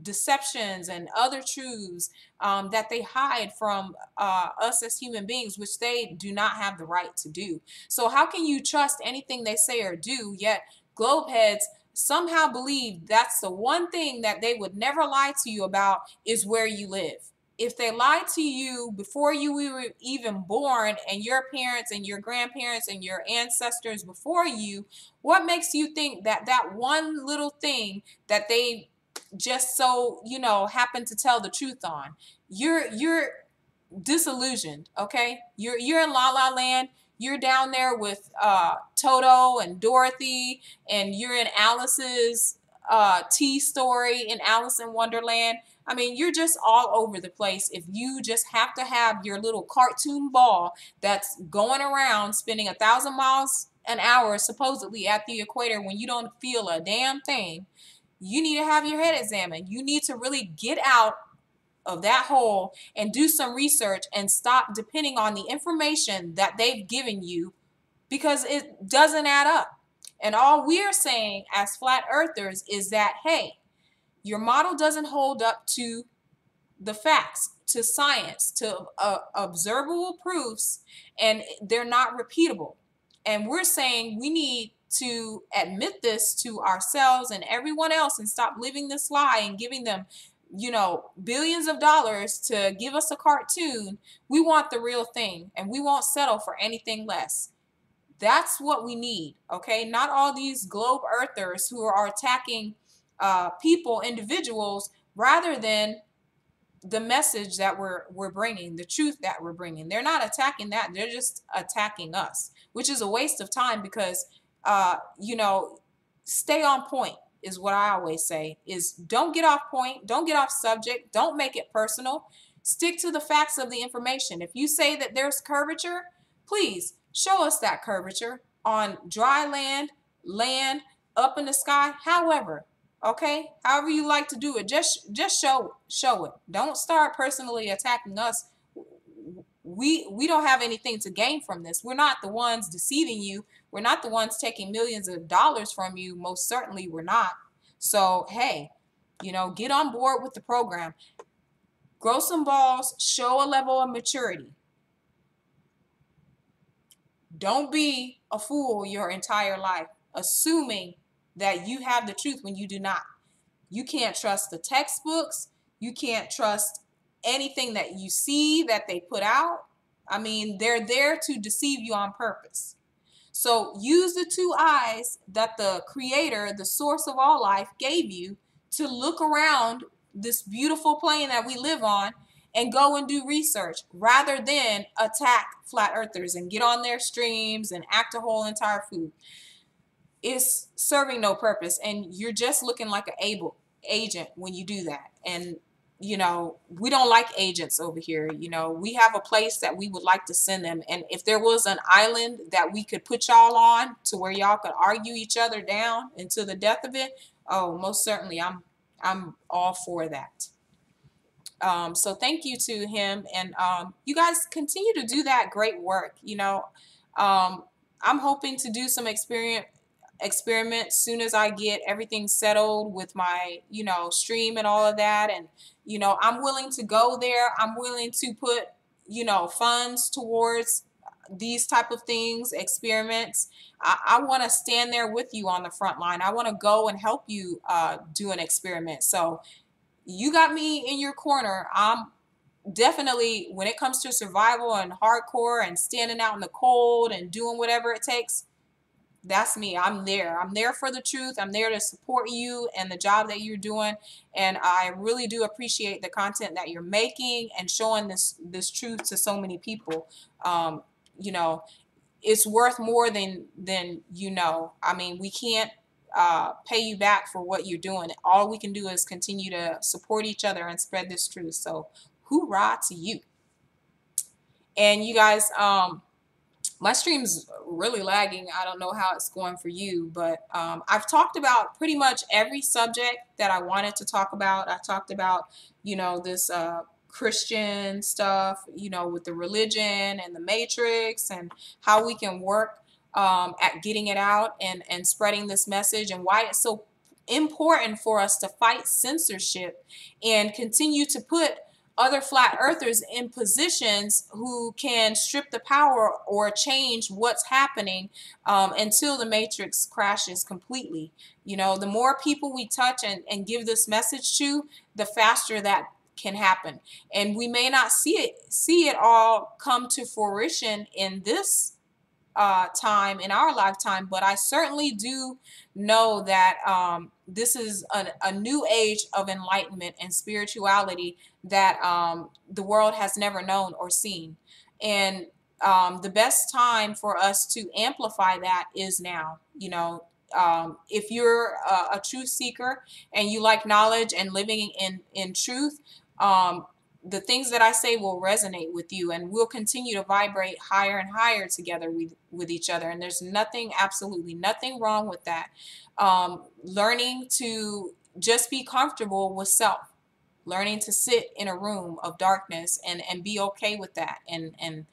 deceptions and other truths that they hide from us as human beings, which they do not have the right to do. So how can you trust anything they say or do, yet globe heads somehow believe that's the one thing that they would never lie to you about, is where you live? If they lied to you before you were even born, and your parents and your grandparents and your ancestors before you, what makes you think that that one little thing that they just so, you know, happen to tell the truth on, you're disillusioned? Okay, you're in La La Land. You're down there with Toto and Dorothy, and you're in Alice's tea story in Alice in Wonderland. I mean, you're just all over the place if you just have to have your little cartoon ball that's going around spinning 1,000 miles an hour supposedly at the equator when you don't feel a damn thing. You need to have your head examined. You need to really get out of that hole and do some research and stop depending on the information that they've given you, because it doesn't add up. And all we're saying as flat earthers is that, hey, your model doesn't hold up to the facts, to science, to observable proofs, and they're not repeatable. And we're saying we need to admit this to ourselves and everyone else and stop living this lie and giving them, you know, billions of dollars to give us a cartoon. We want the real thing, and we won't settle for anything less. That's what we need, okay? Not all these globe earthers who are attacking people, individuals, rather than the message that we're bringing, the truth that we're bringing. They're not attacking that. They're just attacking us, which is a waste of time, because, you know, stay on point is what I always say, is don't get off point. Don't get off subject. Don't make it personal. Stick to the facts of the information. If you say that there's curvature, please show us that curvature on dry land, land, up in the sky, however. Okay, however you like to do it, just show it. Don't start personally attacking us. We don't have anything to gain from this. We're not the ones deceiving you. We're not the ones taking millions of dollars from you. Most certainly we're not. So hey, you know, get on board with the program. Grow some balls. Show a level of maturity. Don't be a fool your entire life, assuming that you have the truth when you do not. You can't trust the textbooks. You can't trust anything that you see that they put out, I mean, they're there to deceive you on purpose. So use the two eyes that the creator, the source of all life, gave you to look around this beautiful plane that we live on and go and do research rather than attack flat earthers and get on their streams and act a whole entire fool. It's serving no purpose, and you're just looking like an able agent when you do that. And you know, we don't like agents over here. You know, we have a place that we would like to send them, and if there was an island that we could put y'all on to where y'all could argue each other down until the death of it, oh, most certainly I'm all for that. So thank you to him, and you guys continue to do that great work. You know, I'm hoping to do some experiment soon as I get everything settled with my, you know, stream and all of that. And, you know, I'm willing to go there. I'm willing to put, you know, funds towards these type of things, experiments. I want to stand there with you on the front line. I want to go and help you do an experiment. So you got me in your corner. I'm definitely, when it comes to survival and hardcore and standing out in the cold and doing whatever it takes, that's me. I'm there. I'm there for the truth. I'm there to support you and the job that you're doing. And I really do appreciate the content that you're making and showing this truth to so many people. You know, it's worth more than you know. I mean, we can't pay you back for what you're doing. All we can do is continue to support each other and spread this truth. So hoorah to you. And you guys, my stream's really lagging. I don't know how it's going for you, but I've talked about pretty much every subject that I wanted to talk about. I talked about, you know, this Christian stuff, you know, with the religion and the matrix and how we can work at getting it out and spreading this message, and why it's so important for us to fight censorship and continue to put other flat earthers in positions who can strip the power or change what's happening until the matrix crashes completely. You know, the more people we touch and give this message to, the faster that can happen. And we may not see it all come to fruition in this time, in our lifetime, but I certainly do know that this is a new age of enlightenment and spirituality that the world has never known or seen. And the best time for us to amplify that is now. You know, if you're a truth seeker and you like knowledge and living in truth, the things that I say will resonate with you, and we'll continue to vibrate higher and higher together with each other. And there's nothing, absolutely nothing wrong with that. Learning to just be comfortable with self, learning to sit in a room of darkness and be okay with that. And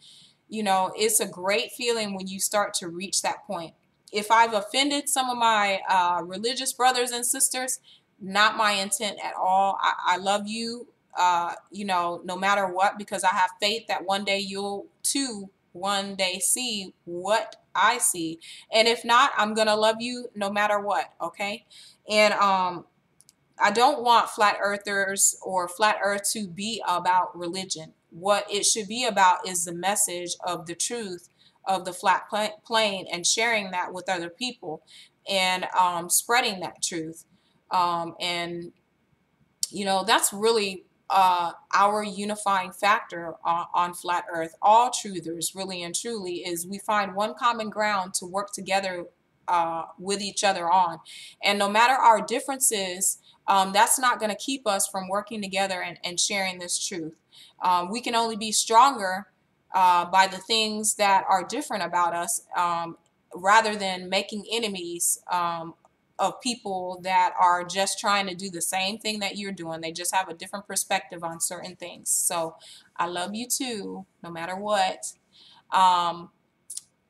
you know, it's a great feeling when you start to reach that point. If I've offended some of my religious brothers and sisters, not my intent at all. I love you. You know, no matter what, because I have faith that one day you'll too one day see what I see. And if not, I'm going to love you no matter what. Okay. And, I don't want flat earthers or flat earth to be about religion. What it should be about is the message of the truth of the flat plane and sharing that with other people and, spreading that truth. And, you know, that's really our unifying factor on flat earth. All truthers, really and truly, is we find one common ground to work together with each other on. And no matter our differences, that's not going to keep us from working together and sharing this truth. We can only be stronger by the things that are different about us, rather than making enemies of people that are just trying to do the same thing that you're doing. They just have a different perspective on certain things. So I love you too, no matter what.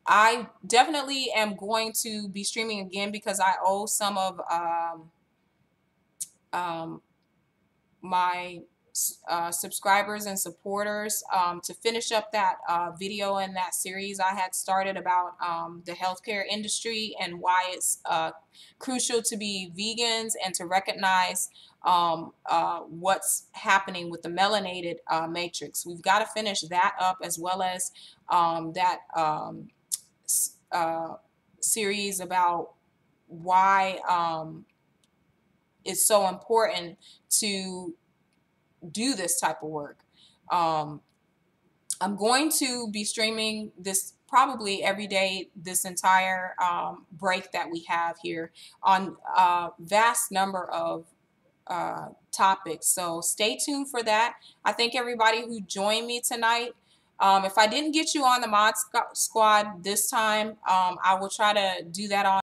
I definitely am going to be streaming again because I owe some of my subscribers and supporters to finish up that video and that series I had started about the healthcare industry and why it's crucial to be vegans and to recognize what's happening with the melanated matrix. We've got to finish that up, as well as that series about why it's so important to do this type of work. I'm going to be streaming this probably every day this entire break that we have here on a vast number of topics. So stay tuned for that. I thank everybody who joined me tonight. If I didn't get you on the mod squad this time, I will try to do that on